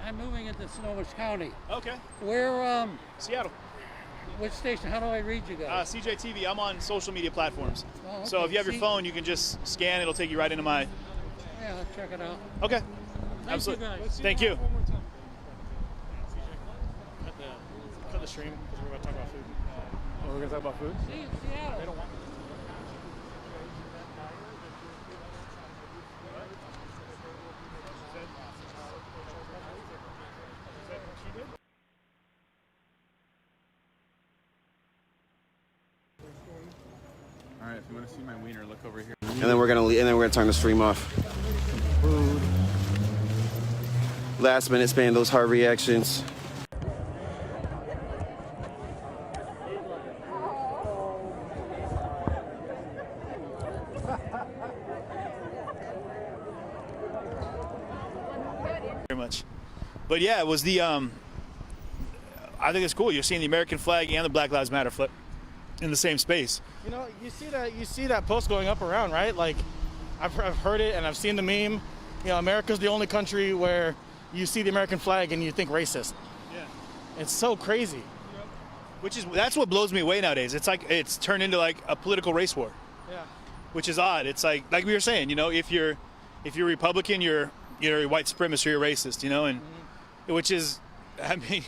I'm moving into Snohomish County. Okay. Where, Seattle. Which station? How do I read you guys? CJTV. I'm on social media platforms. Oh, okay. So if you have your phone, you can just scan. It'll take you right into my... Yeah, I'll check it out. Okay. Absolutely. Thank you. Cut the stream because we're going to talk about food. Oh, we're going to talk about food? See you in Seattle. They don't want All right, if you want to see my wiener, look over here. And then we're gonna turn the stream off. Last minute spam, those hard reactions. Very much. But yeah, it was the I think it's cool. You're seeing the American flag and the Black Lives Matter flip in the same space. You know, you see that post going up around, right? Like, I've heard it and I've seen the meme. You know, America's the only country where you see the American flag and you think racist. Yeah. It's so crazy. That's what blows me away nowadays. It's like it's turned into like a political race war. Yeah. Which is odd. It's like we were saying, you know, if you're Republican, you're a white supremacist, you're a racist, you know, and which is, I mean,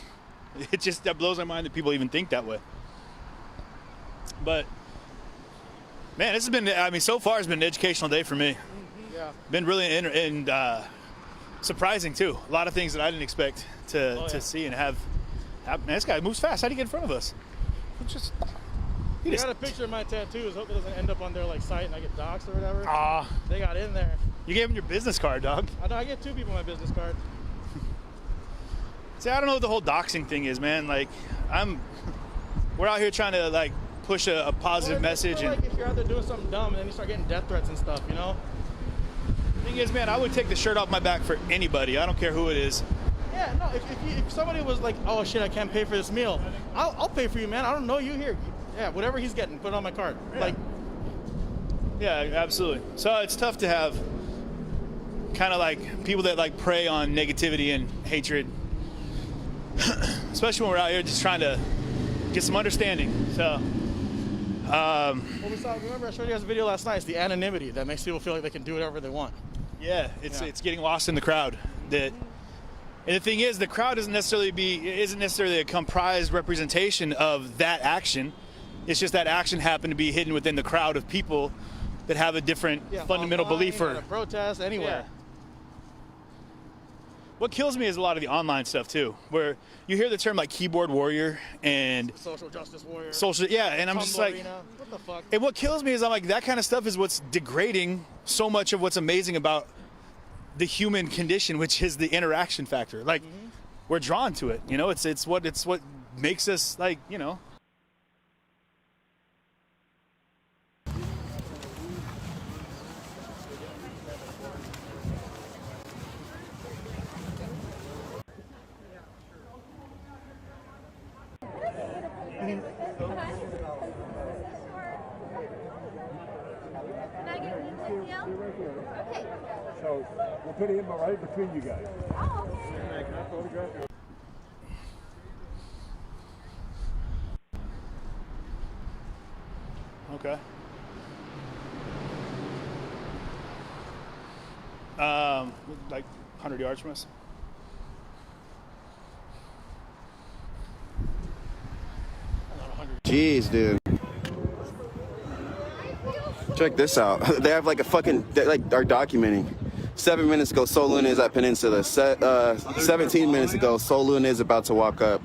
that blows my mind that people even think that way. But man, this has been, I mean, so far it's been an educational day for me. Yeah. Been really and surprising too. A lot of things that I didn't expect to see and have. Man, this guy moves fast. How do you get in front of us? You got a picture of my tattoos. Hope it doesn't end up on their like site and I get doxxed or whatever. Ah. They got in there. You gave him your business card, dog. I know. I get 2 people my business card. See, I don't know what the whole doxing thing is, man. Like, we're out here trying to like push a positive message. Like if you're out there doing something dumb and then you start getting death threats and stuff, you know. Thing is, man, I would take the shirt off my back for anybody. I don't care who it is. Yeah, no. If somebody was like, oh shit, I can't pay for this meal, I'll pay for you, man. I don't know you here. Yeah, whatever he's getting, put it on my card. Yeah. Like. Yeah, absolutely. So it's tough to have kind of like people that like prey on negativity and hatred, especially when we're out here just trying to get some understanding. So. Remember I showed you guys a video last night. It's the anonymity that makes people feel like they can do whatever they want. Yeah, it's getting lost in the crowd. And the thing is, the crowd isn't necessarily a comprised representation of that action. It's just that action happened to be hidden within the crowd of people that have a different fundamental belief or a protest anywhere. Yeah. What kills me is a lot of the online stuff too, where you hear the term like keyboard warrior and social justice warrior. And I'm just like, what the fuck? And what kills me is I'm like, that kind of stuff is what's degrading so much of what's amazing about the human condition, which is the interaction factor. Like, we're drawn to it, you know. It's what makes us like, you know. So we'll put him right between you guys. Oh, okay. Can I photograph you? Okay. Like 100 yards from us. Jeez, dude. Check this out. They have like they are documenting. 7 minutes ago, Sol Luna is at Peninsula. 17 minutes ago, Sol Luna is about to walk up.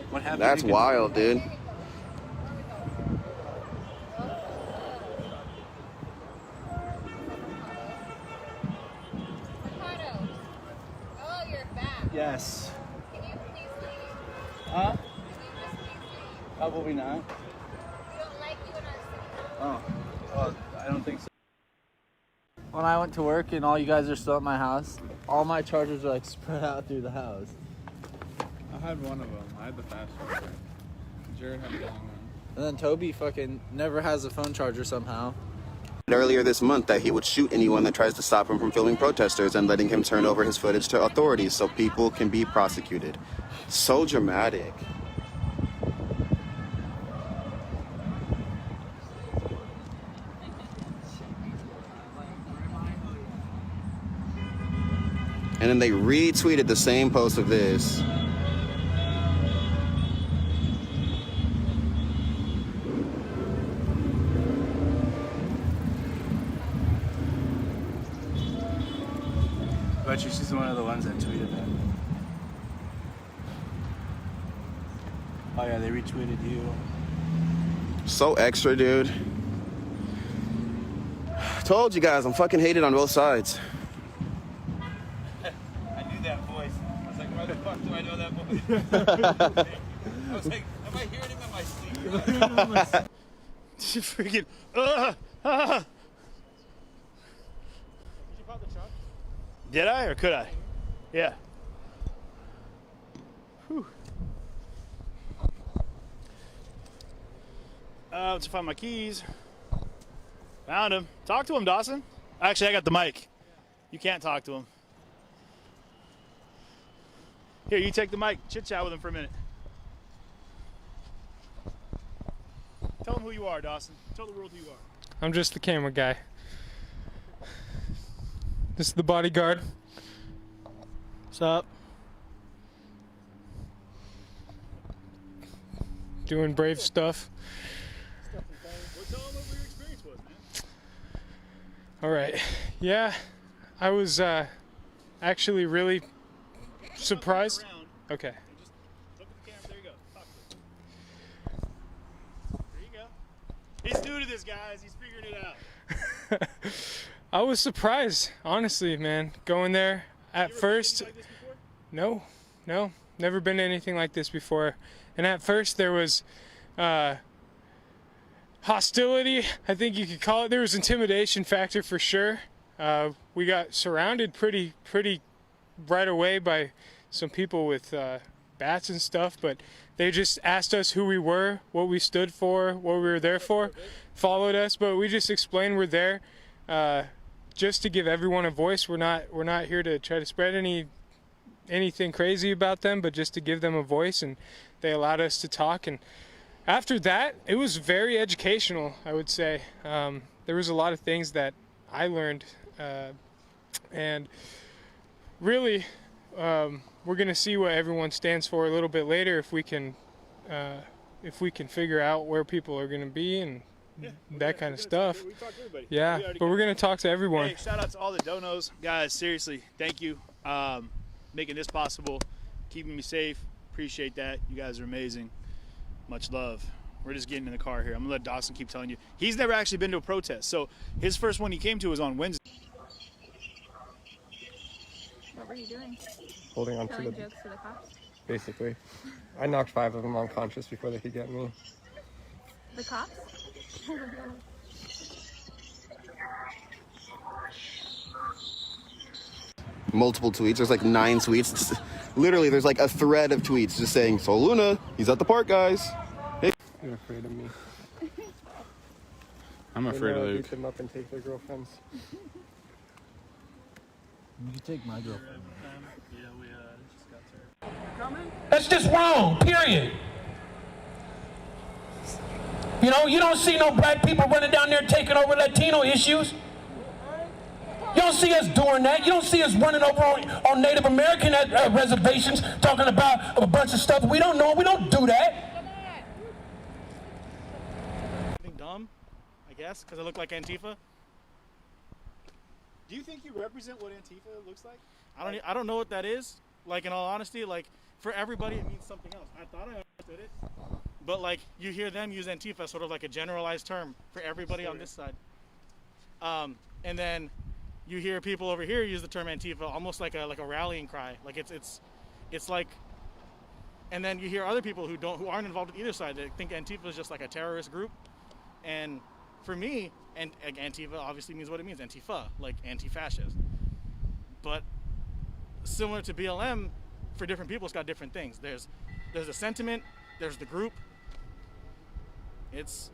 What happened? That's wild, dude. your back. Yes. Can you please leave? Huh? Can you just please leave? Probably not. You don't like you and us. Oh, well, I don't think so. When I went to work and all you guys are still at my house, all my chargers are like spread out through the house. I had one of them. I had the fast charger. Jared had the long one. And then Toby fucking never has a phone charger somehow. Earlier this month that he would shoot anyone that tries to stop him from filming protesters and letting him turn over his footage to authorities so people can be prosecuted. So dramatic. And then they retweeted the same post of this. I bet you she's one of the ones that tweeted that. Oh yeah, they retweeted you. So extra, dude. Told you guys, I'm fucking hated on both sides. I knew that voice. I was like, why the fuck do I know that voice? I was like, am I hearing him in my sleep? Freaking, Did you pop the truck? Did I or could I? Yeah. Whew. Let's find my keys. Found him. Talk to him, Dawson. Actually, I got the mic. You can't talk to him. Here, you take the mic. Chit chat with him for a minute. Tell him who you are, Dawson. Tell the world who you are. I'm just the camera guy. This is the bodyguard. What's up? Doing brave stuff. Well, tell him what your experience was, man. All right. Yeah, I was actually really surprised. Okay. Just look at the camera. There you go. Talk to him. There you go. He's new to this, guys. He's figuring it out. I was surprised, honestly, man. Going there at first. Like this before? No, never been to anything like this before. And at first there was hostility, I think you could call it. There was intimidation factor for sure. We got surrounded pretty right away by some people with bats and stuff, but they just asked us who we were, what we stood for, what we were there for, followed us, but we just explained we're there just to give everyone a voice. We're not here to try to spread anything crazy about them, but just to give them a voice, and they allowed us to talk. And after that, it was very educational, I would say. There was a lot of things that I learned, and really we're going to see what everyone stands for a little bit later if we can figure out where people are going to be and that kind of stuff. Yeah, but we're going to talk to everyone. Hey, shout out to all the donos. Guys, seriously, thank you. Making this possible, keeping me safe. Appreciate that. You guys are amazing. Much love. We're just getting in the car here. I'm going to let Dawson keep telling you. He's never actually been to a protest. So his first one he came to was on Wednesday. What were you doing? Holding on to Telling the jokes to the cops? basically. I knocked 5 of them unconscious before they could get me. The cops? Multiple tweets. There's like 9 tweets. Literally, there's like a thread of tweets just saying, "So Luna, he's at the park, guys." Hey. You're afraid of me. I'm afraid of I Luke. beat them up and take their girlfriends. You can take my girlfriend. Yeah, we just got her. That's just wrong, period. You know, you don't see no black people running down there taking over Latino issues. You don't see us doing that. You don't see us running over on Native American reservations talking about a bunch of stuff we don't know. We don't do that. Something dumb, I guess, because I look like Antifa. Do you think you represent what Antifa looks like? I don't know what that is. Like, in all honesty, like, for everybody it means something else. I thought I understood it. But, like, you hear them use Antifa, sort of like a generalized term for everybody on this side. And then you hear people over here use the term Antifa almost like a rallying cry. Like it's like, and then you hear other people who aren't involved with either side that think Antifa is just like a terrorist group. And for me, and Antifa obviously means what it means, Antifa, like anti-fascist. But similar to BLM, for different people, it's got different things. There's the sentiment, there's the group. It's,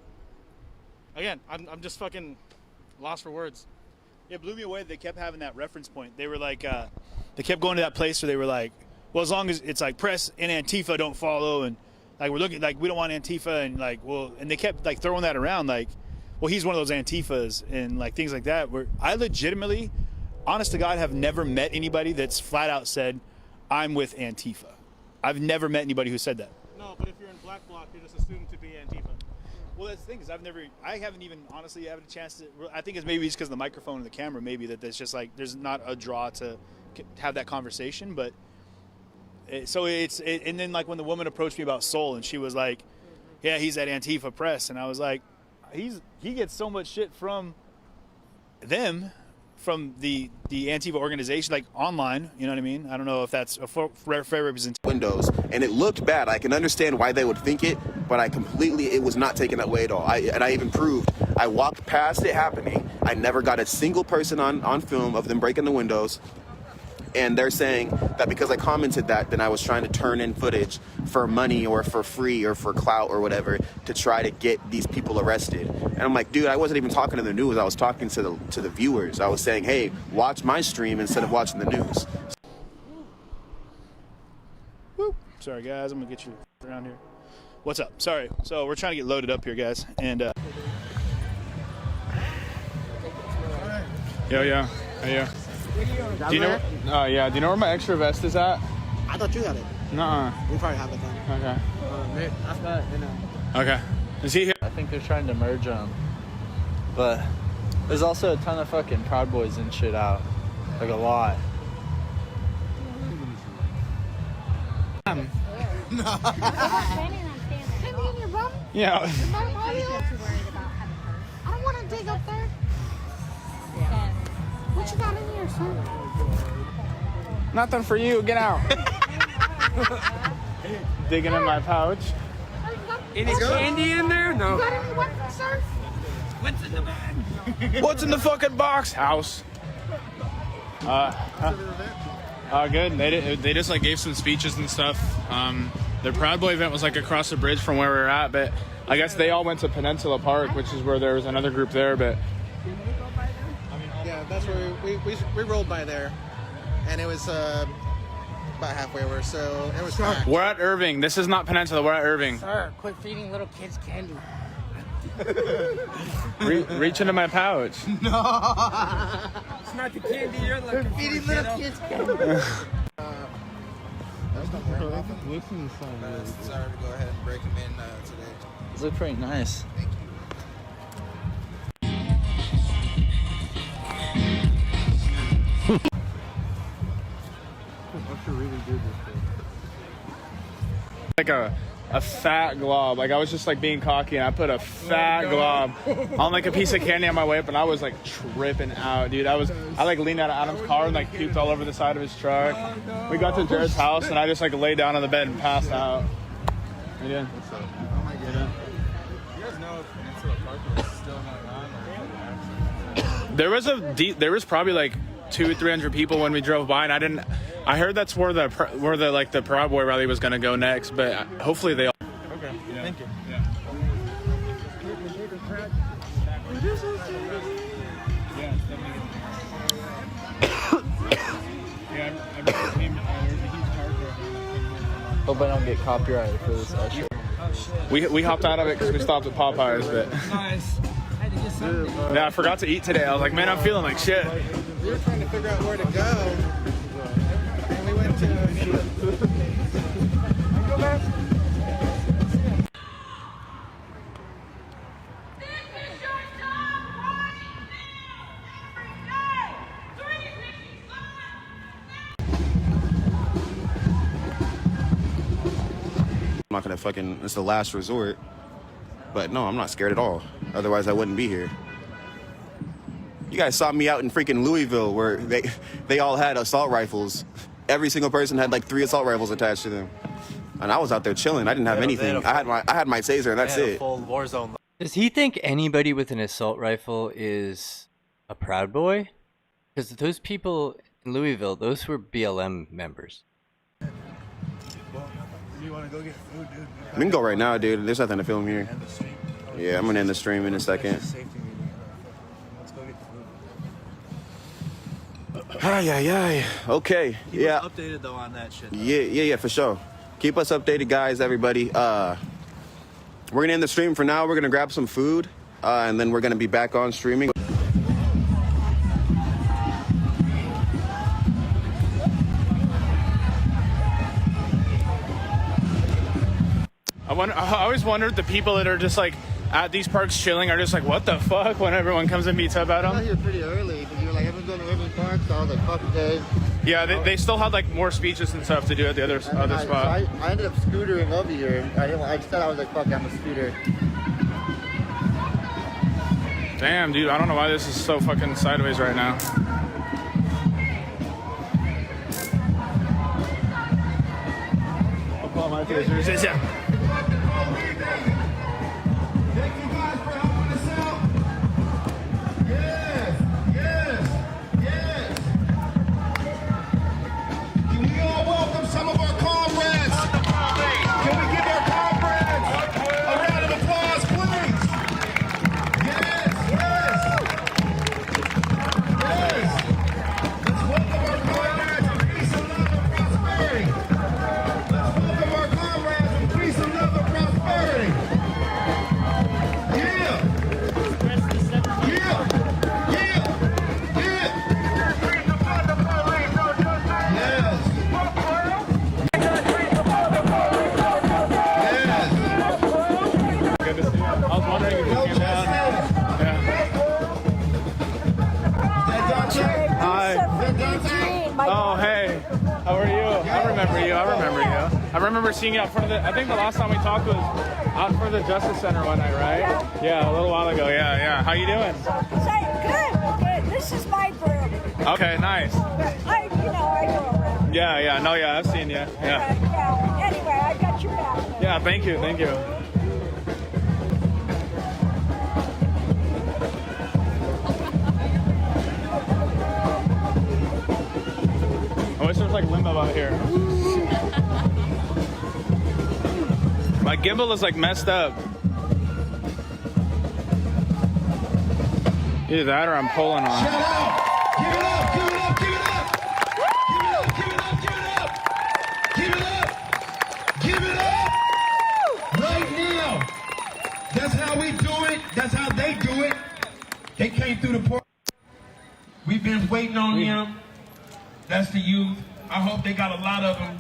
again, I'm just fucking lost for words. It blew me away. They kept having that reference point. They were like, they kept going to that place where they were like, well, as long as it's like press and Antifa don't follow, and like we're looking like we don't want Antifa, and like, well, and they kept like throwing that around like, well, he's one of those Antifas and like things like that. Where I legitimately, honest to God, have never met anybody that's flat out said, I'm with Antifa. I've never met anybody who said that. No, but if you're in Black Bloc, you're just assumed to be Antifa. Well, that's the thing is I haven't even honestly had a chance to. I think it's maybe just because of the microphone and the camera, maybe that there's just like there's not a draw to have that conversation. But and then like when the woman approached me about Soul and she was like, yeah, he's at Antifa Press, and I was like, he gets so much shit from them, from the Antifa organization, like online, you know what I mean? I don't know if that's a fair representation. Windows, and it looked bad. I can understand why they would think it, but it was not taken that way at all. I even proved, I walked past it happening. I never got a single person on film of them breaking the windows. And they're saying that because I commented that, then I was trying to turn in footage for money or for free or for clout or whatever to try to get these people arrested. And I'm like, dude, I wasn't even talking to the news. I was talking to the viewers. I was saying, hey, watch my stream instead of watching the news. Woo. Sorry, guys. I'm going to get you around here. What's up? Sorry. So we're trying to get loaded up here, guys. And Yo. Hey, do you know? Yeah. Do you know where my extra vest is at? I thought you had it. Nuh-uh. We probably have it then. Okay. I've got it. Okay. Is he here? I think they're trying to merge them, but there's also a ton of fucking Proud Boys and shit out, like a lot. Yeah. I don't want to dig up there. What you got in here, son? Nothing for you. Get out. Digging in my pouch. Any candy in there? No. You got any weapons, sir? What's in the bag? What's in the fucking box? House. Good. They just like gave some speeches and stuff. The Proud Boy event was like across the bridge from where we were at, but I guess they all went to Peninsula Park, which is where there was another group there, but. Yeah, that's where we rolled by there, and it was about halfway over, so it was packed. We're at Irving. This is not Peninsula. We're at Irving. Sir, quit feeding little kids candy. Reach into my pouch. No. It's not the candy you're looking for. Feeding little kids candy. Sorry to go ahead and break them in today. These look pretty nice. Thank you. Like a fat glob. Like I was just like being cocky and I put a fat glob on like a piece of candy on my way up and I was like tripping out, dude. I like leaned out of Adam's car and like puked all over the side of his truck. We got to Jared's house and I just like laid down on the bed and passed out. How you doing? Oh my God. You guys know if Peninsula Park is still going on? There was probably like 200-300 people when we drove by, and I heard that's where the Proud Boy rally was gonna go next, but hopefully they all. Okay. Yeah. Thank you. Yeah. Hope I don't get copyrighted for this extra. We hopped out of it because we stopped at Popeyes, but. Nice. Yeah, I forgot to eat today. I was like, man, I'm feeling like shit. We were trying to figure out where to go, and we went to. Go back. I'm not gonna it's the last resort. But no, I'm not scared at all. Otherwise I wouldn't be here. You guys saw me out in freaking Louisville where they all had assault rifles. Every single person had like 3 assault rifles attached to them. And I was out there chilling. I didn't have anything. I had my taser and that's it. Full war zone. Does he think anybody with an assault rifle is a Proud Boy? Because those people in Louisville, those were BLM members. You want to go get food, dude? We can go right now, dude. There's nothing to film here. Yeah, I'm gonna end the stream in a second. Let's go get food. Ay. Okay. Keep us updated though on that shit. Yeah, for sure. Keep us updated, guys, everybody. We're gonna end the stream for now. We're gonna grab some food, and then we're gonna be back on streaming. I always wondered the people that are just like at these parks chilling are just like, what the fuck, when everyone comes and meets up at them. I got here pretty early because you were like, everyone's going to urban parks, so I was like, fuck okay. Yeah, they still had like more speeches and stuff to do at the other spot. So I ended up scootering over here. I said I was like, fuck, I'm a scooter. Damn, dude, I don't know why this is so fucking sideways right now. I'll call my tasers. Yeah. I remember seeing you out front of the, I think the last time we talked was out in front of the Justice Center one night, right? Yeah, a little while ago, yeah. How you doing? Good. This is my room. Okay, nice. I go around. Yeah, I've seen you. Yeah. Yeah. Anyway, I got your back. Yeah, thank you. I wish there was like limbo out here. My gimbal is like messed up. Either that or I'm pulling on. Shout out! Give it up! Give it up! Give it up! Give it up! Give it up! Right now! That's how we do it. That's how they do it. They came through the port. We've been waiting on them. That's the youth. I hope they got a lot of them.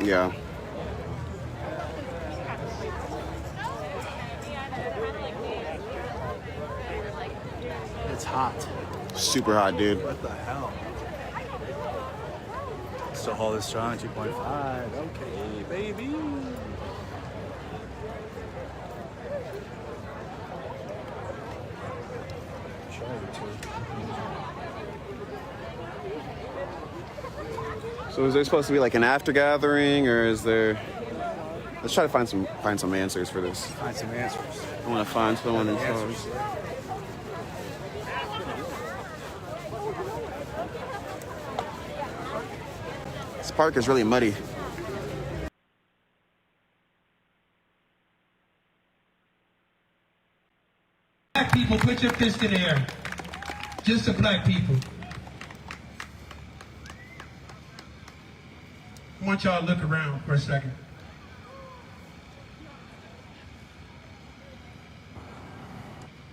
Yeah. It's hot. Super hot, dude. What the hell? Still hold it strong, 2.5. Okay, baby. So is there supposed to be like an after gathering, or is there? Let's try to find some answers for this. Find some answers. I want to find someone in charge. This park is really muddy. Black people, put your fist in the air. Just the black people. I want y'all to look around for a second.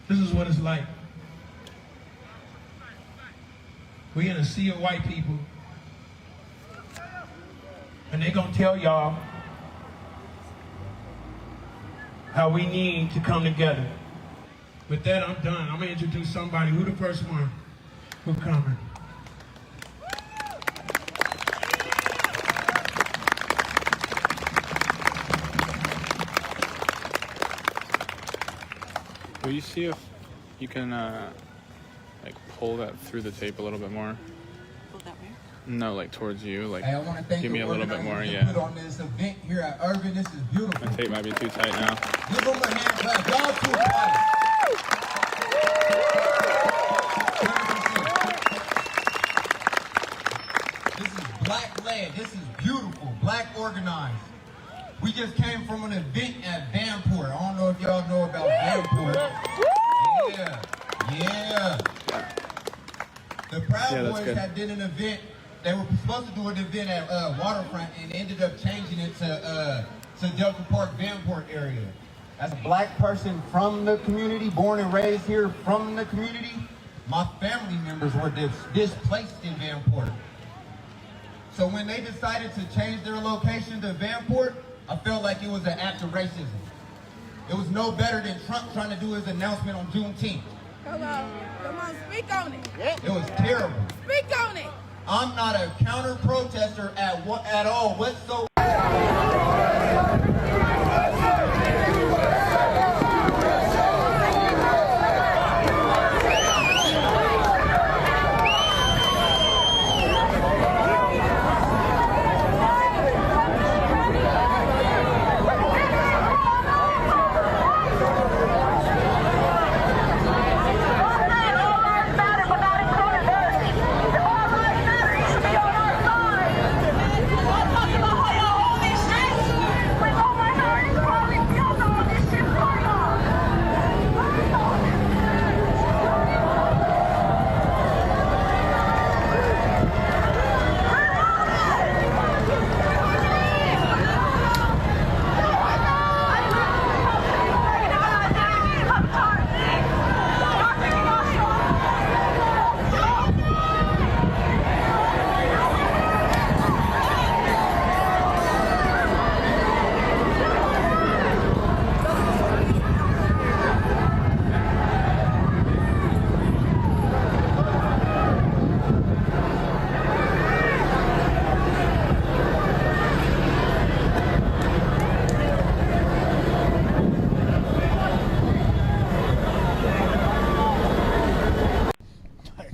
This is what it's like. We're in a sea of white people. And they're going to tell y'all how we need to come together. With that, I'm done. I'm going to introduce somebody. Who the first one? Who coming? Will you see if You can like pull that through the tape a little bit more. Pull that way? No, like towards you. Like, Hey, I want to thank give me a little bit more. Put Yeah. on this event here at Urban. This is beautiful. My tape might be too tight now. Give them a hand clap. Y'all too quiet. This is black led. This is beautiful. Black organized. We just came from an event at Vanport. I don't know if y'all know about Vanport. Yeah. The Proud Boys had did an event. They were supposed to do an event at Waterfront and ended up changing it to Delta Park, Vanport area. As a black person from the community, born and raised here from the community, my family members were displaced in Vanport. So when they decided to change their location to Vanport, I felt like it was an act of racism. It was no better than Trump trying to do his announcement on Juneteenth. Come on, speak on it. It was terrible. Speak on it. I'm not a counter-protester at all whatsoever.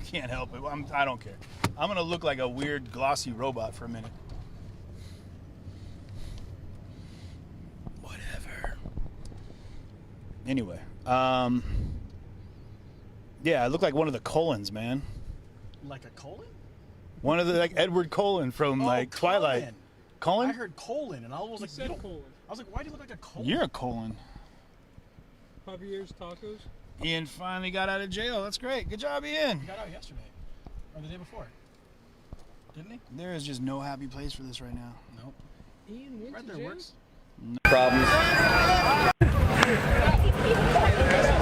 Can't help it. I don't care. I'm gonna look like a weird glossy robot for a minute. Whatever. Anyway, yeah, I look like one of the Colons, man. Like a colon? One of the like Edward Cullen from Twilight. Cullen? I heard colon, and I was like, colon. I was like, why do you look like a colon? You're a Cullen. Javier's Tacos. Ian finally got out of jail. That's great. Good job, Ian. He got out yesterday. Or the day before. Didn't he? There is just no happy place for this right now. Nope. Ian went right to there jail? works. Problems.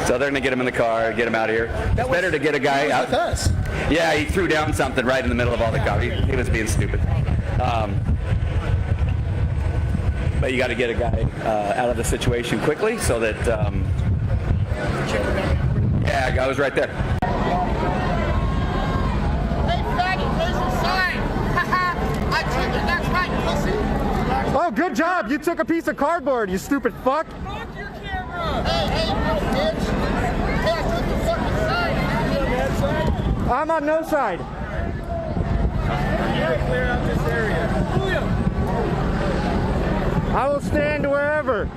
So they're gonna get him in the car, get him out of here. It's better to get a guy out. With us. Yeah, he threw down something right in the middle of all the cops. He was being stupid. But you got to get a guy out of the situation quickly so that. Yeah, I was right there. Hey, faggot, there's your sign. I took it. That's right, pussy. Oh, good job. You took a piece of cardboard, you stupid fuck. Fuck your camera. Hey, little bitch. Hey, I took the fucking sign. I'm on no side. You gotta clear out this area. I will stand wherever.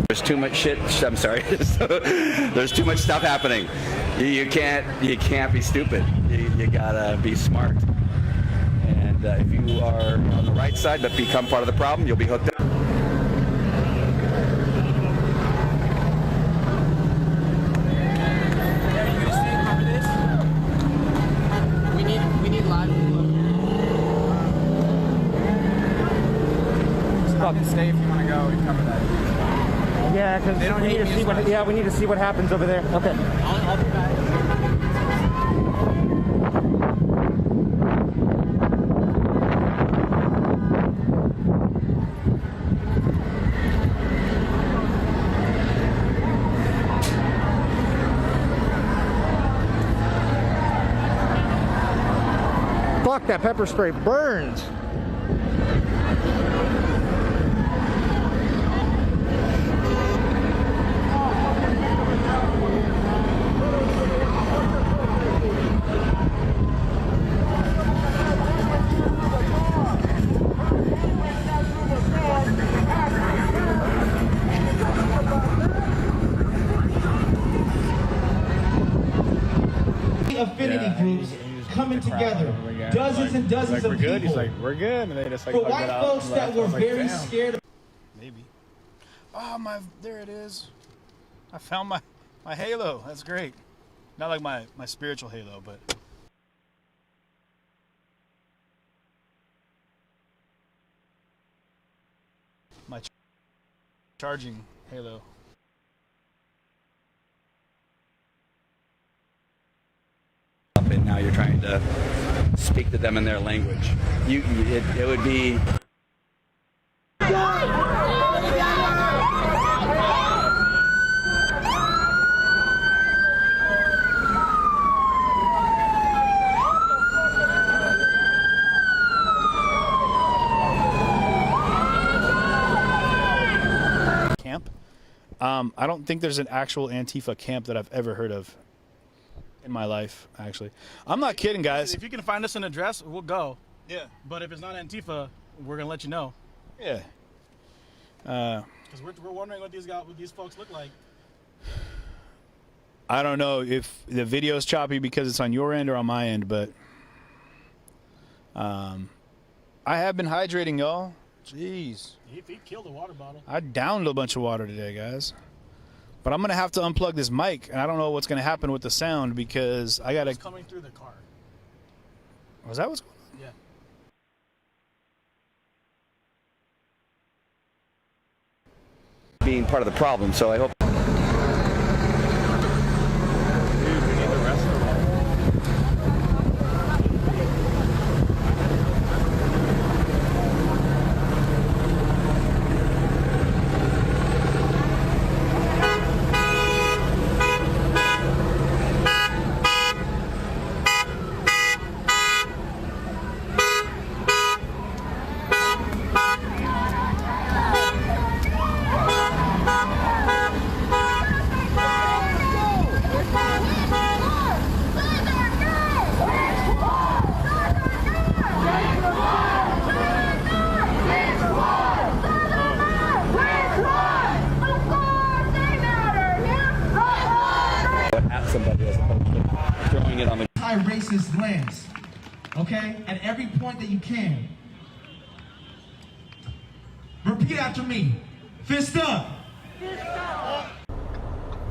There's too much shit. I'm sorry. There's too much stuff happening. You can't be stupid. You gotta be smart. And if you are on the right side but become part of the problem, you'll be hooked up. We need live. Stay if you want to go and cover that. Yeah, because we need to see what. Yeah, we need to see what happens over there. Okay. I'll be back. Fuck, that pepper spray burns. many affinity groups coming together, dozens and dozens of we're good. people. He's like, we're good, and they just like For hugged white it out folks and that left. I were was like, very damn. scared of Maybe. Oh, there it is. I found my halo. That's great. Not like my spiritual halo, but. My charging halo. And now you're trying to speak to them in their language. It would be. Camp. I don't think there's an actual Antifa camp that I've ever heard of in my life, actually. I'm not kidding, guys. If you can find us an address, we'll go. Yeah. But if it's not Antifa, we're gonna let you know. Yeah. Because we're wondering what these folks look like. I don't know if the video's choppy because it's on your end or on my end, but I have been hydrating, y'all. Jeez. He killed a water bottle. I downed a bunch of water today, guys. But I'm going to have to unplug this mic, and I don't know what's going to happen with the sound because I got to... It's coming through the car. Was that what's going on? Yeah. Being part of the problem, so I hope. Somebody as opposed to throwing it on the anti-racist lens, okay? At every point that you can. Repeat after me. Fist up.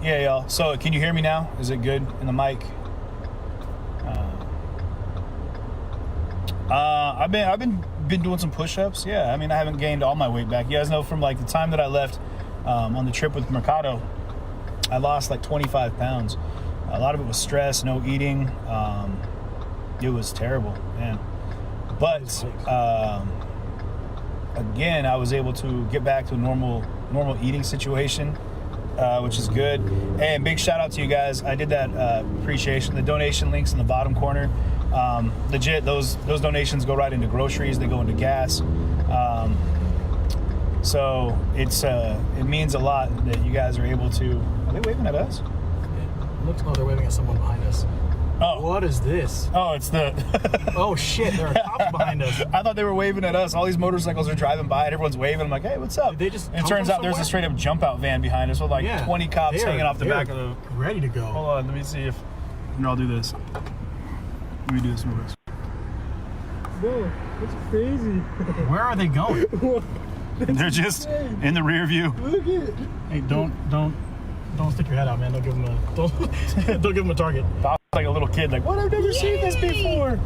Yeah, y'all. So, can you hear me now? Is it good in the mic? I've been doing some push-ups. Yeah, I mean, I haven't gained all my weight back. You guys know from like the time that I left on the trip with Mercado, I lost like 25 pounds. A lot of it was stress, no eating. It was terrible, man. But again, I was able to get back to a normal eating situation, which is good. And big shout out to you guys. I did that appreciation. The donation links in the bottom corner. Legit, those donations go right into groceries. They go into gas. So it means a lot that you guys are able to. Are they waving at us? Looks like they're waving at someone behind us. Oh. What is this? Oh, it's the... Oh, shit. There are cops behind us. I thought they were waving at us. All these motorcycles are driving by and everyone's waving. I'm like, hey, what's up? Did they just and it turns out there's a straight up jump out van behind us with like 20 cops hanging off the back of the... Ready to go. Hold on. Let me see if... No, I'll do this. Let me do this real quick. Bro, that's crazy. Where are they going? They're just in the rear view. Look at it. Hey, don't stick your head out, man. Don't give them a don't give them a target. I was like a little kid, like, what? I've never seen this before.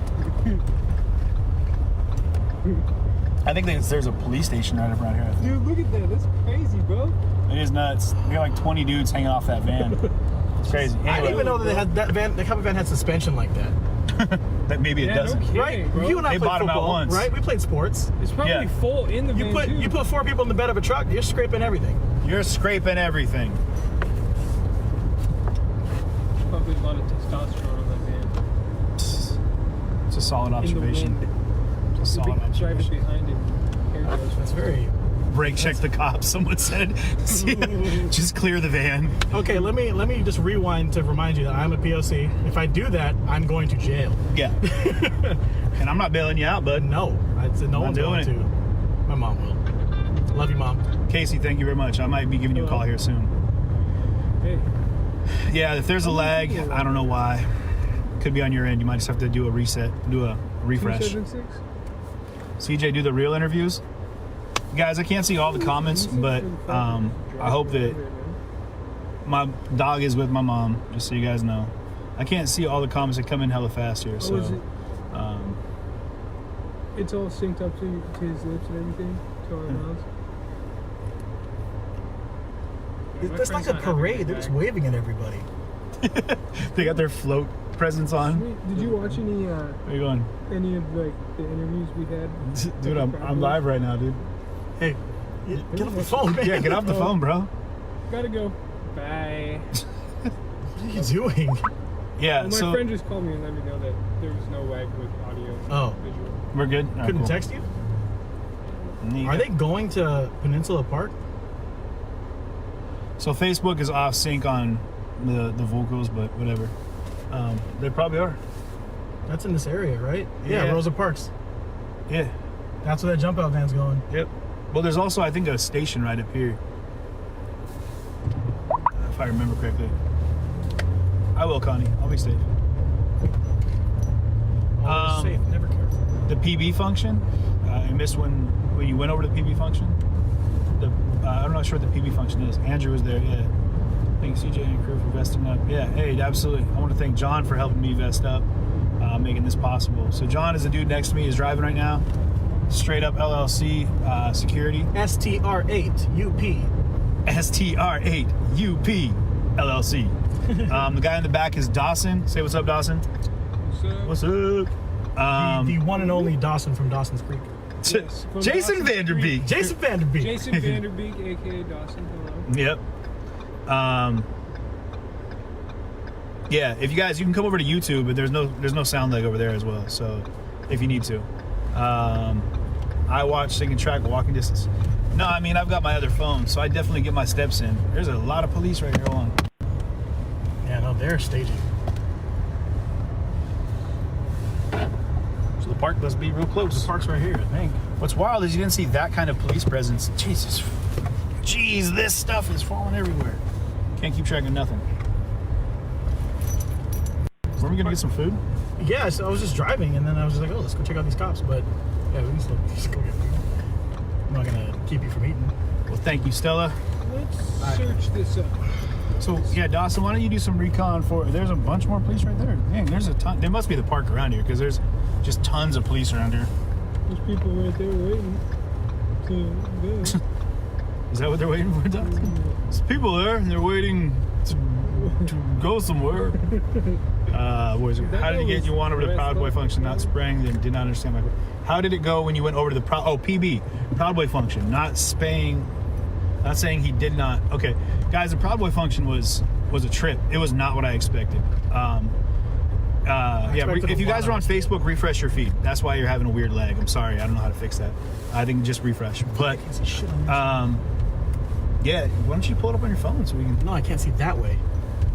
I think there's a police station right around here. Dude, look at that. That's crazy, bro. It is nuts. We got like 20 dudes hanging off that van. It's crazy. Anyway. I didn't even know that they had that type of van had suspension like that. That maybe it doesn't. No kidding, right? Bro. You and I They played bought 'em out football, once. right? We played sports. It's probably full in the van too. You put 4 people in the bed of a truck, you're scraping everything. You're scraping everything. Probably a lot of testosterone on that van. It's a solid observation. It's a solid Driving observation. behind it. That's very... Brake check the cops, someone said. Just clear the van. Okay, let me just rewind to remind you that I'm a POC. If I do that, I'm going to jail. Yeah. And I'm not bailing you out, bud. No, I said no one's going to. My mom will. Love you, Mom. Casey, thank you very much. I might be giving you a call here soon. Hey. Yeah, if there's a lag, I don't know why. Could be on your end. You might just have to do a reset, do a refresh. 276? CJ, do the real interviews. Guys, I can't see all the comments, but I hope that my dog is with my mom, just so you guys know. I can't see all the comments that come in hella fast here, so. It's all synced up to his lips and everything, to our mouths. It's like a parade. They're just waving at everybody. They got their float presents on. Did you watch any? Where you going? Any of like the interviews we had? Dude, I'm live right now, dude. Hey, get off the phone, man. Yeah, get off the phone, bro. Gotta go. Bye. What are you doing? Yeah, well, my friend just called me and let me know that there was no lag with audio. Oh, visual. We're good. All right, couldn't cool. text you? Are they going to Peninsula Park? So Facebook is off sync on the vocals, but whatever. They probably are. That's in this area, right? Yeah, Yeah. Rosa Parks. Yeah. That's where that jump out van's going. Yep. Well, there's also, I think, a station right up here. If I remember correctly. I will, Connie. I'll be safe. Always safe, never careful. The PB function. I missed when you went over to the PB function. I'm not sure what the PB function is. Andrew was there, yeah. Thank CJ and crew for vesting up. Yeah, hey, absolutely. I want to thank John for helping me vest up, making this possible. So John is the dude next to me. He's driving right now. Straight up LLC security. STR8UP. STR8UP LLC. The guy in the back is Dawson. Say what's up, Dawson. What's What's up? up? The one and only Dawson from Dawson's Creek. Yes, from Jason Dawson's Vanderbeek. Creek. Jason Vanderbeek. Jason Vanderbeek, aka Dawson. Hello. Yep. Yeah, if you guys, you can come over to YouTube, but there's no sound lag over there as well. So, if you need to, I watch Sing and Track walking distance. No, I mean I've got my other phone, so I definitely get my steps in. There's a lot of police right here. Hold on. Yeah, no, they're staging. So the park must be real close. The park's right here, I think. What's wild is you didn't see that kind of police presence. Jesus, jeez, this stuff is falling everywhere. Can't keep track of nothing. Were we gonna get some food? Yeah, so I was just driving, and then I was just like, oh, let's go check out these cops. But yeah, we just go get food. I'm not gonna keep you from eating. Well, thank you, Stella. Let's search this up. So yeah, Dawson, why don't you do some recon for? There's a bunch more police right there. Dang, there's a ton. There must be the park around here because there's just tons of police around here. There's people right there waiting to go. Is that what they're waiting for, Dawson? There's people there, and they're waiting to go somewhere. How did it get you on over to the Proud Boy function, not spraying? Then did not understand my. How did it go when you went over to the PB Proud Boy function, not spraying? Not saying he did not. Okay, guys, the Proud Boy function was a trip. It was not what I expected. If you guys are on Facebook, refresh your feed. That's why you're having a weird lag. I'm sorry, I don't know how to fix that. I think just refresh. But yeah, why don't you pull it up on your phone so we can? No, I can't see that way.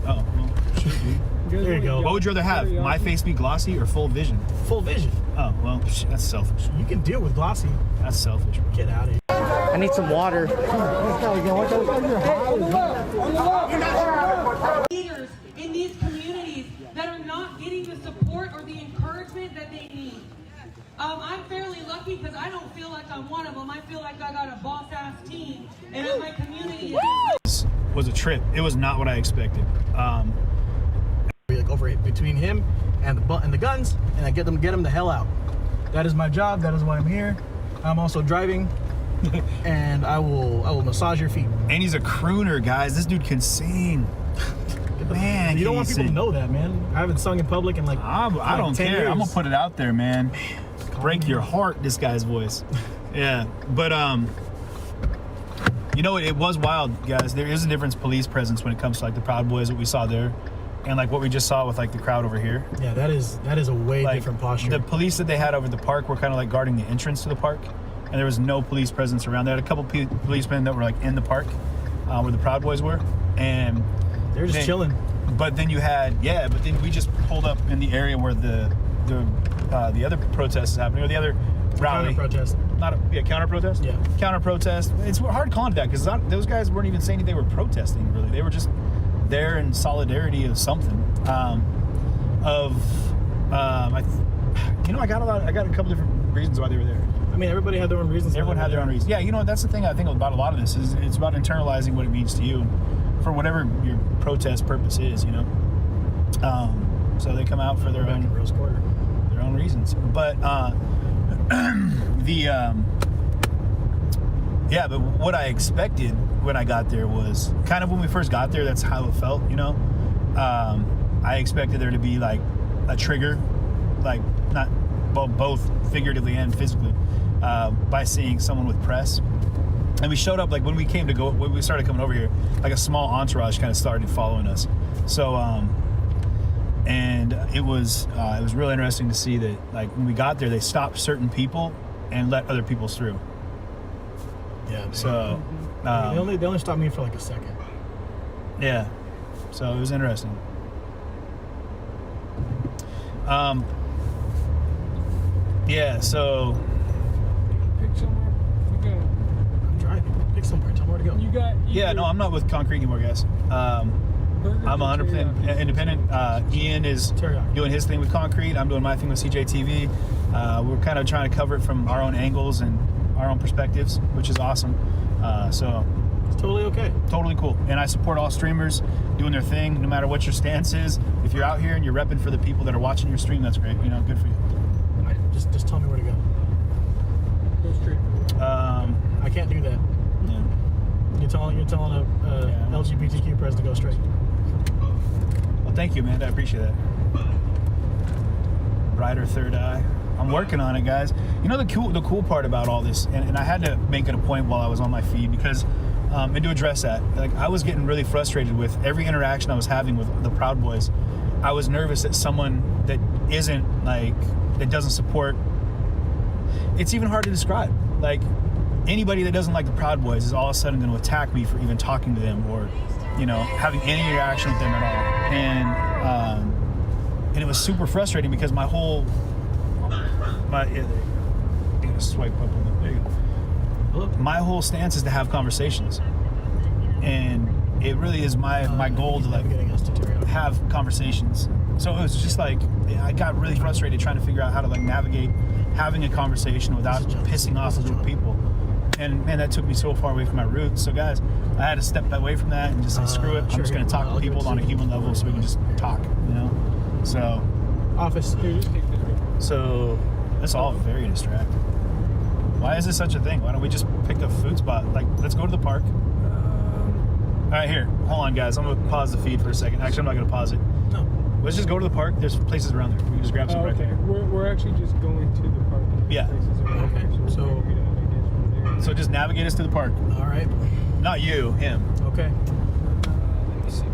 Oh, well, should be. There you go. What would you rather have? My face be glossy or full vision? Full vision. Oh, well, that's selfish. You can deal with glossy. That's selfish. Get out of here. I need some water. Leaders in these communities that are not getting the support or the encouragement that they need. I'm fairly lucky because I don't feel like I'm one of them. I feel like I got a boss-ass team, and my community is... Was a trip. It was not what I expected. Like over between him and the guns, and I get him the hell out. That is my job. That is why I'm here. I'm also driving, and I will massage your feet. And he's a crooner, guys. This dude can sing. Man, you don't want people to know that, man. I haven't sung in public in I don't 10 care. years. I'm gonna put it out there, man. Break your heart, this guy's voice. Yeah, but you know, it was wild, guys. There is a difference police presence when it comes to like the Proud Boys that we saw there, and like what we just saw with like the crowd over here. Yeah, that is a way different posture. The police that they had over the park were kind of like guarding the entrance to the park, and there was no police presence around. They had a couple policemen that were like in the park where the Proud Boys were, and they're just chilling. But then you had but then we just pulled up in the area where the other protest is happening, or the other rally. Counter protest. Counter protest? Yeah. Counter protest. It's hard calling it that because those guys weren't even saying they were protesting, really. They were just there in solidarity of something. of, I got a couple different reasons why they were there. I mean, everybody had their own reasons. Everyone had their own reasons. Yeah, you know, that's the thing I think about a lot of this is it's about internalizing what it means to you for whatever your protest purpose is, you know. So they come out for their own reasons. But but what I expected when I got there was kind of when we first got there, that's how it felt, you know. I expected there to be like a trigger, like both figuratively and physically, by seeing someone with press. And we showed up, like when we started coming over here, like a small entourage kind of started following us. So, and it was really interesting to see that, like when we got there, they stopped certain people and let other people through. Yeah. So they only stopped me for like a second. Yeah. So it was interesting. Yeah. So. Pick somewhere. You go. I'm driving. Pick somewhere. Tell me where to go. You got. Yeah. No, I'm not with Concrete anymore, guys. I'm 100% independent. Ian is doing his thing with Concrete. I'm doing my thing with CJTV. We're kind of trying to cover it from our own angles and our own perspectives, which is awesome. So it's totally okay. Totally cool. And I support all streamers doing their thing, no matter what your stance is. If you're out here and you're repping for the people that are watching your stream, that's great. You know, good for you. Just tell me where to go. Go straight. I can't do that. Yeah. You're telling a LGBTQ press to go straight. Well, thank you, Amanda. I appreciate that. Brighter third eye. I'm working on it, guys. You know the cool part about all this, and I had to make it a point while I was on my feed because, and to address that, like I was getting really frustrated with every interaction I was having with the Proud Boys. I was nervous that someone that that doesn't support. It's even hard to describe. Like anybody that doesn't like the Proud Boys is all of a sudden going to attack me for even talking to them or, you know, having any interaction with them at all. And it was super frustrating because you gotta swipe up on the big. My whole stance is to have conversations, and it really is my goal to like have conversations. So it was just like I got really frustrated trying to figure out how to like navigate having a conversation without pissing off a group of people. And man, that took me so far away from my roots. So guys, I had to step away from that and just say, screw it. I'm just going to talk to people on a human level so we can just talk, you know? So. Office. So that's all very distracting. Why is this such a thing? Why don't we just pick a food spot? Like, let's go to the park. All right, here. Hold on, guys. I'm going to pause the feed for a second. Actually, I'm not going to pause it. No. Let's just go to the park. There's places around there. We can just grab some right there. We're actually just going to the park. Yeah. Okay. So just navigate us to the park. All right. Not you, him. Okay. Let me see.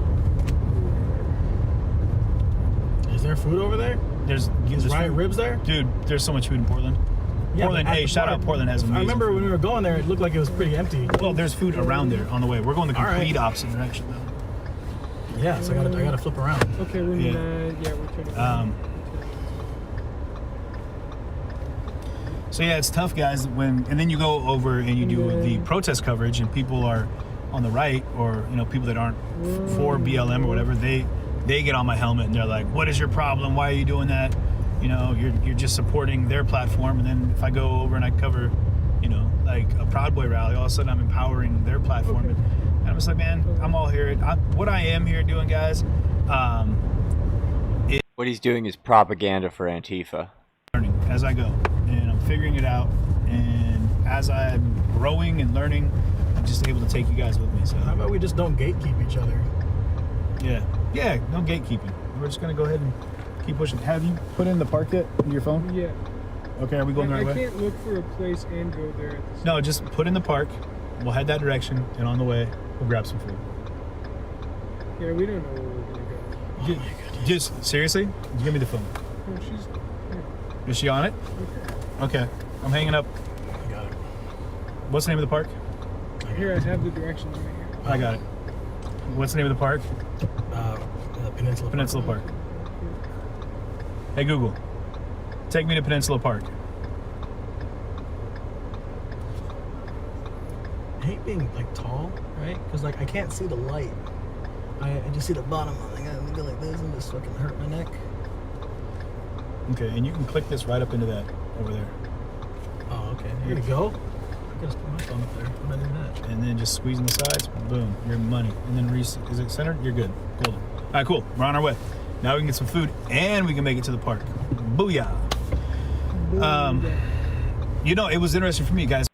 Is there food over there? There's riot ribs there? Dude, there's so much food in Portland. Yeah, Portland, hey, shout out Portland has amazing. I remember food. when we were going there, it looked like it was pretty empty. Well, there's food around there on the way. We're going the complete opposite direction though. Yeah, so I gotta flip around. Okay, we're turning. So yeah, it's tough, guys. And then you go over and you do the protest coverage, and people are on the right, or you know, people that aren't for BLM or whatever. They get on my helmet and they're like, "What is your problem? Why are you doing that? You know, you're just supporting their platform." And then if I go over and I cover, you know, like a Proud Boy rally, all of a sudden I'm empowering their platform. Okay. And I'm just like, man, I'm all here. What I am here doing, guys. What he's doing is propaganda for Antifa. Learning as I go, and I'm figuring it out. And as I'm growing and learning, I'm just able to take you guys with me. So how about we just don't gatekeep each other? Yeah, no gatekeeping. We're just gonna go ahead and keep pushing. Have you put in the park yet in your phone? Yeah. Okay, are we going the right way? I can't look for a place and go there at the same time. No, just put in the park. We'll head that direction, and on the way, we'll grab some food. Yeah, we don't know where we're gonna go. Just seriously, just give me the phone. Oh, she's. Yeah. Is she on it? Okay. Okay, I'm hanging up. Got it. What's the name of the park? Here, I have the directions right here. I got it. What's the name of the park? Peninsula Park. Hey Google, take me to Peninsula Park. I hate being like tall, right? Because like I can't see the light. I just see the bottom. I gotta go like this and just fucking hurt my neck. Okay, and you can click this right up into that over there. Oh, okay. Here to go. I just put my phone up there. How do I do that? And then just squeeze on the sides. Boom, your money. And then is it centered? You're good. Golden. All right, cool. We're on our way. Now we can get some food and we can make it to the park. Booyah. You know, it was interesting for me, guys.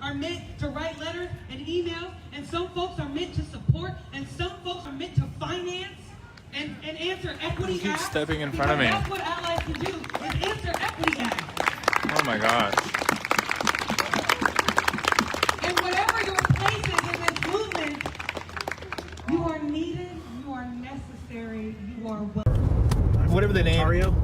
Are meant to write letters and emails, and some folks are meant to support, and some folks are meant to finance and answer equity Keep acts. stepping in front of me. That's what allies can do, is answer equity acts. Oh my gosh. And whatever your place is in this movement, you are needed, you are necessary, you are welcome. Whatever the name. Ontario,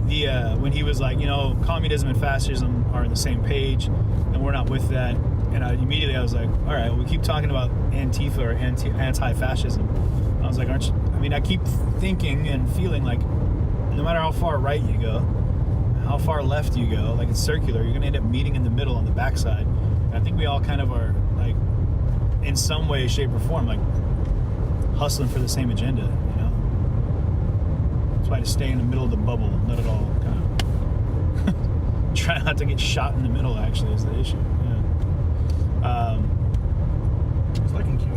yeah. When he was like, you know, communism and fascism are on the same page, and we're not with that. And immediately I was like, all right, well, we keep talking about Antifa or anti-fascism. I was like, aren't you? I mean, I keep thinking and feeling like no matter how far right you go, how far left you go, like it's circular, you're going to end up meeting in the middle on the backside. And I think we all kind of are, like, in some way, shape, or form, like hustling for the same agenda, you know? That's why to stay in the middle of the bubble, not at all kind of try not to get shot in the middle, actually, is the issue. Yeah. It's like in Q&A.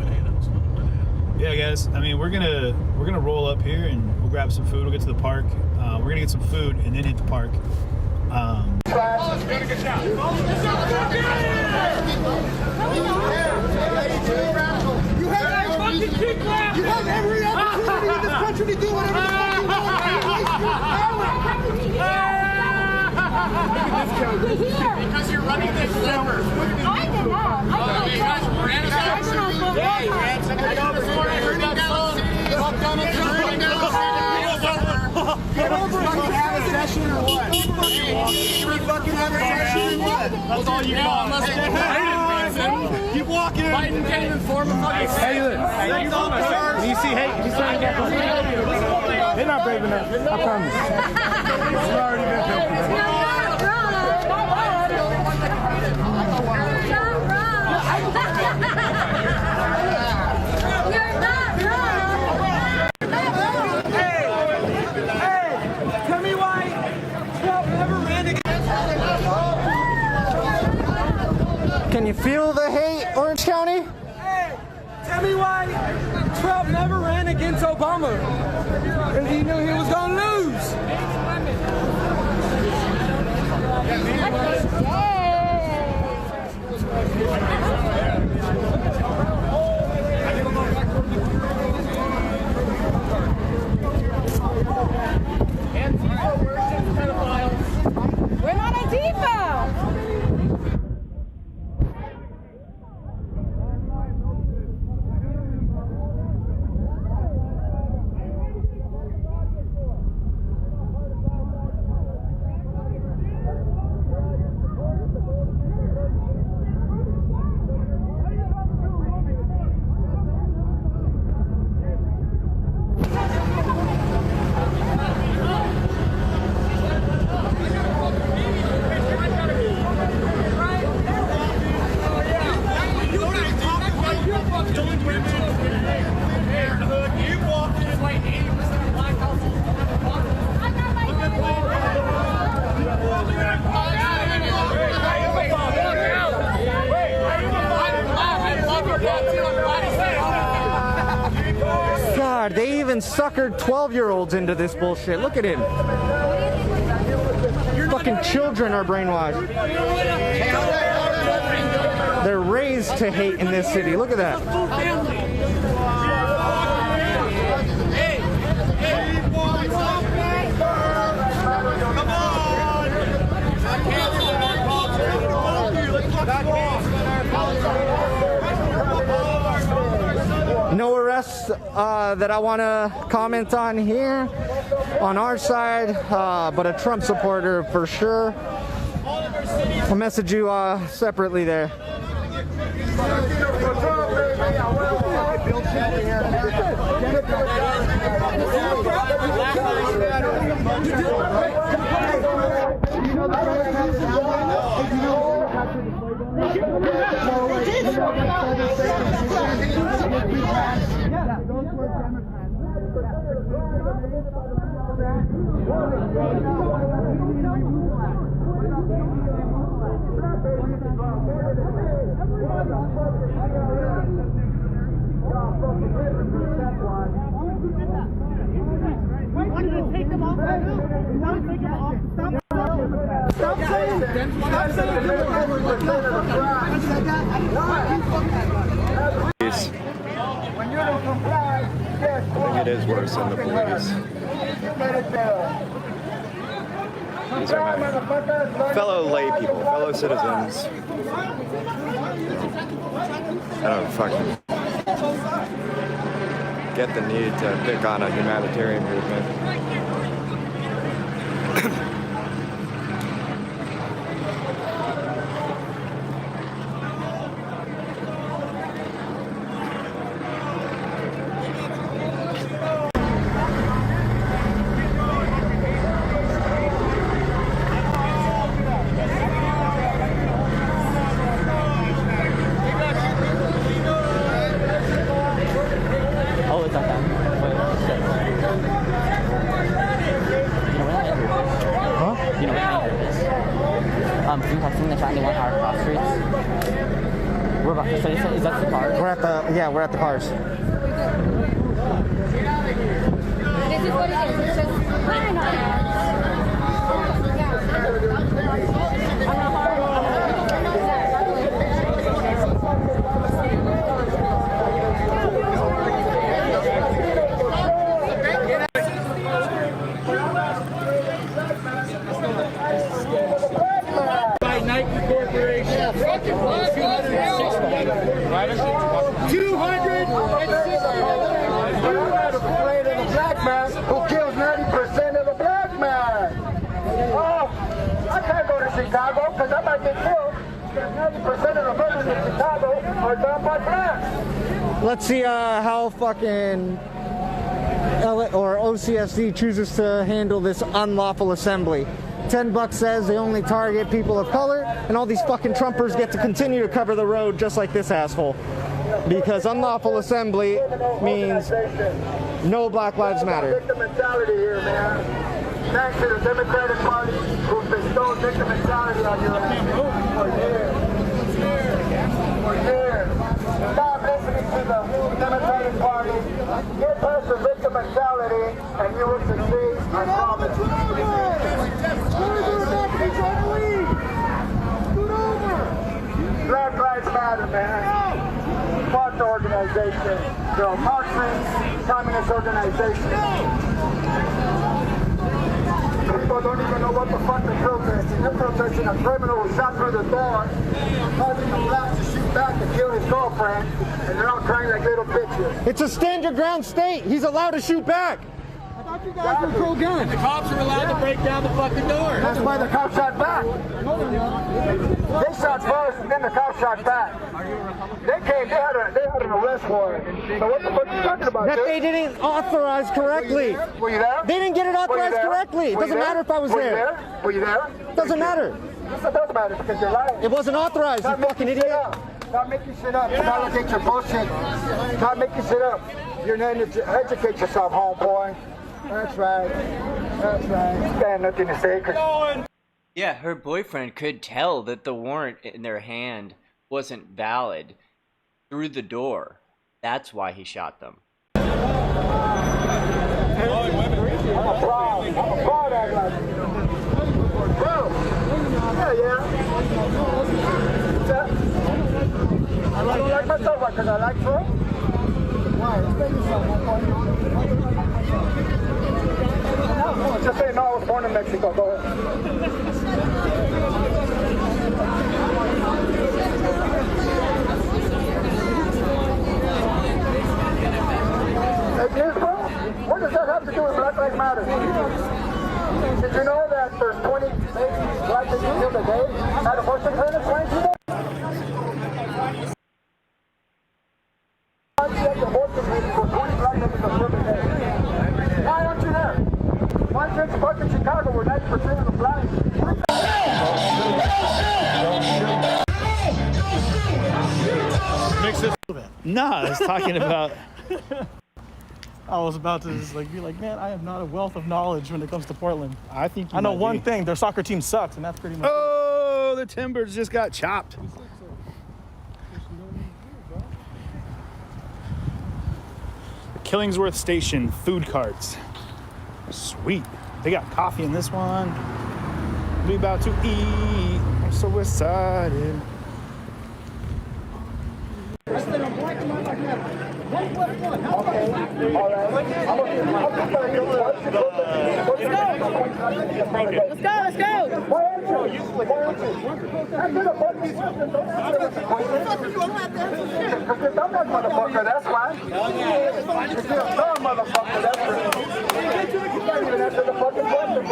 Yeah, guys. I mean, we're gonna roll up here and we'll grab some food. We'll get to the park. We're gonna get some food and then hit the park. Good job. You have every opportunity in this country to do whatever the fuck you want. Because you're running this lever. I did not. You guys ran us over. Yeah, you ran somebody over. Get over it. You have a session or what? You fucking have a session or what? That's all you got. Keep walking. Biden can't even form a fucking Hey, you see hate? He's trying to get them. They're not brave enough. I promise. It's already been taken. Can you feel the hate, Orange County? Hey, tell me why Trump never ran against Obama. Because he knew he was going to lose. We're not Antifa! God, they even suckered 12-year-olds into this bullshit. Look at him. Fucking children are brainwashed. They're raised to hate in this city. Look at that. No arrests that I want to comment on here on our side, but a Trump supporter for sure. I'll message you separately there. You know the I think it is worse than the police. These are my fellow lay people, fellow citizens. I don't fucking get the need to pick on a humanitarian movement. Oh, it's not that. Huh? You know when I heard this? Do you have seen the shiny one hour cross streets? We're about to say, is that the cars? We're at the cars. This is what it is. It's just by Nike Corporation. Yeah, fucking 206. You are afraid of the black man who kills 90% of the black man. Oh, I can't go to Chicago because I might get killed. Because 90% of the murders in Chicago are done by blacks. Let's see how fucking or OCSD chooses to handle this unlawful assembly. $10 says they only target people of color, and all these fucking Trumpers get to continue to cover the road just like this asshole. Because unlawful assembly means no Black Lives Matter. Victim mentality here, man. Thanks to the Democratic Party who's bestowed victim mentality on your ass for years. For years. Stop listening to the Democratic Party. Get past the victim mentality and you will succeed. I promise. Black Lives Matter, man. Fuck organization. They're a Marxist, communist organization. People don't even know what the fuck they're protesting. They're protesting a criminal who shot through the door, causing the blacks to shoot back and kill his girlfriend, and they're all crying like little bitches. It's a stand your ground state. He's allowed to shoot back. I thought you guys were pro-gun. The cops are allowed to break down the fucking door. That's why the cops shot back. They shot first, and then the cops shot back. They came. They had an arrest warrant. So what the fuck are you talking about? That they didn't authorize correctly. Were you there? They didn't get it authorized correctly. It doesn't matter if I was there. Were you there? Doesn't matter. Yes, it does matter because you're lying. It wasn't authorized, you fucking idiot. Stop making shit up. Validate your bullshit. Stop making shit up. You're going to educate yourself, homeboy. That's right. That's right. You got nothing to say. Yeah, her boyfriend could tell that the warrant in their hand wasn't valid through the door. That's why he shot them. I'm a fraud act like you. Bro. Yeah. I don't like myself because I like Trump. Why? Explain yourself, homeboy. Just say no, I was born in Mexico. Go ahead. Hey, yes, bro. What does that have to do with Black Lives Matter? Did you know that there's 20 babies black babies killed a day at abortion clinics? Why aren't you there? Why aren't you there? Why aren't you fucking Chicago where 90% of the blacks? Nah, I was talking about. I was about to just like be like, man, I am not a wealth of knowledge when it comes to Portland. I think I know one thing: their soccer team sucks, and that's pretty much. Oh, the Timbers just got chopped. Killingsworth Station food carts. Sweet. They got coffee in this one. We about to eat. I'm so excited. Let's go. Motherfucker, that's why. You're still a dumb motherfucker, that's right. You can't even answer the fucking question,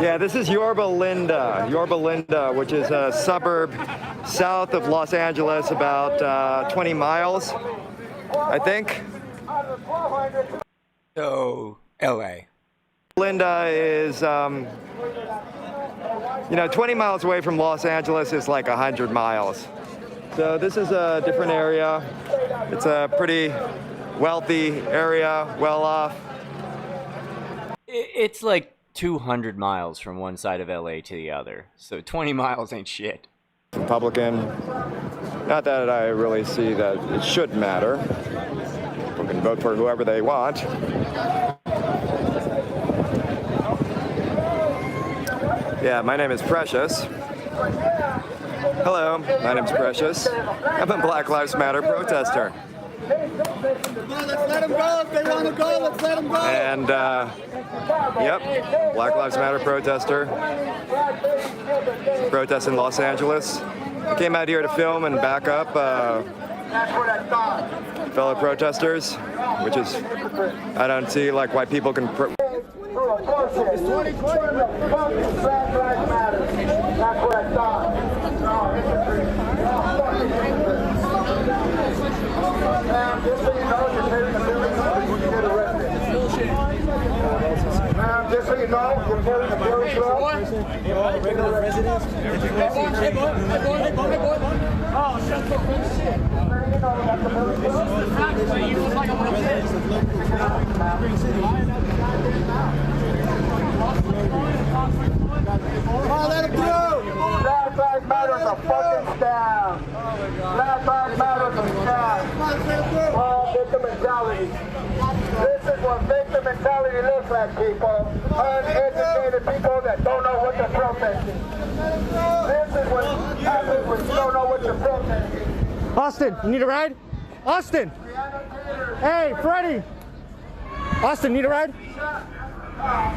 Yeah, this is Yorba Linda, which is a suburb south of Los Angeles, about 20 miles, I think. So, LA. Linda is, 20 miles away from Los Angeles is like 100 miles. So this is a different area. It's a pretty wealthy area, well off. It's like 200 miles from one side of LA to the other, so 20 miles ain't shit. Republican. Not that I really see that it should matter. People can vote for whoever they want. Yeah, my name is Precious. Hello, my name's Precious. I'm a Black Lives Matter protester. Let's let them go. If they want to go, let's let them go. And, yep, Black Lives Matter protester. Protest in Los Angeles. I came out here to film and back up fellow protesters, which is, I don't see like why people can... It's 2020. Black Lives Matter. That's what I thought. Ma'am, just so you know, you're carrying a building truck, you can get arrested. Ma'am, just so you know, you're carrying a building truck. Regular residents. Hey, boy. Oh, shut the fuck shit. You know, that's the building truck. You look like a real kid. Come on, let him through! Black Lives Matter is a fucking scam. Black Lives Matter is a scam. All victim mentality. This is what victim mentality looks like, people. Uneducated people that don't know what they're protesting. This is what happens when you don't know what you're protesting. Austin, you need a ride? Austin! Hey, Freddie! Austin, need a ride? Hi.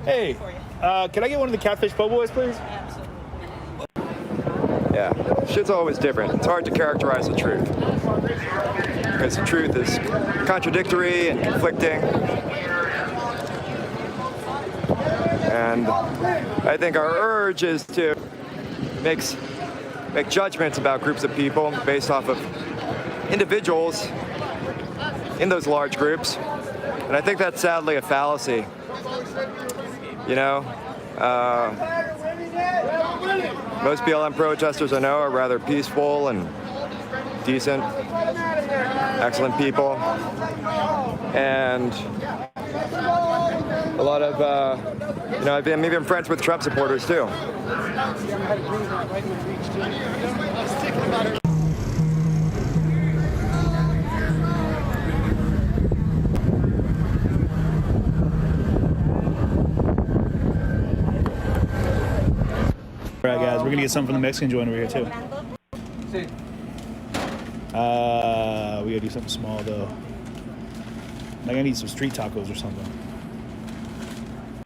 Hey, can I get one of the catfish po' boys, please? Yeah, shit's always different. It's hard to characterize the truth. Because the truth is contradictory and conflicting. And I think our urge is to make judgments about groups of people based off of individuals in those large groups. And I think that's sadly a fallacy. You know, most BLM protesters I know are rather peaceful and decent, excellent people. And a lot of, I've been friends with Trump supporters too. All right, guys, we're gonna get something from the Mexican joint over here too. We gotta do something small though. Like I need some street tacos or something.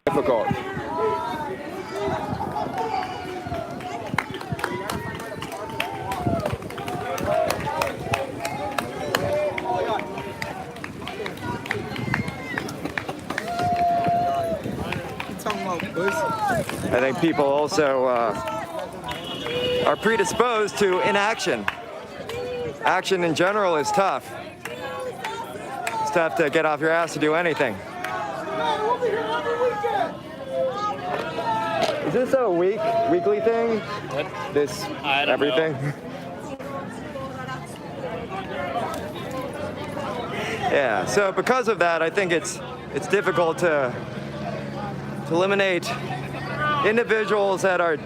Difficult. I think people also are predisposed to inaction. Action in general is tough. It's tough to get off your ass to do anything. Is this a weekly thing? What? This I don't everything? know. Yeah, so because of that, I think it's difficult to eliminate individuals that are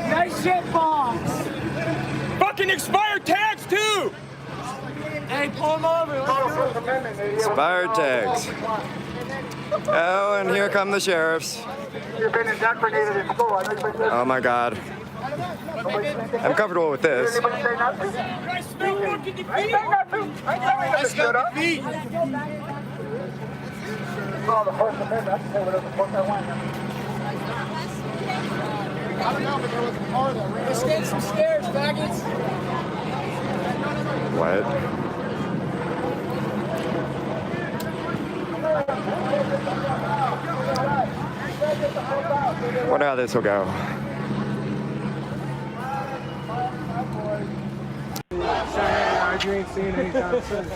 Nice shit, box. Fucking expired tags too. Hey, pull them over. expired tags. Oh, and here come the sheriffs. Oh my God. I'm comfortable with this. Let's get some stairs, faggots. What? Wonder how this will go. You ain't seen anytime soon.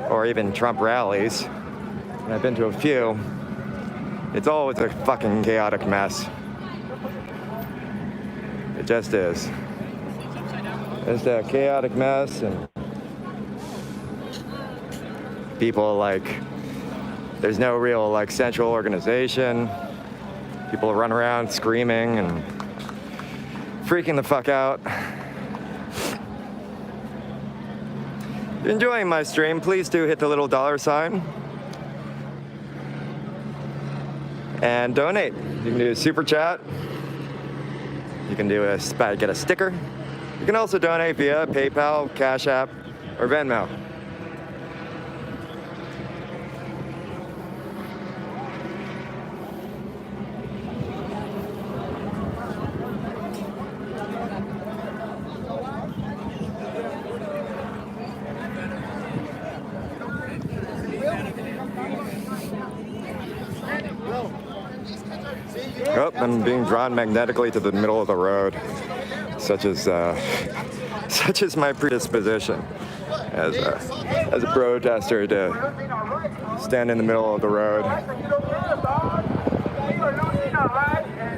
Or even Trump rallies. And I've been to a few. It's always a fucking chaotic mess. It just is. It's a chaotic mess, and people there's no real central organization. People run around screaming and freaking the fuck out. If you're enjoying my stream, please do hit the little $sign and donate. You can do a super chat. You can do get a sticker. You can also donate via PayPal, Cash App, or Venmo. Oh, I'm being drawn magnetically to the middle of the road, such is my predisposition as a protester to stand in the middle of the road.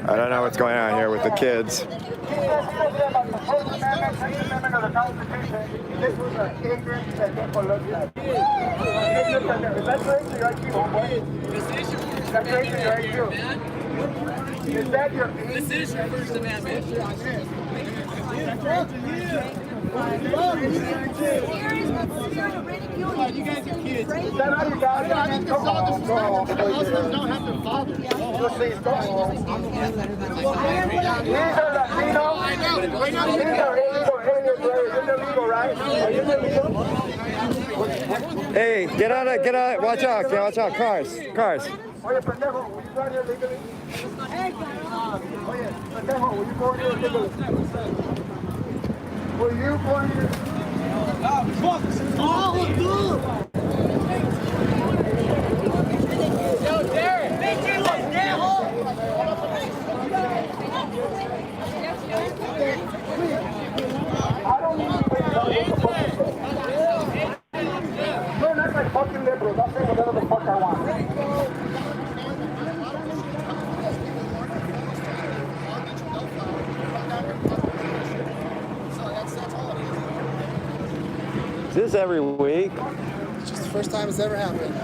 I don't know what's going on here with the kids. Is that your This is your First Amendment. You guys are kids. Is that how you guys are? Muslims don't have to father. I know. These are illegal, right? Are you illegal? Hey, get out, watch out, cars. Oye, pendejo, will you run here legally? Oye, pendejo, will you go here legally? Will you go here? Yo, Derek, make it I don't need to no, not like fucking liberals. I'll say whatever the fuck I want. Is this every week? It's just the first time it's ever happened.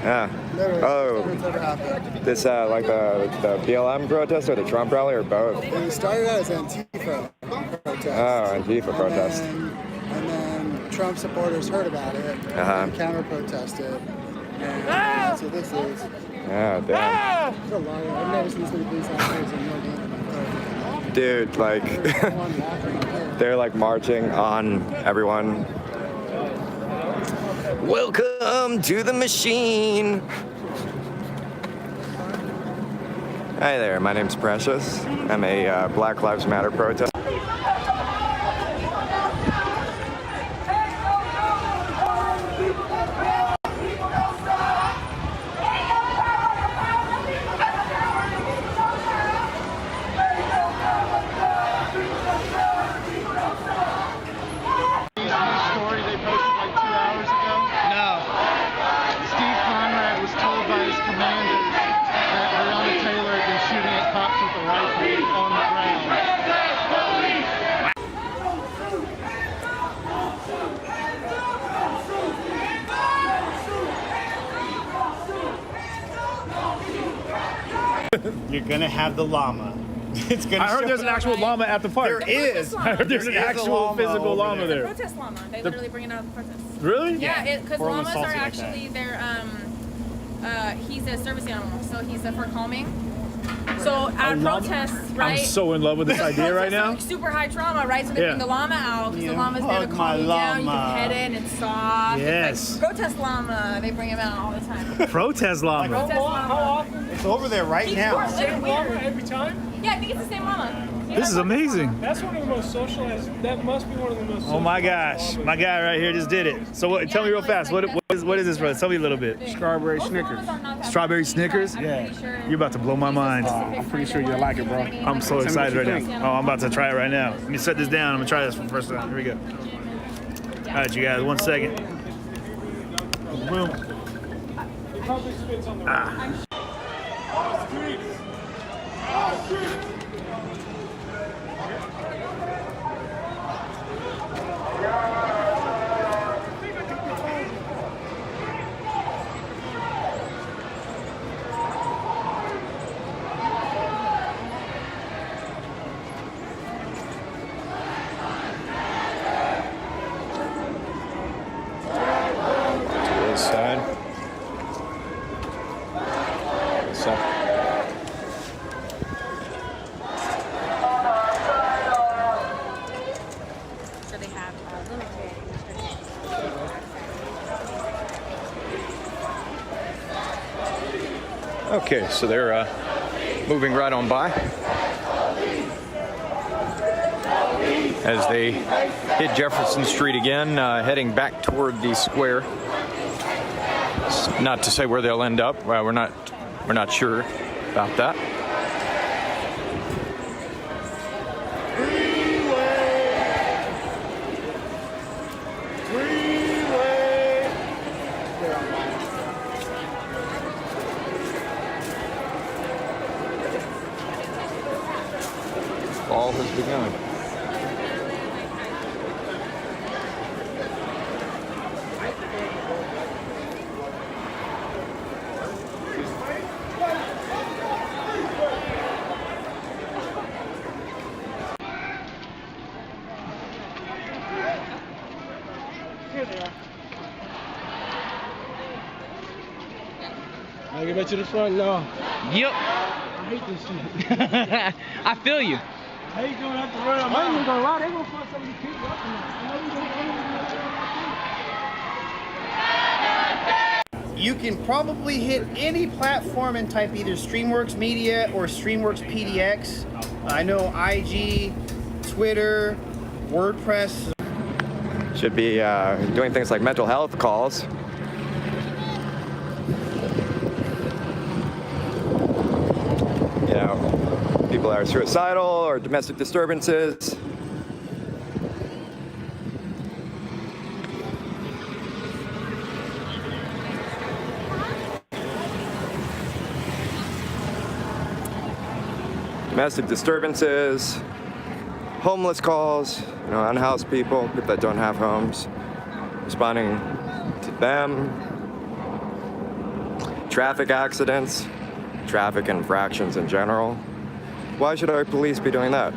Yeah. Literally, Oh. it's ever happened. This the BLM protest or the Trump rally or both? It started out as Antifa. protest. Oh, Antifa protest. And then Trump supporters heard about it and counter-protested. And that's what this is. Oh, damn. It's a liar. I've never seen so many police officers in no gun. Dude, like, they're like marching on everyone. Welcome to the machine. Hi there, my name's Precious. I'm a Black Lives Matter protester. You're gonna have the llama. It's gonna. I heard there's an actual llama at the park. There is. I heard there's an actual physical llama there. Protest llama. They literally bring it out of protest. Really? Yeah, because Portland's llamas are salty like actually he's a service animal, so he's for calming. So at protests, right? I'm so in love with this idea right now. Like super high trauma, right? So they bring the llama out because the llama's there to calm you down. You can pet it and it's soft. Yes. It's like protest llama. They bring him out all the time. Protest llama. Protest llama. How often? It's over there right now. Same llama every time? Yeah, I think it's the same llama. This is amazing. That's one of the most socialized. That must be one of the most. Oh my gosh, my guy right here just did it. So what, tell me real fast, what is this, brother? Tell me a little bit. Strawberry Snickers. Strawberry Snickers? Yeah. You're about to blow my mind. I'm pretty sure you'll like it, bro. I'm so excited right now. Oh, I'm about to try it right now. Let me set this down. I'm gonna try this for the first time. Here we go. All right, you guys, 1 second. Boom. It probably spits on the This side. So. So they have limited restrictions. Okay, so they're moving right on by as they hit Jefferson Street again, heading back toward the square. It's not to say where they'll end up. Well, we're not sure about that. Fall has begun. Here they are. I'll get back to the front now. Yep. I hate this shit. I feel you. How you gonna have to run them out? I ain't even gonna lie, they gonna find some of these people up in there. You can probably hit any platform and type either Streamworks Media or Streamworks PDX. I know IG, Twitter, WordPress. Should be doing things like mental health calls. You know, people that are suicidal or domestic disturbances. Domestic disturbances, homeless calls, you know, unhoused people that don't have homes, responding to them, traffic accidents, traffic infractions in general. Why should our police be doing that?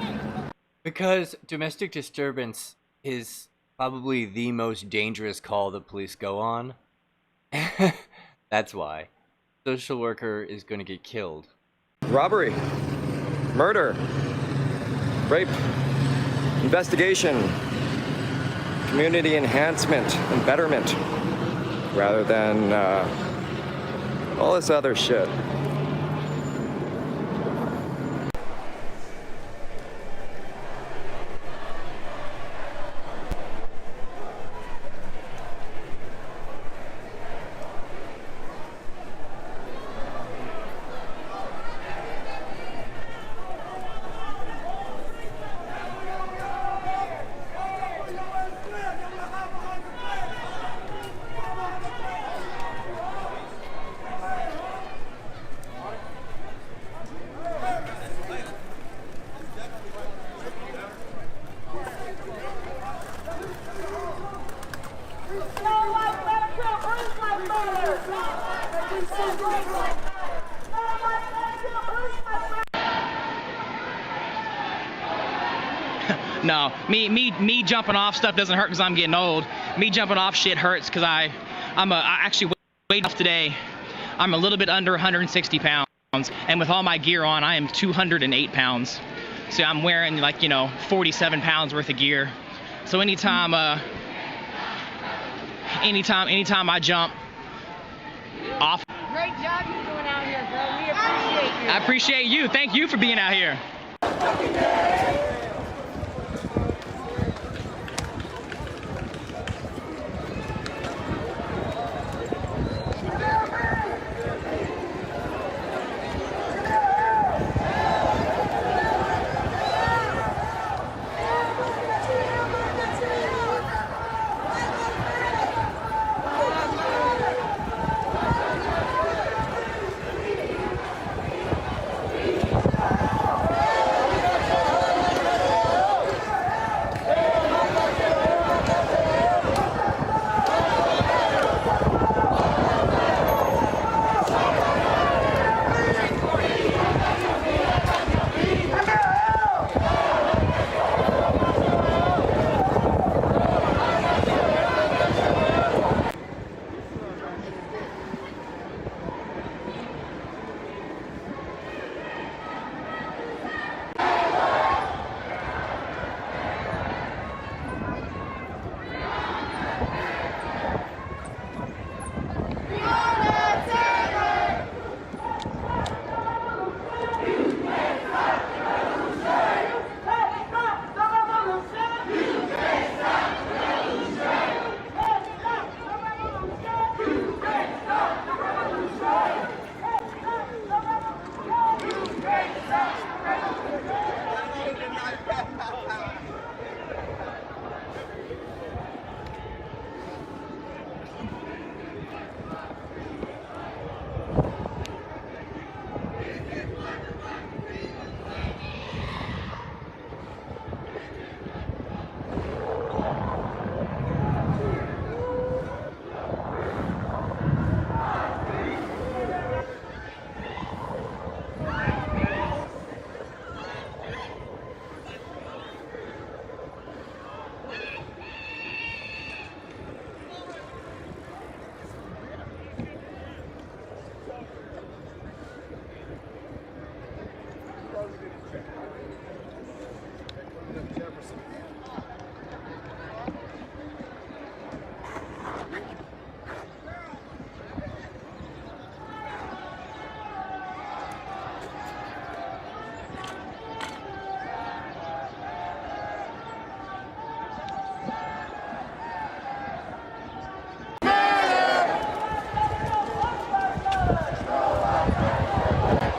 Because domestic disturbance is probably the most dangerous call the police go on. That's why. Social worker is going to get killed. Robbery, murder, rape, investigation, community enhancement and betterment, rather than all this other shit. No, me jumping off stuff doesn't hurt because I'm getting old. Me jumping off shit hurts because I actually weighed off today. I'm a little bit under 160 pounds, and with all my gear on, I am 208 pounds. So I'm wearing 47 pounds worth of gear. So anytime I jump off. Great job you're doing out here, bro. We appreciate you. I appreciate you. Thank you for being out here.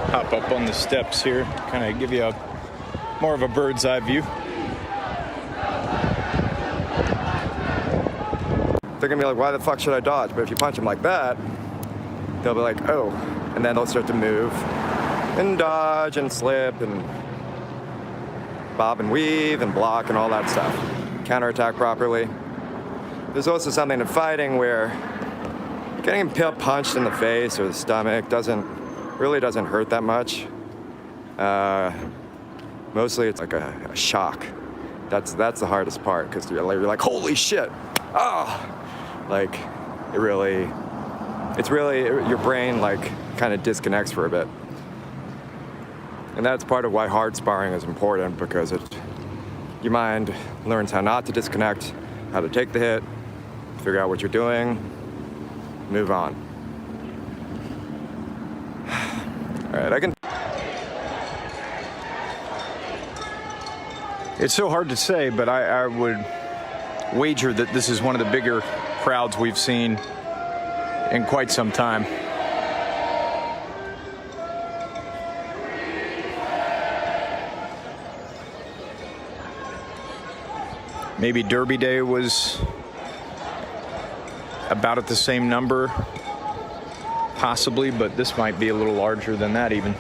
Hop up on the steps here, kind of give you more of a bird's eye view. They're gonna be like, why the fuck should I dodge? But if you punch them like that, they'll be like, oh, and then they'll start to move and dodge and slip and bob and weave and block and all that stuff. Counterattack properly. There's also something in fighting where getting punched in the face or the stomach really doesn't hurt that much. Mostly it's like a shock. That's the hardest part, because you're like, holy shit, like it's really your brain like kind of disconnects for a bit. And that's part of why hard sparring is important, because your mind learns how not to disconnect, how to take the hit, figure out what you're doing, move on. All right, I can. It's so hard to say, but I would wager that this is one of the bigger crowds we've seen in quite some time. Maybe Derby Day was about at the same number, possibly, but this might be a little larger than that even.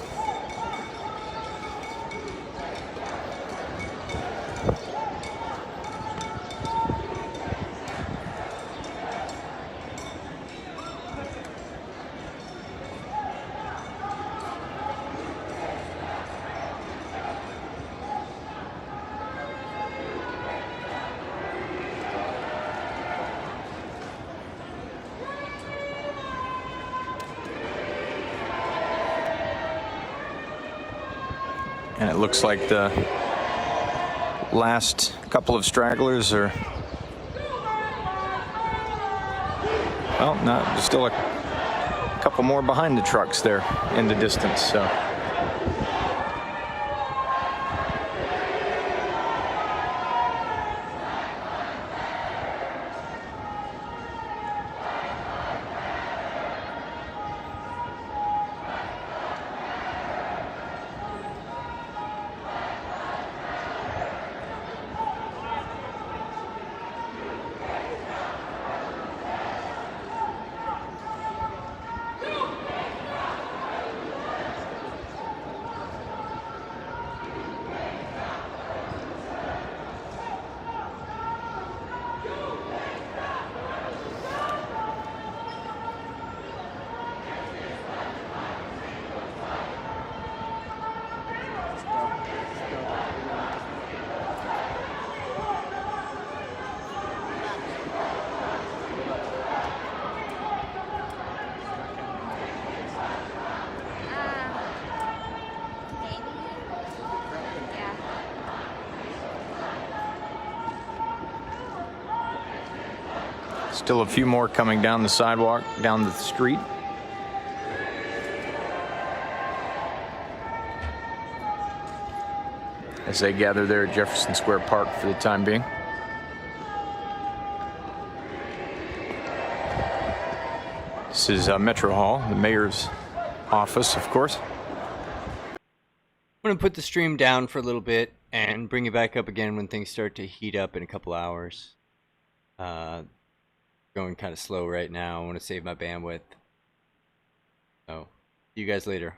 And it looks like the last couple of stragglers are, well, no, there's still a couple more behind the trucks there in the distance, so. Still a few more coming down the sidewalk, down the street. As they gather there at Jefferson Square Park for the time being. This is Metro Hall, the mayor's office, of course. I'm going to put the stream down for a little bit and bring it back up again when things start to heat up in a couple hours. Going kind of slow right now. I want to save my bandwidth. So, see you guys later.